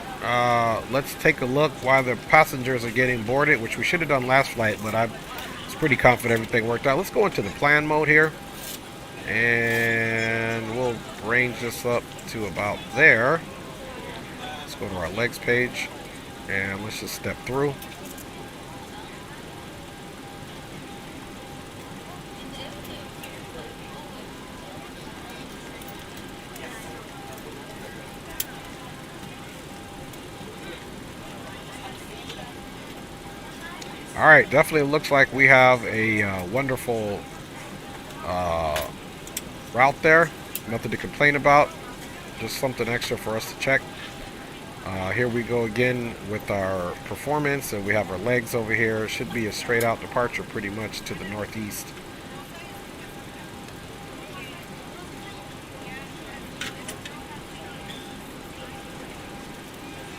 Let's take a look while the passengers are getting boarded, which we should have done last flight, but I was pretty confident everything worked out. Let's go into the plan mode here. And we'll range this up to about there. Let's go to our legs page. And let's just step through. Alright, definitely looks like we have a wonderful route there. Nothing to complain about. Just something extra for us to check. Here we go again with our performance, and we have our legs over here. It should be a straight out departure pretty much to the northeast.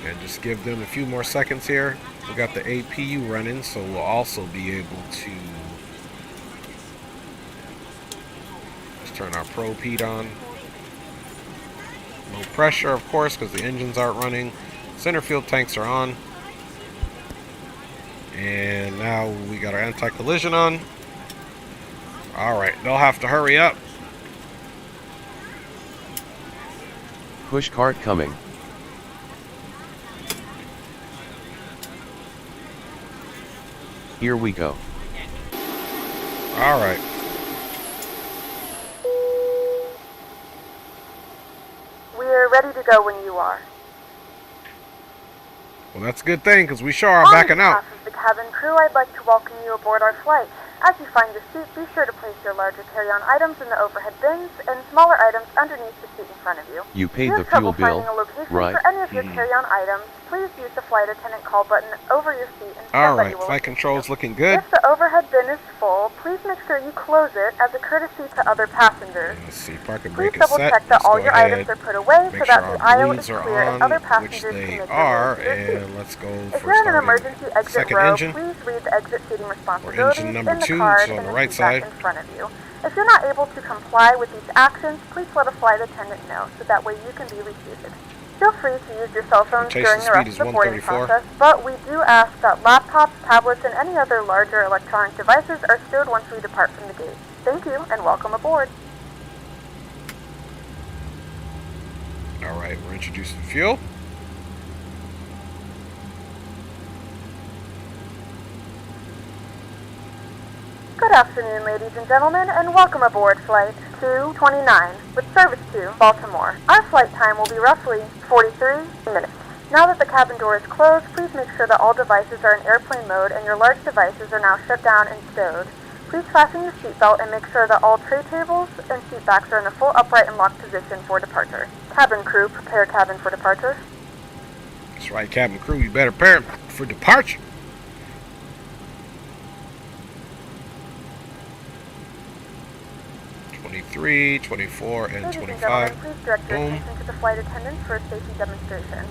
And just give them a few more seconds here. We got the APU running, so we'll also be able to just turn our probe heat on. No pressure, of course, because the engines aren't running. Center field tanks are on. And now we got our anti-collision on. Alright, they'll have to hurry up. Push cart coming. Here we go. Alright. We're ready to go when you are. Well, that's a good thing, because we sure are backing out. On behalf of the cabin crew, I'd like to welcome you aboard our flight. As you find your seat, be sure to place your larger carry-on items in the overhead bins and smaller items underneath the seat in front of you. You paid the fuel bill, right? For any of your carry-on items, please use the flight attendant call button over your seat and Alright, flight control's looking good. If the overhead bin is full, please make sure you close it as a courtesy to other passengers. Let's see, parking brake Please is set. double-check that all your items are put away so that the aisle is are clear on, and other which passengers can they make are, their way to their and let's go If for you're in an starting emergency exit second row, engine. please read the exit seating Or responsibilities engine in number the 2, card so on and the the right seat side. back in front of you. If you're not able to comply with these actions, please let a flight attendant know so that way you can be reseated. Feel free to use your cell phones during the rest of the boarding process, but we do ask that laptops, tablets, and any other larger electronic devices are stowed once we depart from the gate. Thank you, and welcome aboard. Alright, we're introducing fuel. Good afternoon, ladies and gentlemen, and welcome aboard Flight 229 with service to Baltimore. Our flight time will be roughly 43 minutes. Now that the cabin door is closed, please make sure that all devices are in airplane mode and your large devices are now shut down and stowed. Please fasten your seatbelt and make sure that all tray tables and seat backs are in a full upright and locked position for departure. Cabin crew, prepare cabin for departure. That's right, cabin crew, you better prepare for departure. '23, 24, and Ladies 25. and gentlemen, please direct your Boom. attention to the flight attendants for a safety demonstration.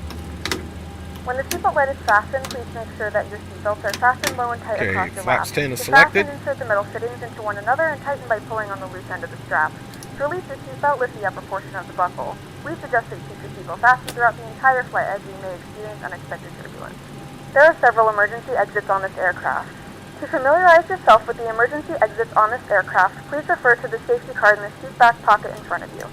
When the seatbelt light is fastened, please make sure that your seatbelts are fastened low and tight Okay, across your flaps lap. 10 is To selected. fasten, insert the metal fittings into one another and tighten by pulling on the loose end of the strap. To release your seatbelt, lift the upper portion of the buckle. We suggest that you keep your seatbelt fastened throughout the entire flight as you may experience unexpected turbulence. There are several emergency exits on this aircraft. To familiarize yourself with the emergency exits on this aircraft, please refer to the safety card in the seat back pocket in front of you.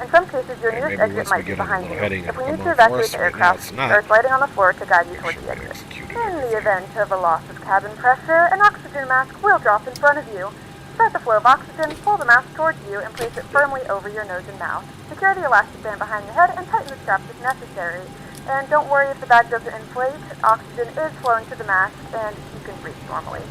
In some cases, your Okay, nearest maybe exit once we might be get on the behind little you. heading, If we it'll need come to on for evacuate us. the Right now aircraft, it's not. there is lighting on the floor to guide you Make towards sure the we exit. execute In the everything. event of a loss of cabin pressure, an oxygen mask will drop in front of you. Start the flow of oxygen, pull the mask towards you, and place it firmly over your nose and mouth. Secure the elastic band behind your head and tighten the straps if necessary. And don't worry if the bag doesn't inflate, oxygen is flowing to the mask and you can breathe normally.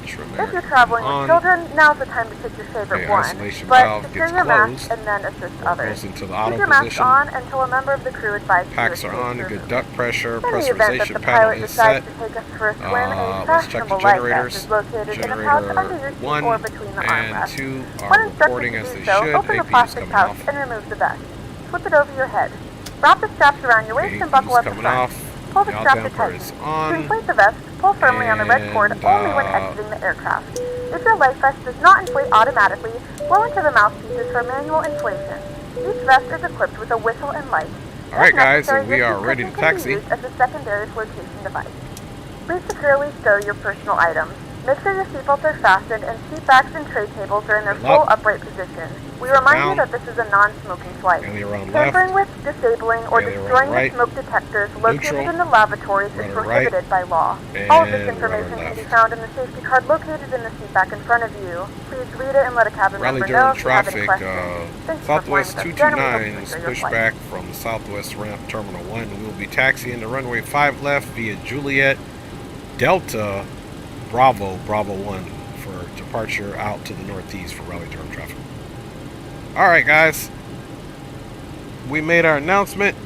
If you're traveling with children, now's the time to pick your favorite one. Isolation But valve secure gets your mask closed. and then assist others. Goes into the Keep auto your mask position. on until a member of the crew advises you Packs to are take on, your good move. duct pressure, In the event that pressurization the panel pilot is set. decides to take us for a swim, a Let's check the fashionable life vest generators. is located in a pouch Generator under your seat 1 or between the and armrests. 2 When are instructed reporting to as do they so, should. open the APU's plastic coming pouch off. and remove the vest. Slip it over your head. Wrap the straps around your waist and buckle APU's up the coming front. off. Pull the Yaw strap to damper tighten. is To on. inflate the vest, pull firmly on the red cord And, only when exiting the aircraft. If your life vest does not inflate automatically, blow into the mouthpieces for manual inflation. Each vest is equipped with a whistle and light. Alright, If guys, necessary, and we this are ready to equipment can be taxi. used as a secondary flotation device. Please securely stow your personal items. Make sure your seatbelts are fastened and seat backs and tray tables are in their full upright position. We remind you that this is a non-smoking flight. Tampering with, disabling, or destroying the smoke detectors located in the lavatories is prohibited by law. All of this information can be found in the safety card located in the seat back in front of you. Please read it and let a cabin member know Raleigh-Durham if you have any traffic, questions. Thanks for Southwest flying with us. Again, we hope you 229 is enjoy your pushed flight. back from the Southwest ramp Terminal 1. We will be taxiing to runway 5 left via Juliet Delta Bravo 1 for departure out to the northeast for Raleigh-Durham traffic. All right, guys. We made our announcement.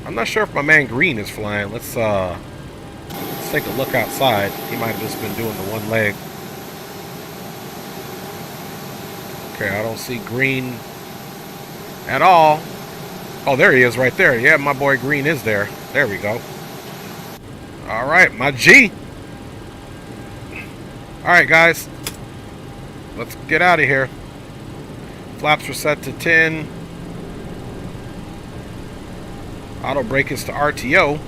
I'm not sure if my man Green is flying. Let's take a look outside. He might have just been doing the one leg. Okay, I don't see Green at all. Oh, there he is right there. Yeah, my boy Green is there. There we go. All right, my G. All right, guys. Let's get out of here. Flaps are set to 10. Auto brake is to RTO.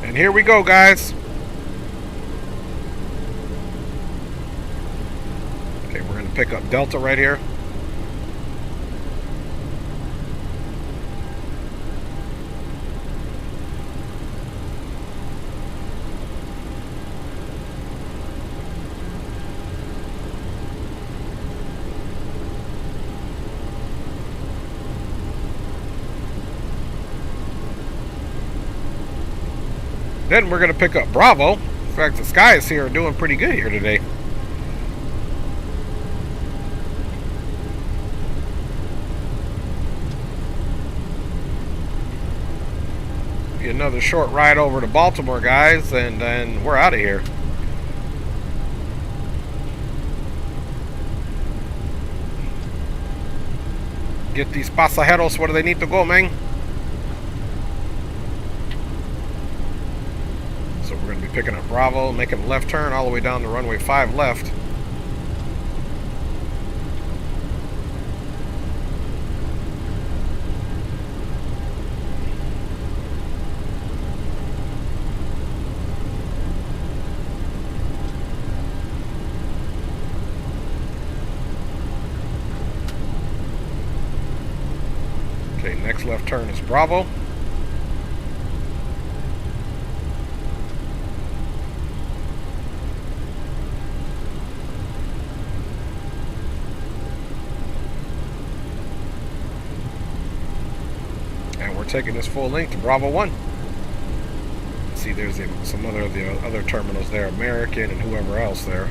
And here we go, guys. Okay, we're going to pick up Delta right here. Then we're going to pick up Bravo. In fact, the skies here are doing pretty good here today. Another short ride over to Baltimore, guys, and then we're out of here. Get these pasajeros where they need to go, man. So we're going to be picking up Bravo, making a left turn all the way down to runway 5 left. Okay, next left turn is Bravo. And we're taking this full length to Bravo 1. See, there's some other terminals there, American and whoever else there.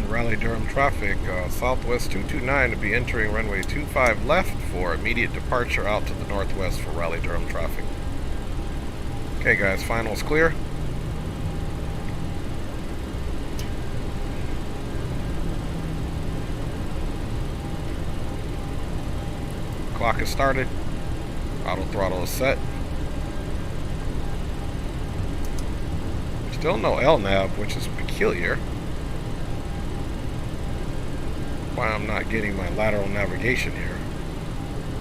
Raleigh-Durham traffic, Southwest 229 to be entering runway 25 left for immediate departure out to the northwest for Raleigh-Durham traffic. Okay guys, finals clear. Clock is started. Auto throttle is set. Still no LNAV, which is peculiar. Why I'm not getting my lateral navigation here.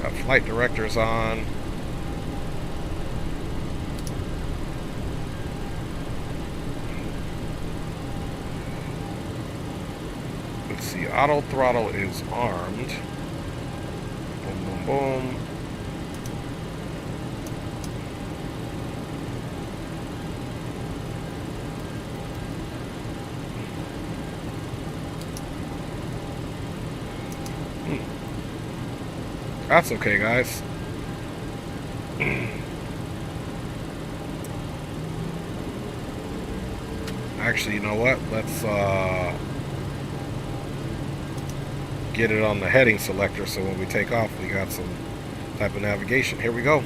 Got flight directors on. let's see. Auto throttle is armed. Boom, boom, boom. That's okay, guys. Actually, you know what? Let's get it on the heading selector so when we take off, we got some type of navigation. Here we go.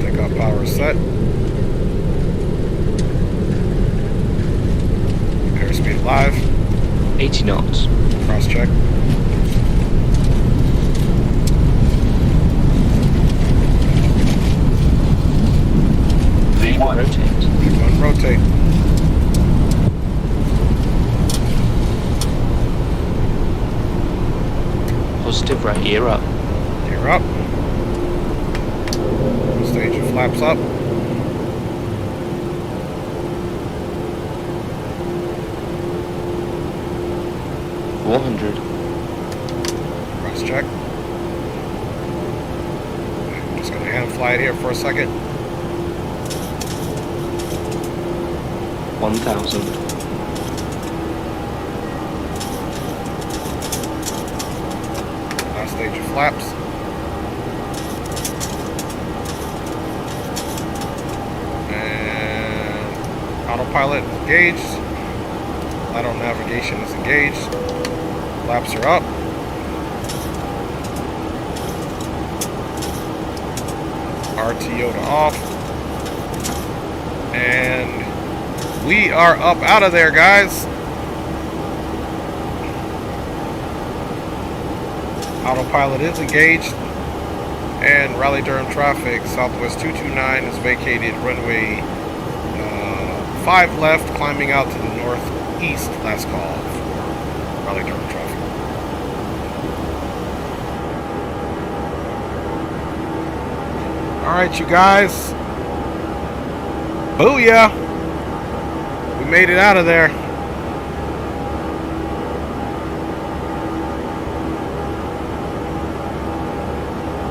Takeoff power set. Airspeed live. 80 knots. Cross check. V1 rotate. V1 rotate. Positive right ear up. Ear up. Stage your flaps up. Cross check. I'm just going to hand fly it here for a second. 1000. Last stage of flaps. And autopilot engaged. Lateral navigation is engaged. Flaps are up. RTO to off. And we are up out of there, guys. Autopilot is engaged. And Raleigh-Durham traffic, Southwest 229 is vacated. Runway 5 left, climbing out to the northeast. Last call for Raleigh-Durham traffic. Alright, you guys. Booyah! We made it out of there.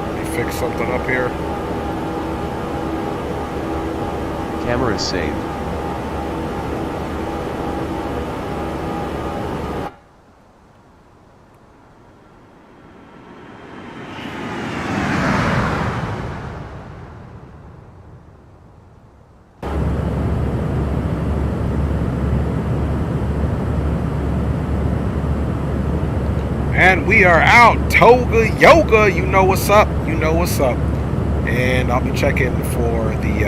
Let me fix something up here. Camera saved. And we are out. Toga Yoga. You know what's up. You know what's up. And I'll be checking for the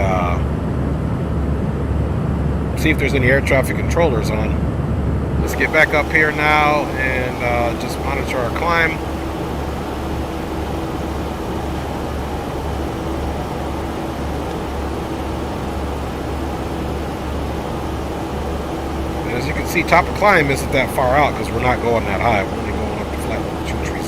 see if there's any air traffic controllers on. Let's get back up here now and just monitor our climb. And as you can see, top of climb isn't that far out because we're not going that high. We're only going up to flat 230.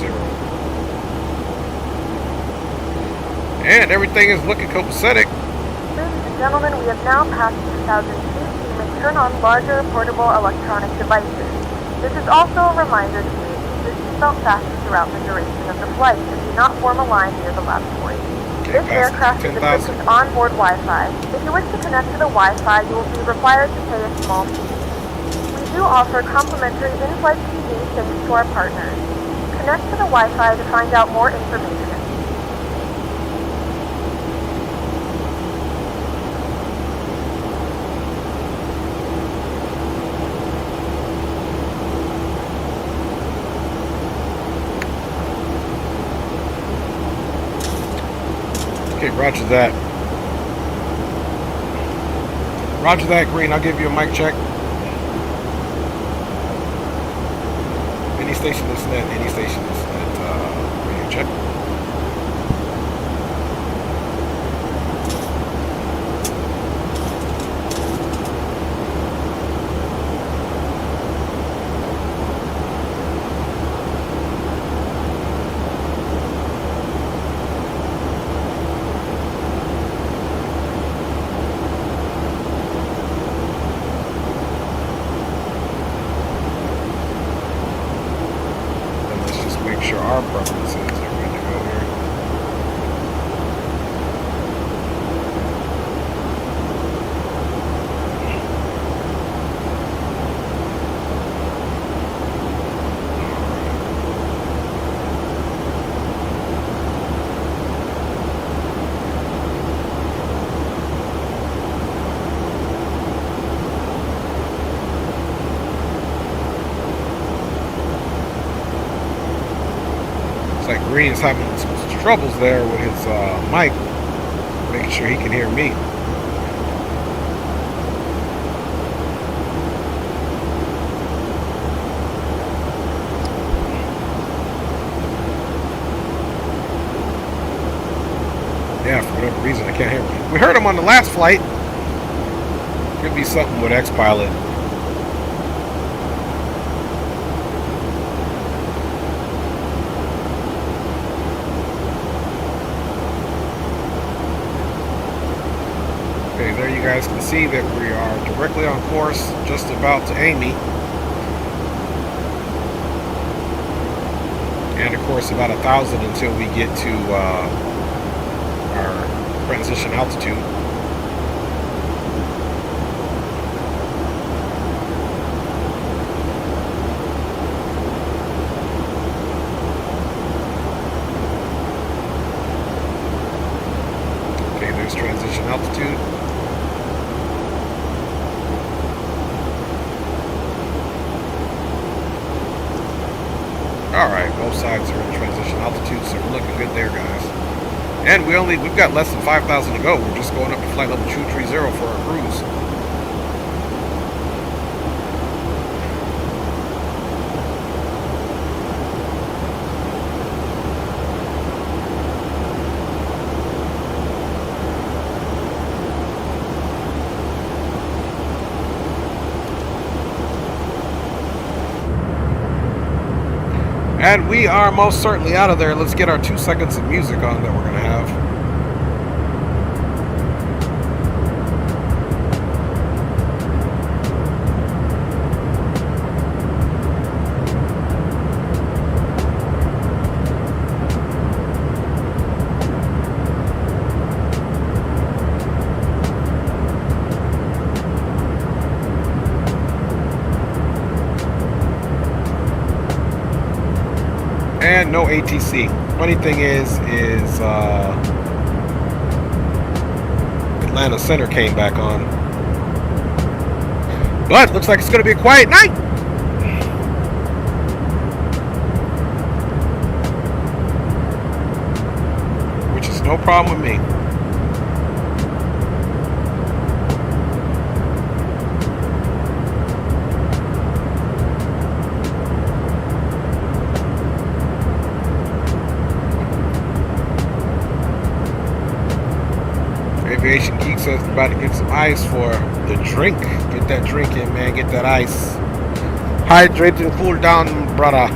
And everything is looking copacetic. Ladies and gentlemen, we have now passed 2,000 feet. You may turn on larger portable electronic devices. This is also a reminder to please keep your seatbelt fastened throughout the duration of the flight and do not form a line near the lavatory. Okay, This aircraft is equipped with onboard Wi-Fi. If you wish to connect to the Wi-Fi, you will be required to pay a small fee. We do offer complimentary in-flight TV thanks to our partners. Connect to the Wi-Fi to find out more information. Okay, roger that. Roger that, Green. I'll give you a mic check. Any station is net. Any station is net. Radio check. our preferences are going to go here. Like Green's having some troubles there with his mic, making sure he can hear me. Yeah, for whatever reason, I can't hear him. We heard him on the last flight. Could be something with X-Pilot. Okay, there you guys can see that we are directly on course, just about to Amy. And of course about 1,000 until we get to our transition altitude. Okay, there's transition altitude. Alright, both sides are in transition altitude, so we're looking good there, guys. And we've got less than 5,000 to go. We're just going up to flight level 230 for our cruise. And we are most certainly out of there. Let's get our 2 seconds of music on that we're going to have. And no ATC. Funny thing is Atlanta Center came back on. But looks like it's going to be a quiet night. Which is no problem with me. Aviation Geek says he's about to get some ice for the drink. Get that drink in, man. Get that ice. Hydrate and cool down, brother.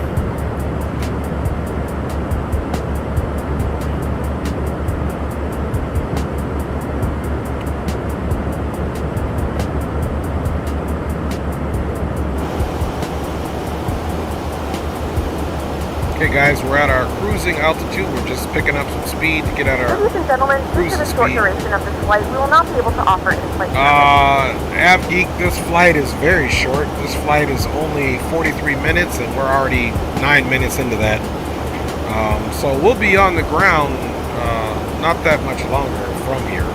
Okay, guys, we're at our cruising altitude. We're just picking up some speed to get at our Ladies and gentlemen, due to the short duration of this flight, we will not be able to offer in-flight service. AvGeek, this flight is very short. This flight is only 43 minutes, and we're already 9 minutes into that. So we'll be on the ground not that much longer from here.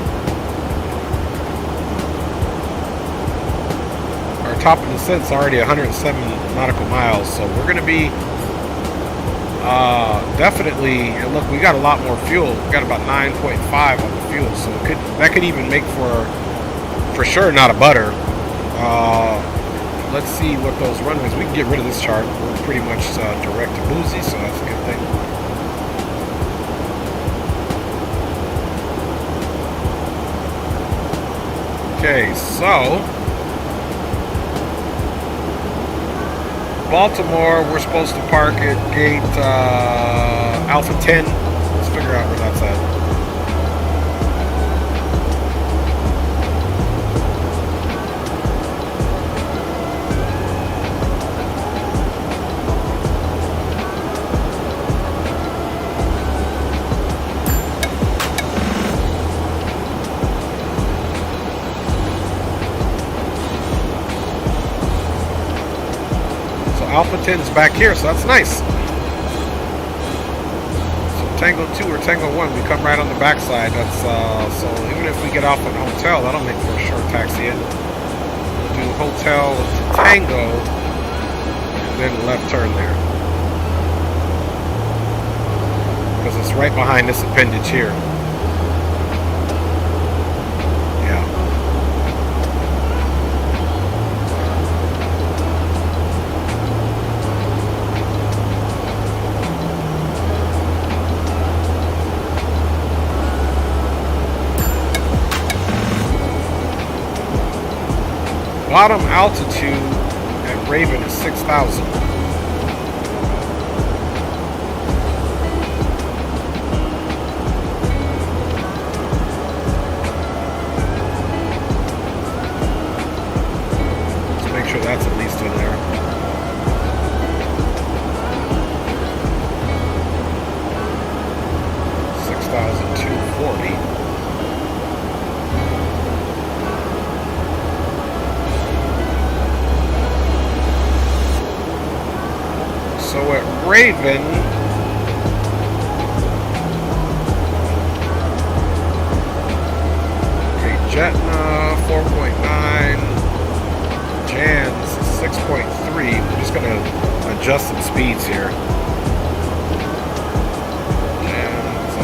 Our top of descent's already 107 nautical miles, so we're going to be definitely, and look, we got a lot more fuel. We got about 9.5 on the fuel, so that could even make for sure not a butter. Let's see what those runways. We can get rid of this chart. We're pretty much direct to Boozy, so that's a good thing. Okay, so Baltimore, we're supposed to park at gate Alpha 10. Let's figure out where that's at. Alpha 10's back here, so that's nice. So Tango 2 or Tango 1, we come right on the backside. That's so even if we get off at a hotel, that'll make for a short taxi in. We'll do hotel to Tango, and then left turn there. Because it's right behind this appendage here. Bottom altitude at Raven is 6,000. Let's make sure that's at least in there. $6,240. So at Raven, okay, Jetna 4.9, Jans 6.3. We're just going to adjust some speeds here. Jans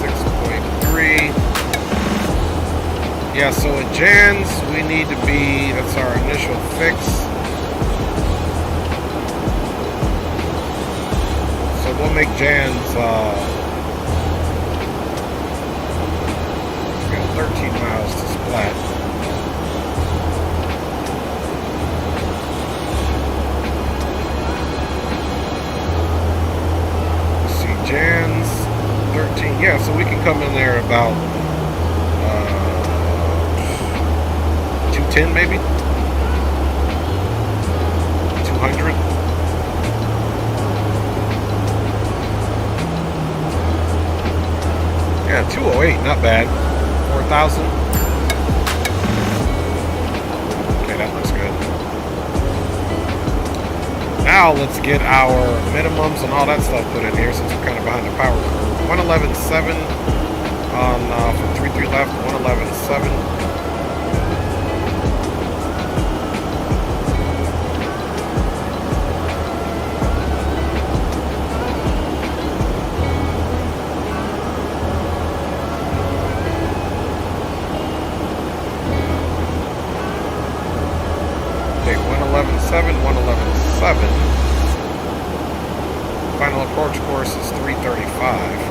6.3. Yeah, so at Jans we need to be, that's our initial fix. We'll make Jan's, we got 13 miles to Splat. Let's see, Jan's 13, yeah, so we can come in there about 210 maybe? 200? Yeah, 208, not bad. 4,000. Okay, that looks good. Now let's get our minimums and all that stuff put in here since we're kind of behind the power curve. 111.7 on from 33 left. 111.7. Final approach course is 335.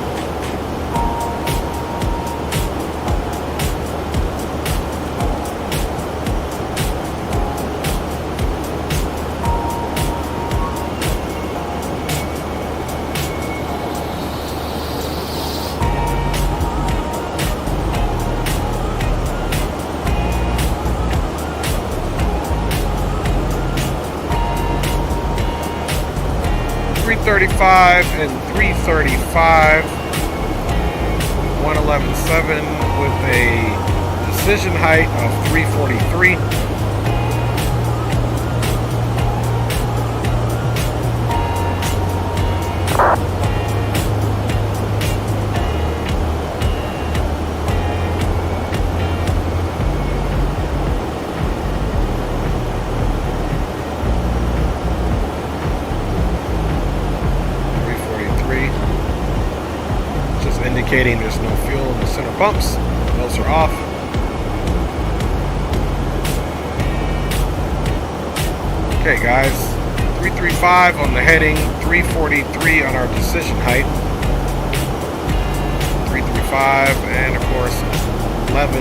And 335, 111.7 with a decision height of 343. Indicating there's no fuel in the center pumps. Those are off. Okay, guys. 335 on the heading, 343 on our decision height. 335 and of course 11.7.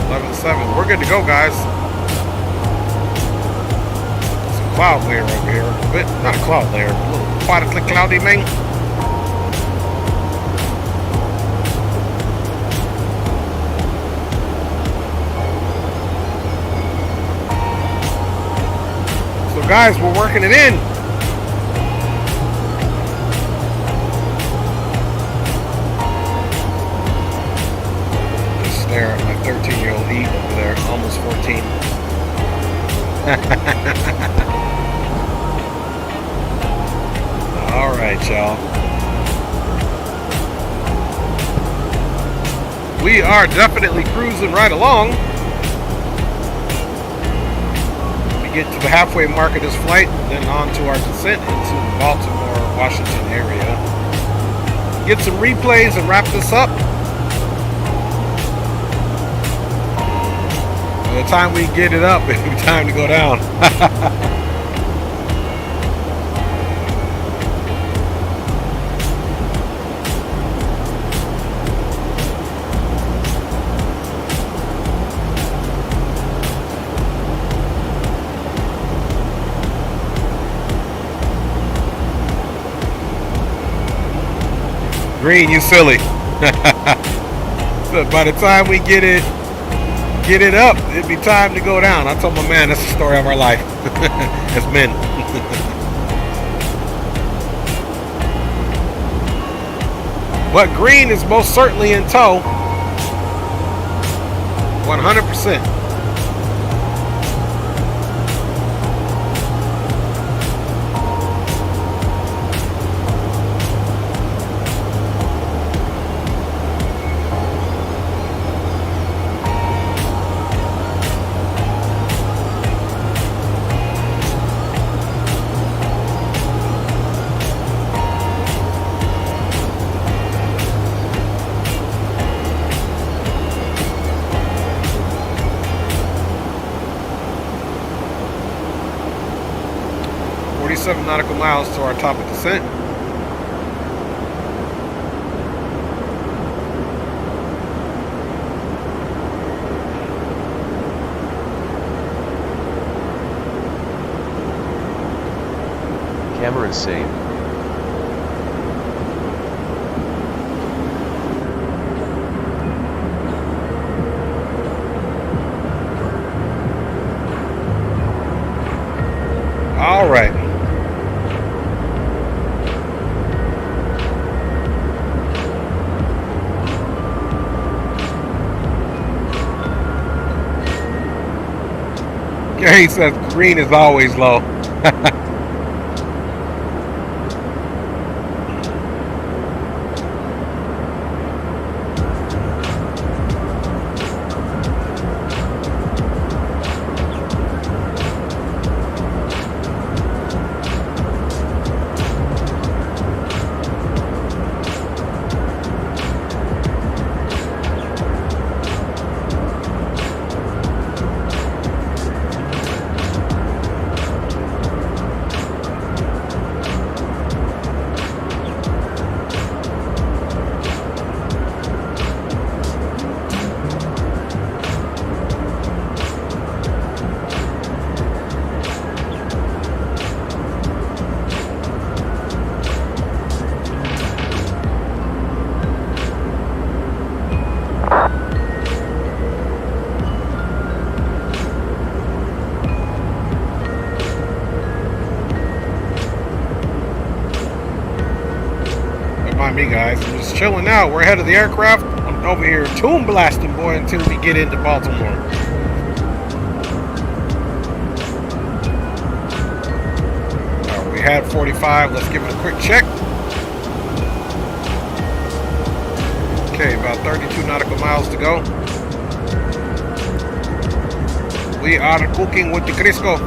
11.7. We're good to go, guys. Cloud layer over here, but not a cloud layer, a little quietly cloudy thing. So guys, we're working it in. Just stare at my 13-year-old eat over there, almost 14. All right, y'all. We are definitely cruising right along. We get to the halfway mark of this flight, then on to our descent into the Baltimore-Washington area. Get some replays and wrap this up. By the time we get it up, it'll be time to go down. Green, you silly. So by the time we get it up, it'd be time to go down. I told my man, that's the story of our life as men. But green is most certainly in tow. 100%. Nautical miles to our top of descent. Camera saved. All right. He says green is always low. Me guys, I'm just chilling out. We're ahead of the aircraft. I'm over here tomb blasting, boy, until we get into Baltimore. We had 45. Let's give it a quick check. Okay, about 32 nautical miles to go. We are cooking with the Crisco.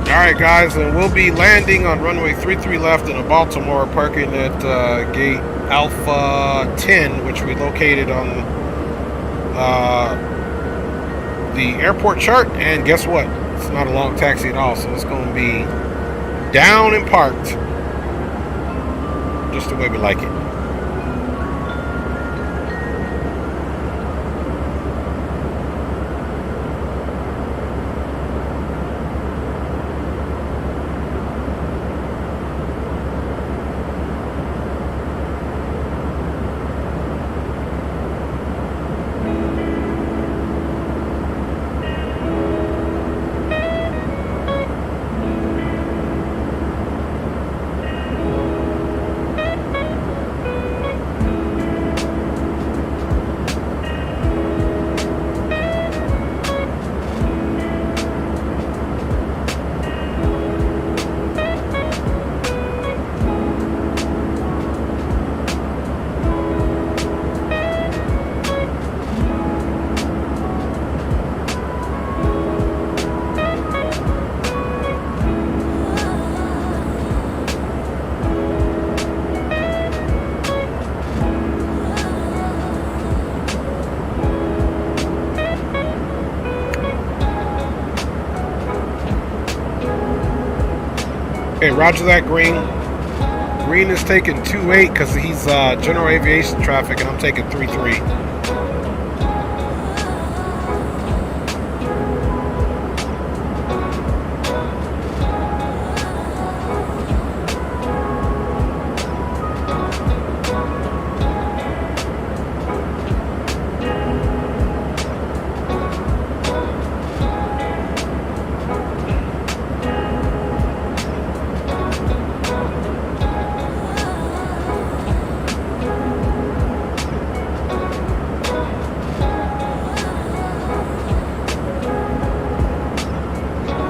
Alright guys, and we'll be landing on runway 33 left in Baltimore, parking at gate Alpha 10, which we located on the airport chart. And guess what? It's not a long taxi at all, so it's going to be down and parked just the way we like it. Okay, roger that, Green. Green is taking 2-8 because he's general aviation traffic, and I'm taking 3-3.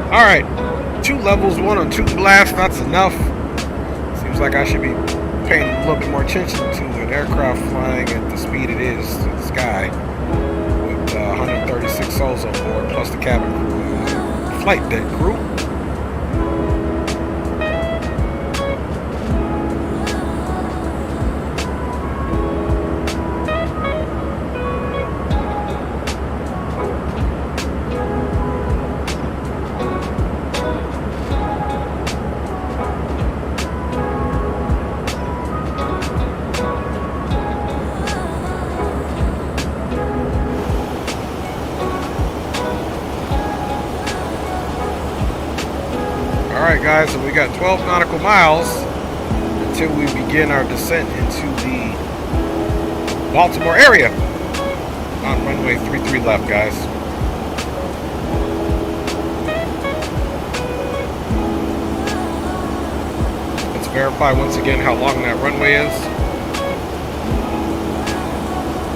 Alright, 2 levels, 1 on 2 blast, that's enough. Seems like I should be paying a little bit more attention to an aircraft flying at the speed it is to the sky with 136 souls on board, plus the cabin crew and flight deck crew. Alright guys, so we got 12 nautical miles until we begin our descent into the Baltimore area. On runway 33 left, guys. Let's verify once again how long that runway is.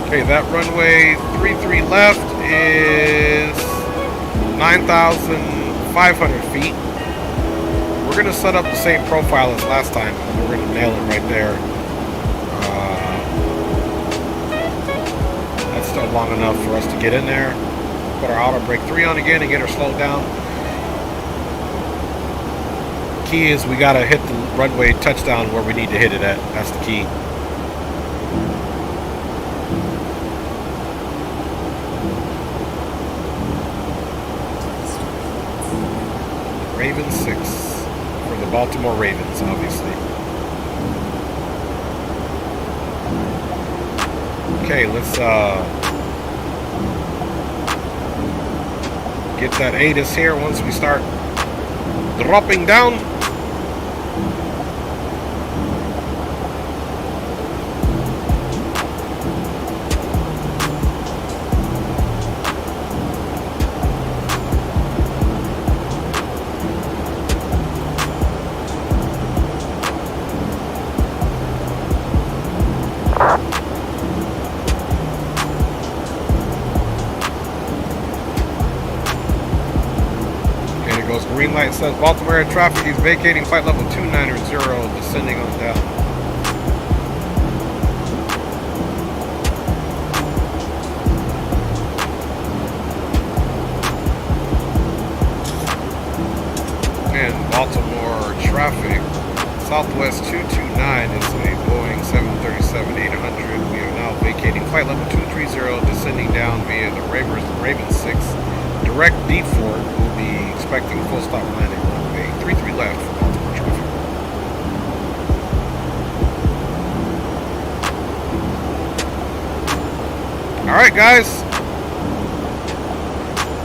Okay, that runway 33 left is 9,500 feet. We're going to set up the same profile as last time. We're going to nail it right there. That's still long enough for us to get in there. Put our auto brake 3 on again and get her slowed down. Key is we got to hit the runway touchdown where we need to hit it at. That's the key. Raven 6. The Baltimore Ravens, obviously. Okay, let's get that ATIS here once we start dropping down. Green light says Baltimore air traffic is vacating flight level 290, descending on down. And Baltimore traffic, Southwest 229 is a Boeing 737-800. We are now vacating flight level 230, descending down via the Raven 6. Direct D4 will be expecting full stop landing runway 33 left for Baltimore traffic. Alright guys,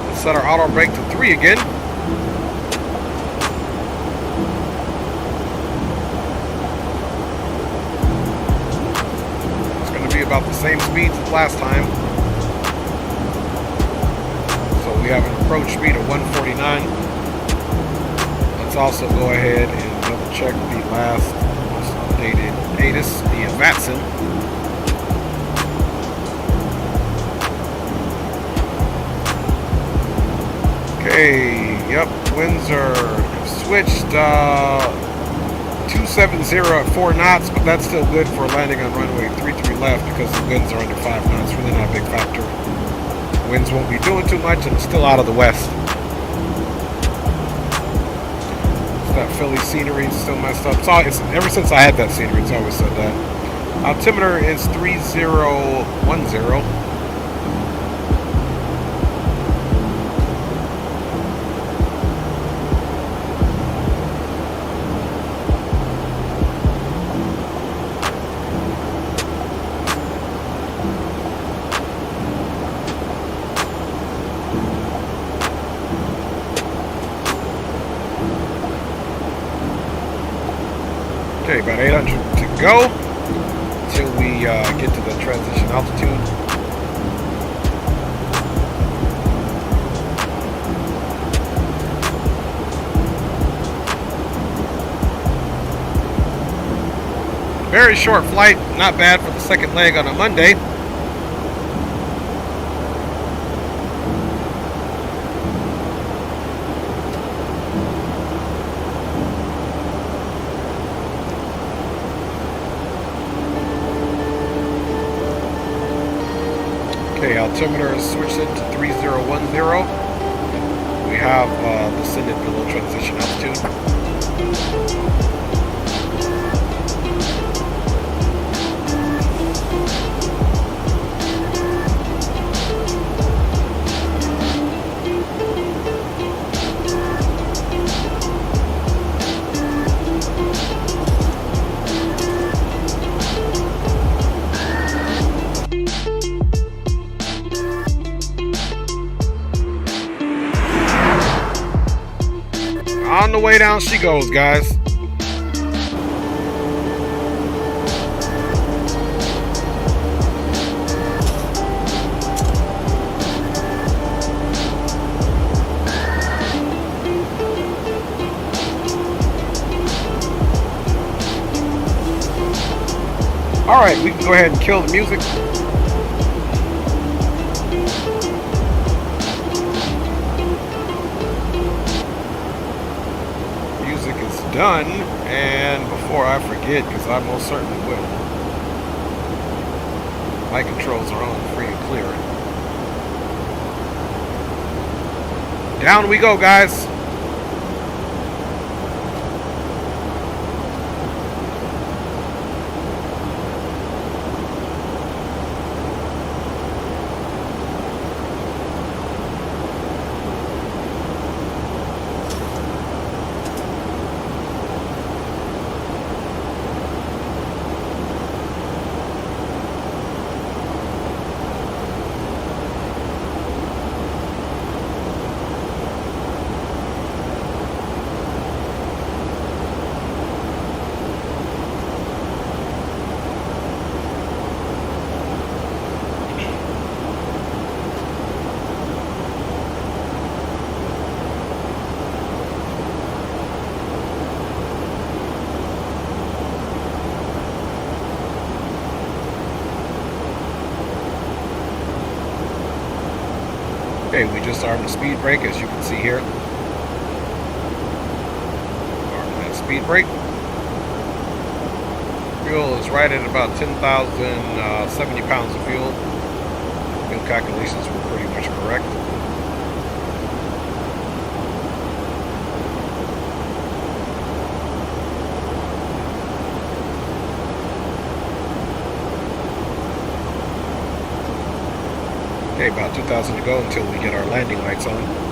let's set our auto brake to 3 again. It's going to be about the same speeds as last time. We have an approach speed of 149. Let's also go ahead and double check the last most updated ATIS via VATSIM. Okay, yep, winds are switched 270 at 4 knots, but that's still good for landing on runway 33 left because the winds are under 5 knots, really not a big factor. Winds won't be doing too much, and it's still out of the west. It's that Philly scenery is still messed up. It's ever since I had that scenery, it's always said that. Altimeter is 3010. Okay, about 800 to go till we get to the transition altitude. Very short flight, not bad for the second leg on a Monday. Okay, altimeter is switched into 3010. We have descended below transition altitude. On the way down she goes, guys. All right, we can go ahead and kill the music. Done, and before I forget, because I most certainly will, my controls are on free and clear. Down we go, guys. Okay, we just armed the speed brake, as you can see here. Armed that speed brake. Fuel is right at about 10,070 pounds of fuel. Fuel calculations were pretty much correct. Okay, about 2,000 to go until we get our landing lights on.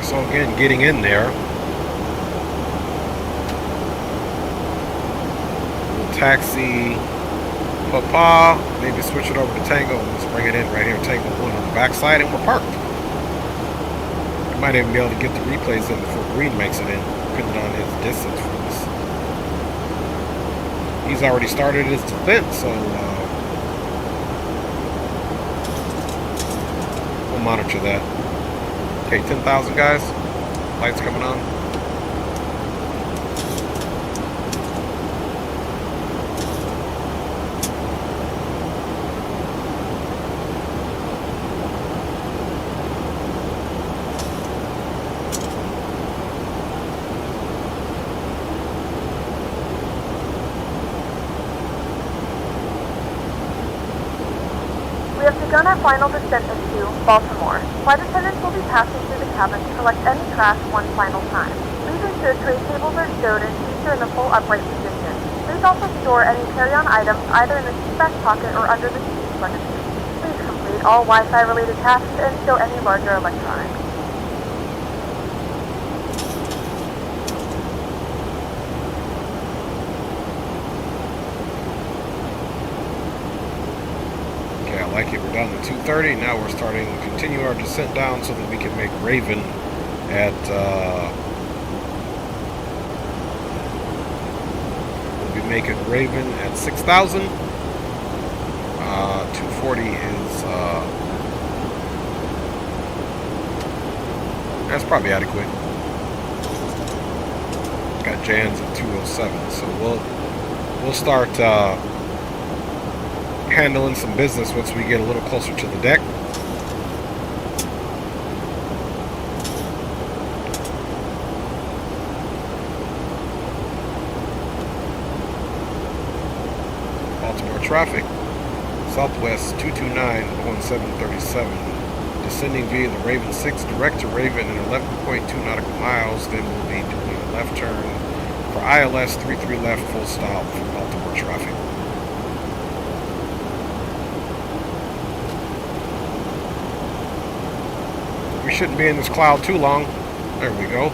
So again, getting in there. We'll taxi Papa, maybe switch it over to Tango, and let's bring it in right here, Tango 1 on the backside, and we're parked. We might even be able to get the replays in before Green makes it in, depending on his distance from us. He's already started his descent, so we'll monitor that. Okay, 10,000 guys. Lights coming on. We have begun our final descent into Baltimore. Flight attendants will be passing through the cabin to collect any trash one final time. Please ensure tray tables are stowed and seats are in the full upright position. Please also store any carry-on items either in the seat back pocket or under the seat telemetry. Please complete all Wi-Fi related tasks and stow any larger electronics. Okay, I like it. We're down to 230. Now we're starting to continue our descent down so that we can make Raven at we'll be making Raven at 6,000. 240 is that's probably adequate. Got Jans at 207, so we'll start handling some business once we get a little closer to the deck. Baltimore traffic, Southwest 229 on 737. Descending via the Raven 6 direct to Raven at 11.2 nautical miles. Then we'll be doing a left turn for ILS 33 left full stop for Baltimore traffic. We shouldn't be in this cloud too long. There we go.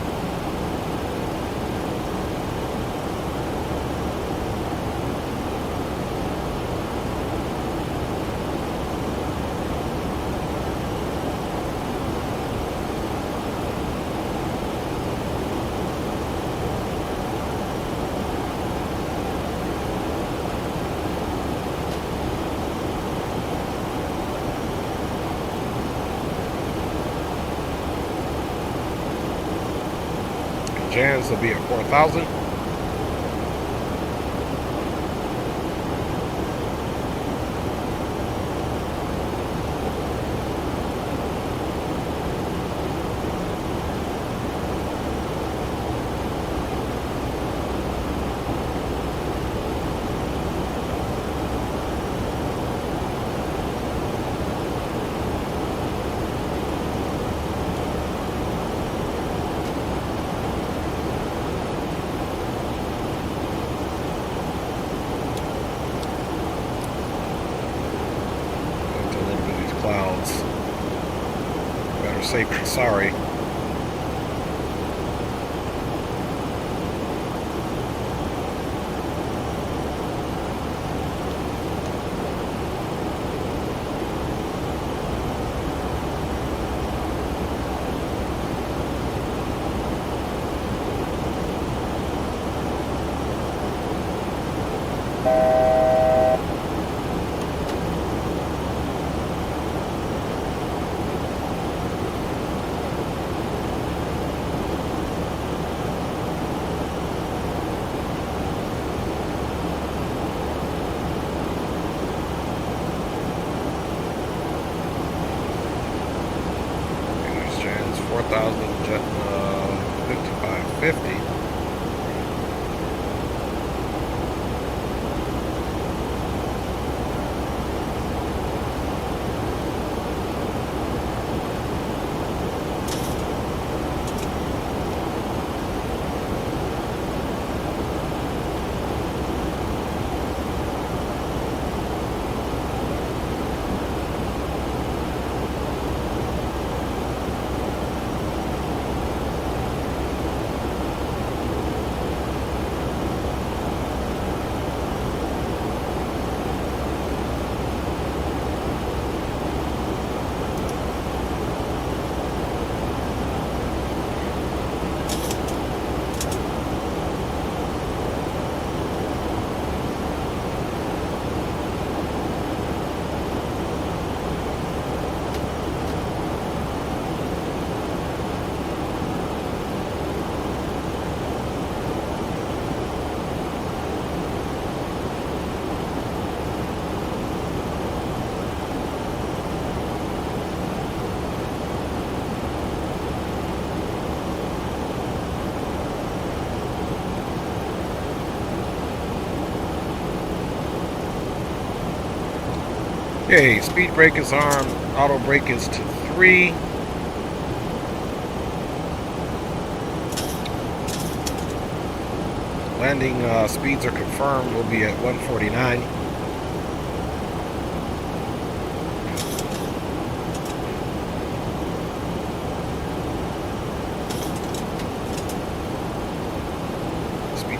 Jans will be at 4,000. Safe than sorry. Jet 5550. Okay, speed brake is armed, auto brake is to 3. Landing speeds are confirmed, will be at 149.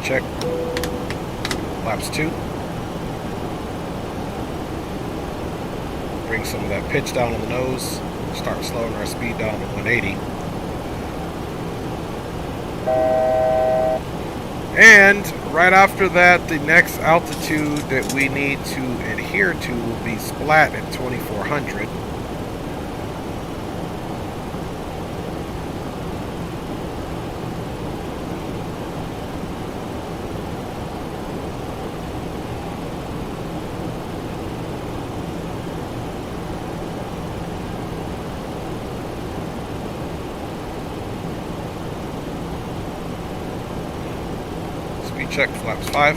check. Flaps 2. Bring some of that pitch down on the nose. Start slowing our speed down to 180. And right after that, the next altitude that we need to adhere to will be splat at 2400. Check flaps 5.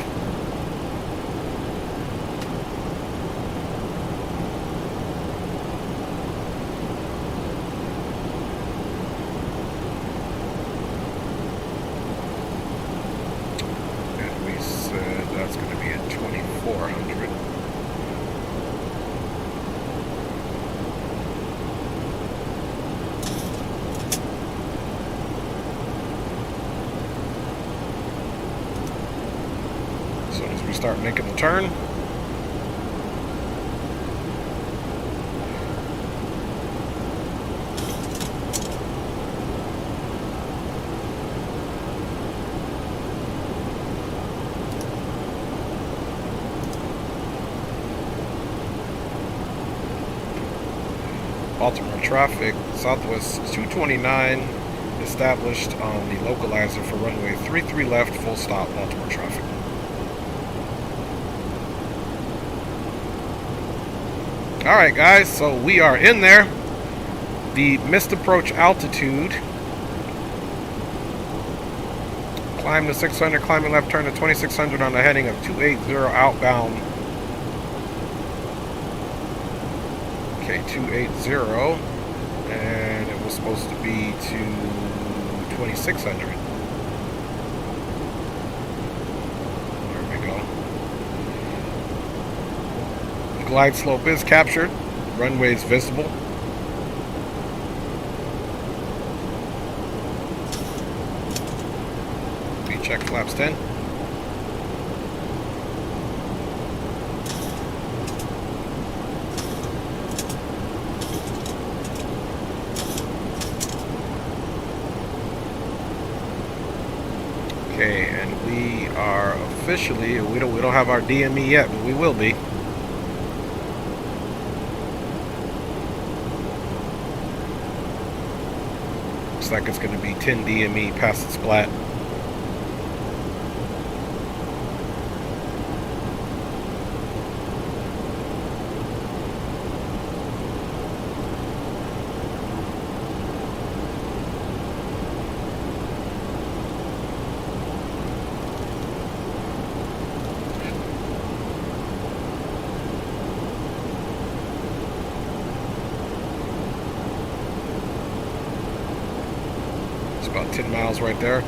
And we said that's going to be at 2400. Start making the turn. Baltimore traffic, Southwest 229 established on the localizer for runway 33 left, full stop, Baltimore traffic. Alright guys, so we are in there. The missed approach altitude. Climb to 600, climbing left turn to 2600 on the heading of 280 outbound. Okay, 280. And it was supposed to be to 2600. Glide slope is captured. Runway is visible. We check flaps 10. Okay, and we are officially, we don't have our DME yet, but we will be. Looks like it's going to be 10 DME past the splat. About 10 miles right there.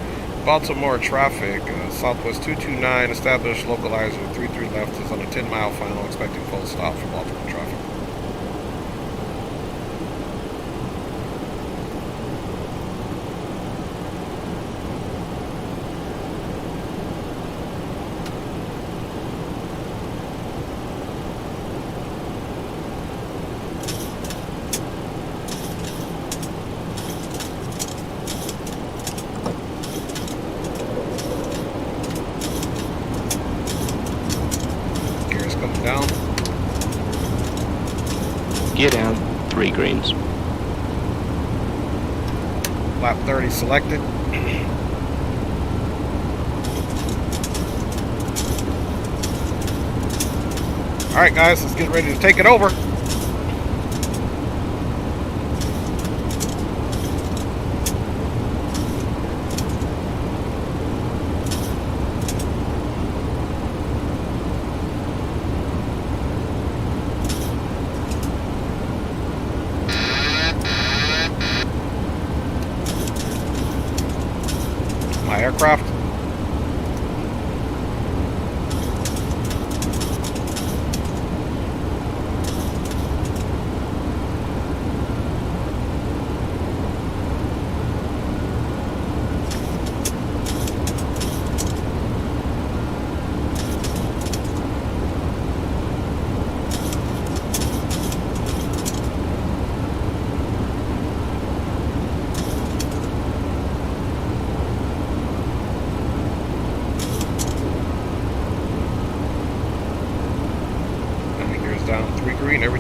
Baltimore traffic, Southwest 229 established, localizer 33 left is on a 10-mile final, expecting full stop for Baltimore traffic. Gear down, 3 greens. Lap 30 selected. Alright guys, let's get ready to take it over. My aircraft.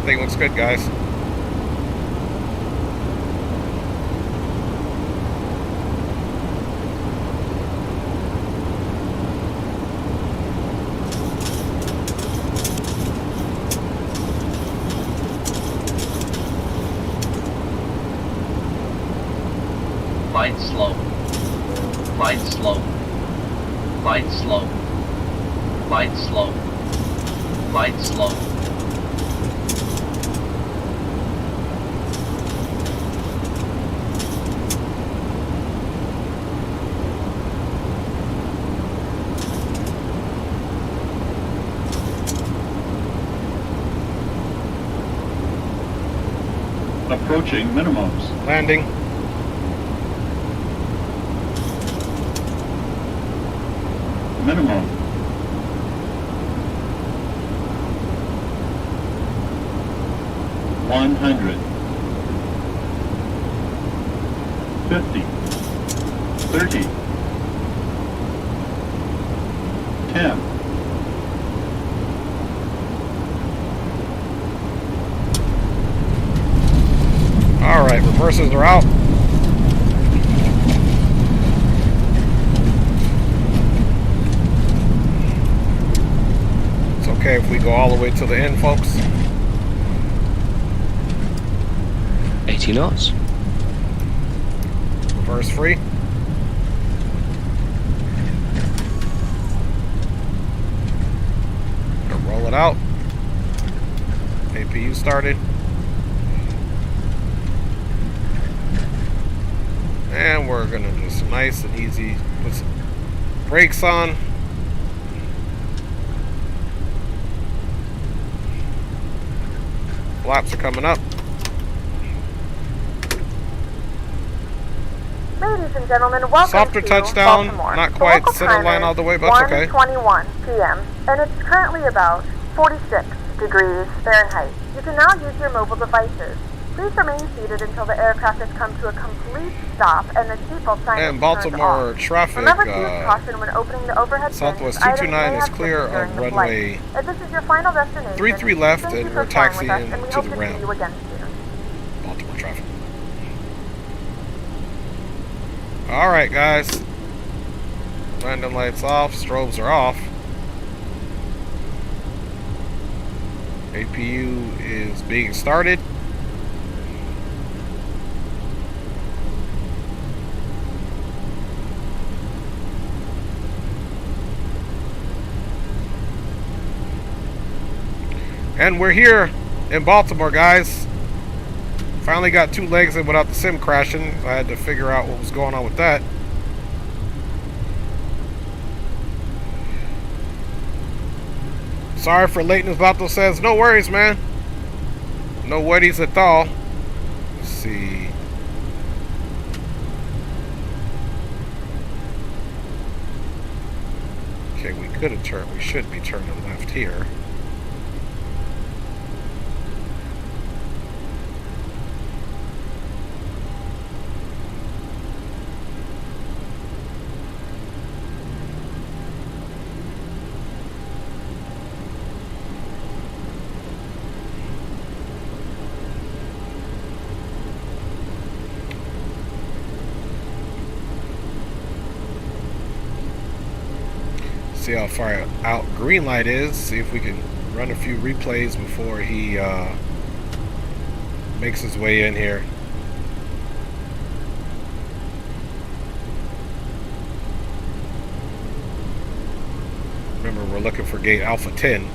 Everything looks good, guys. Glide slow. Glide slow. Glide slow. Glide slow. Glide slow. Approaching minimums. Landing. Minimum. $100. 50. 30. 10. All right, reversers are out. It's okay if we go all the way to the end, folks. 80 knots. Reverse free. Gonna roll it out. APU started. And we're gonna just nice and easy put some brakes on. Flaps are coming up. Ladies and gentlemen, welcome Softer to touchdown, Baltimore. not The quite local center time line is all the way, but that's okay. 1:21 p.m. and it's currently about 46 degrees Fahrenheit. You can now use your mobile devices. Please remain seated until the aircraft has come to a complete stop and the seatbelt sign And is Baltimore turned off. traffic, Remember to use caution when opening the overhead Southwest bins. Items 229 may is have clear tipped during of the flight. runway If this is your final destination, 33 left, thank you and for we're flying with taxiing us, and we to hope the to see ramp. you again soon. Baltimore traffic. Alright, guys. Landing lights off, strobes are off. APU is being started. And we're here in Baltimore, guys. Finally got 2 legs in without the sim crashing. I had to figure out what was going on with that. Sorry for lateness, Vato says. No worries, man. No worries at all. Let's see. Okay, we could have turned. We should be turning left here. See how far out green light is. See if we can run a few replays before he makes his way in here. Remember, we're looking for gate Alpha 10.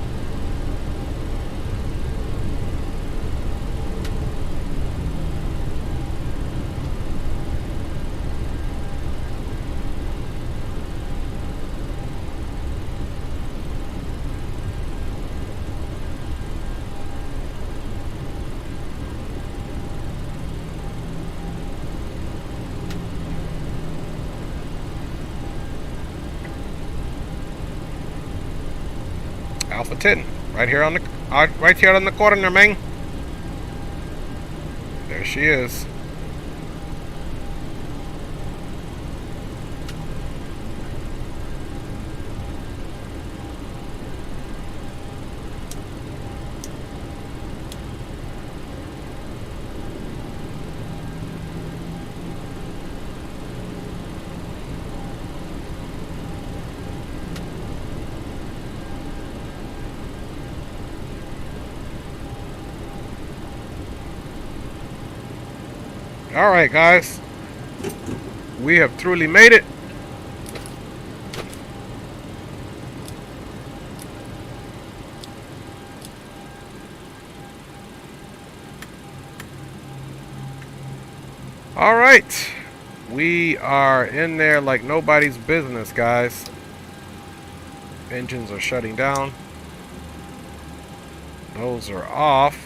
Alpha 10, right here on the corner, man. There she is. All right, guys. We have truly made it. All right. We are in there like nobody's business, guys. Engines are shutting down. Those are off.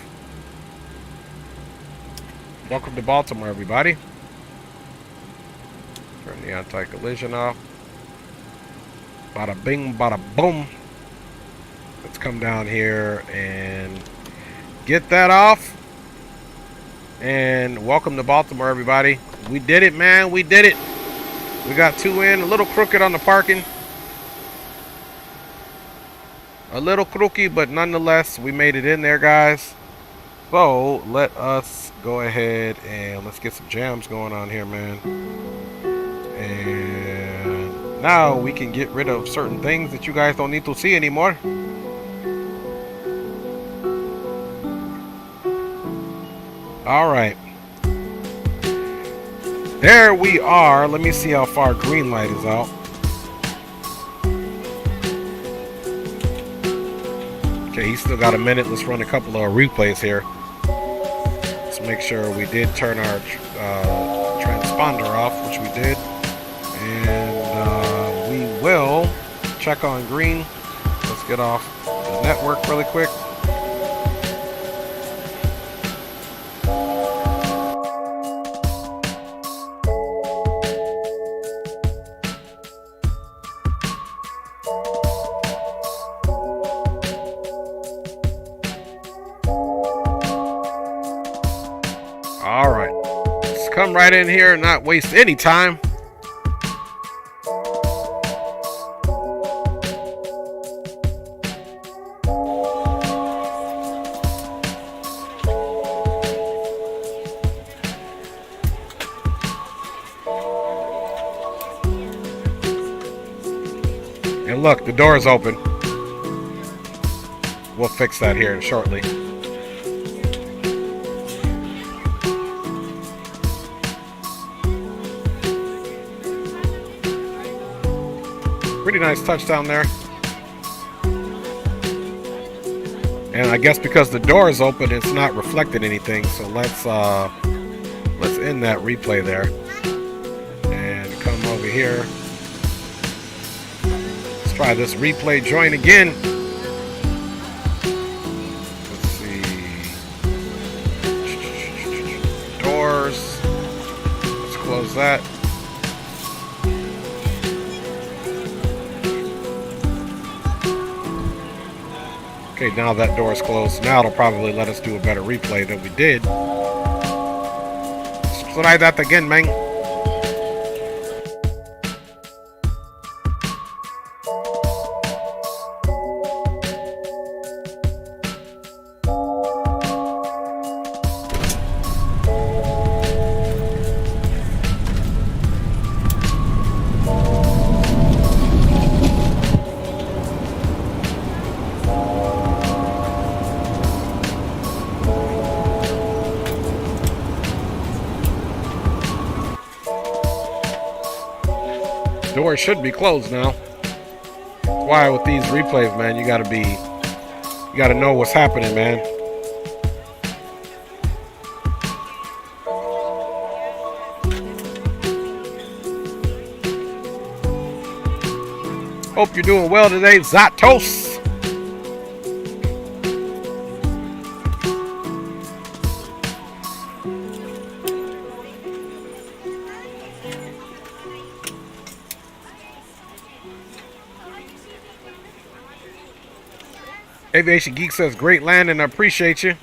Welcome to Baltimore, everybody. Turn the anti-collision off. Bada bing, bada boom. Let's come down here and get that off. And welcome to Baltimore, everybody. We did it, man. We did it. We got 2 in. A little crooked on the parking. A little crooked, but nonetheless, we made it in there, guys. So let us go ahead and let's get some jams going on here, man. And now we can get rid of certain things that you guys don't need to see anymore. All right. There we are. Let me see how far green light is out. Okay, he's still got a minute. Let's run a couple of replays here. Let's make sure we did turn our transponder off, which we did. And we will check on green. Let's get off the network really quick. All right, let's come right in here and not waste any time. And look, the door is open. We'll fix that here shortly. Pretty nice touchdown there. And I guess because the door is open, it's not reflecting anything. So let's end that replay there and come over here. Let's try this replay join again. Let's see. Doors. Let's close that. Okay, now that door is closed. Now it'll probably let us do a better replay than we did. Let's try that again, man. Door should be closed now. That's why with these replays, man, you gotta know what's happening, man. Hope you're doing well today, Zatos. Aviation Geek says, great landing, I appreciate you.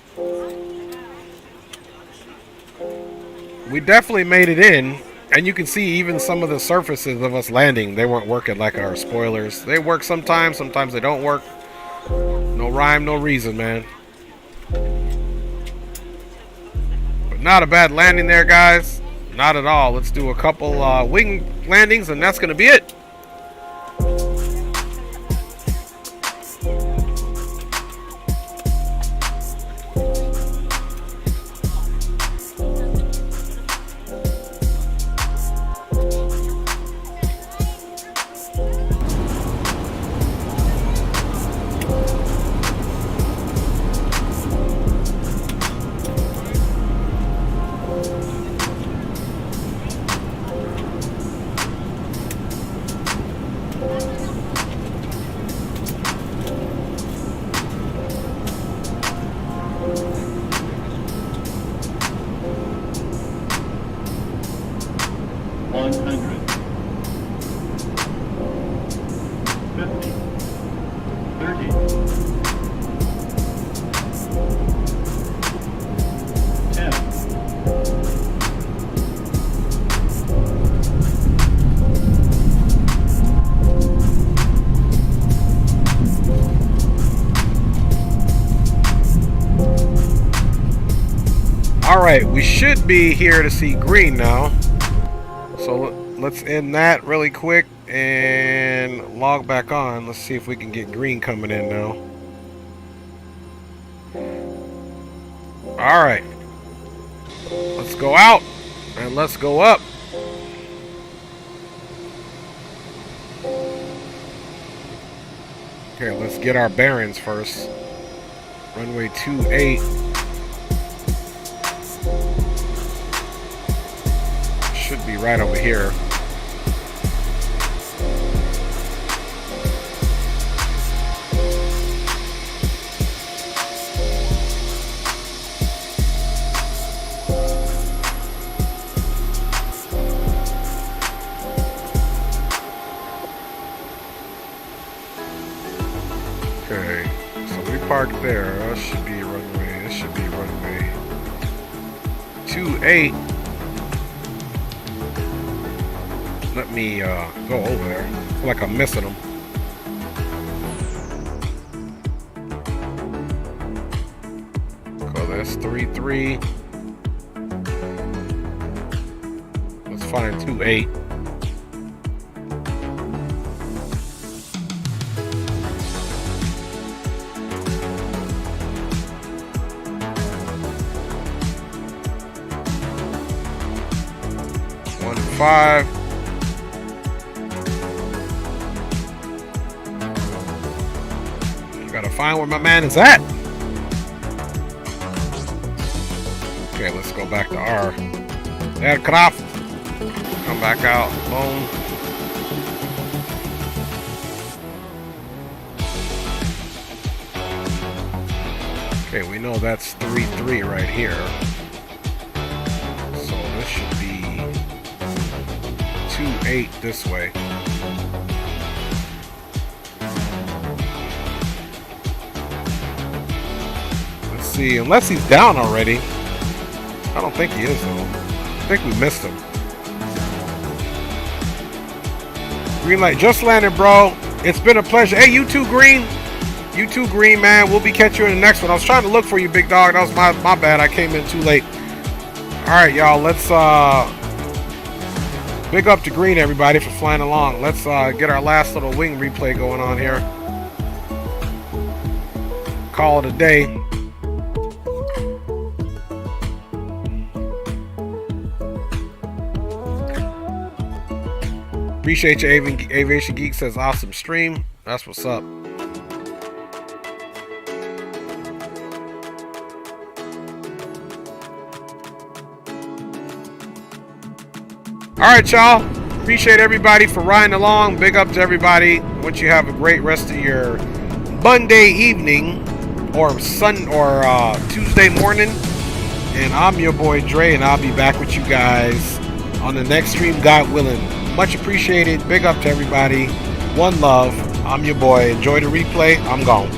We definitely made it in, and you can see even some of the surfaces of us landing, they weren't working like our spoilers. They work sometimes they don't work. No rhyme, no reason, man. But not a bad landing there, guys. Not at all. Let's do a couple wing landings, and that's going to be it. right, we should be here to see green now. So let's end that really quick and log back on. Let's see if we can get green coming in now. All right, let's go out and let's go up. Okay, let's get our bearings first. Runway 28. Should be right over here. Okay, so we parked there. That should be runway. This should be runway 28. Let me go over there. I feel like I'm missing them. So that's 33. Let's find 28. Five. Gotta find where my man is at. Okay, let's go back to R. Aircraft. Come back out. Boom. Okay, we know that's 33 right here. So this should be 28 this way. Let's see, unless he's down already. I don't think he is though. I think we missed him. Green light just landed, bro. It's been a pleasure. Hey, you too, Green. You too, Green, man. We'll be catching you in the next one. I was trying to look for you, big dog. That was my bad. I came in too late. All right, y'all. Let's big up to Green, everybody, for flying along. Let's get our last little wing replay going on here. Call it a day. Appreciate you, Aviation Geek says awesome stream. That's what's up. Alright, y'all. Appreciate everybody for riding along. Big up to everybody. Want you have a great rest of your Monday evening or Tuesday morning. And I'm your boy Dre, and I'll be back with you guys on the next stream, God willing. Much appreciated. Big up to everybody. One love. I'm your boy. Enjoy the replay. I'm gone.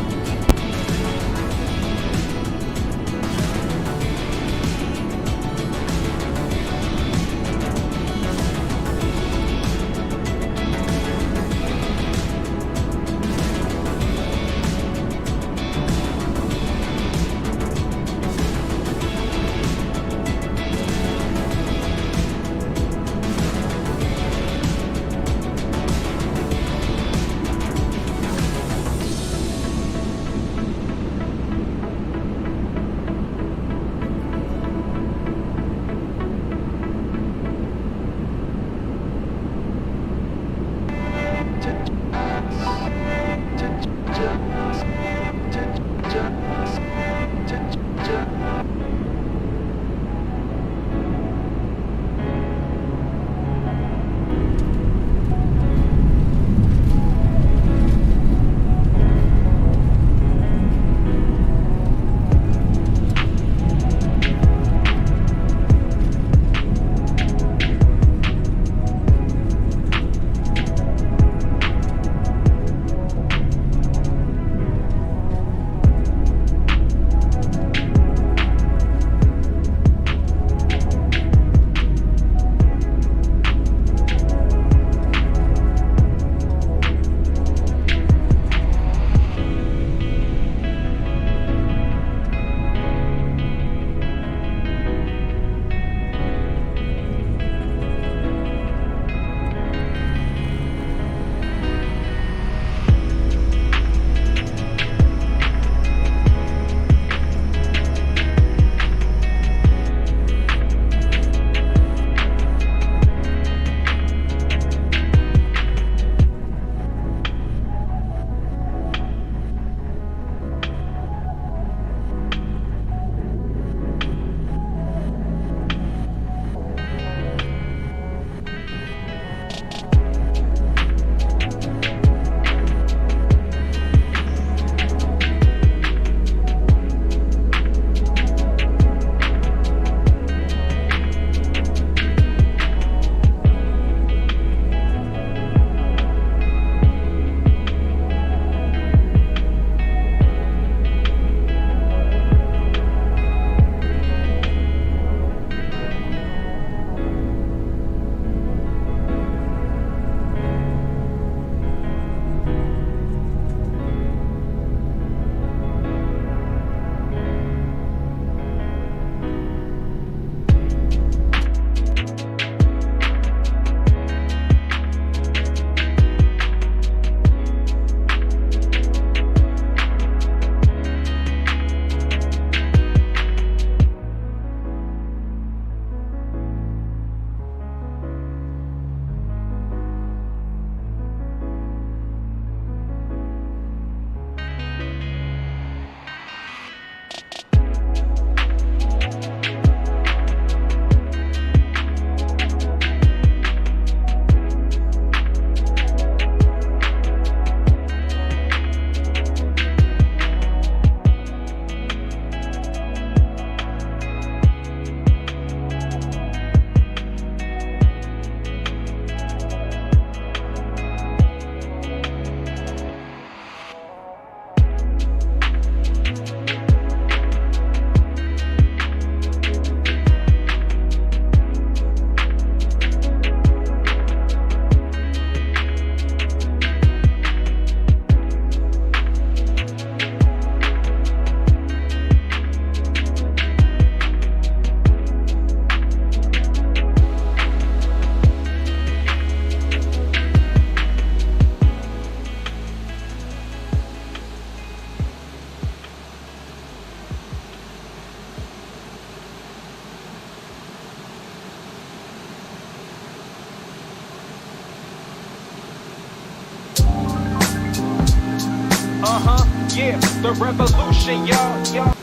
Yeah, the revolution, y'all.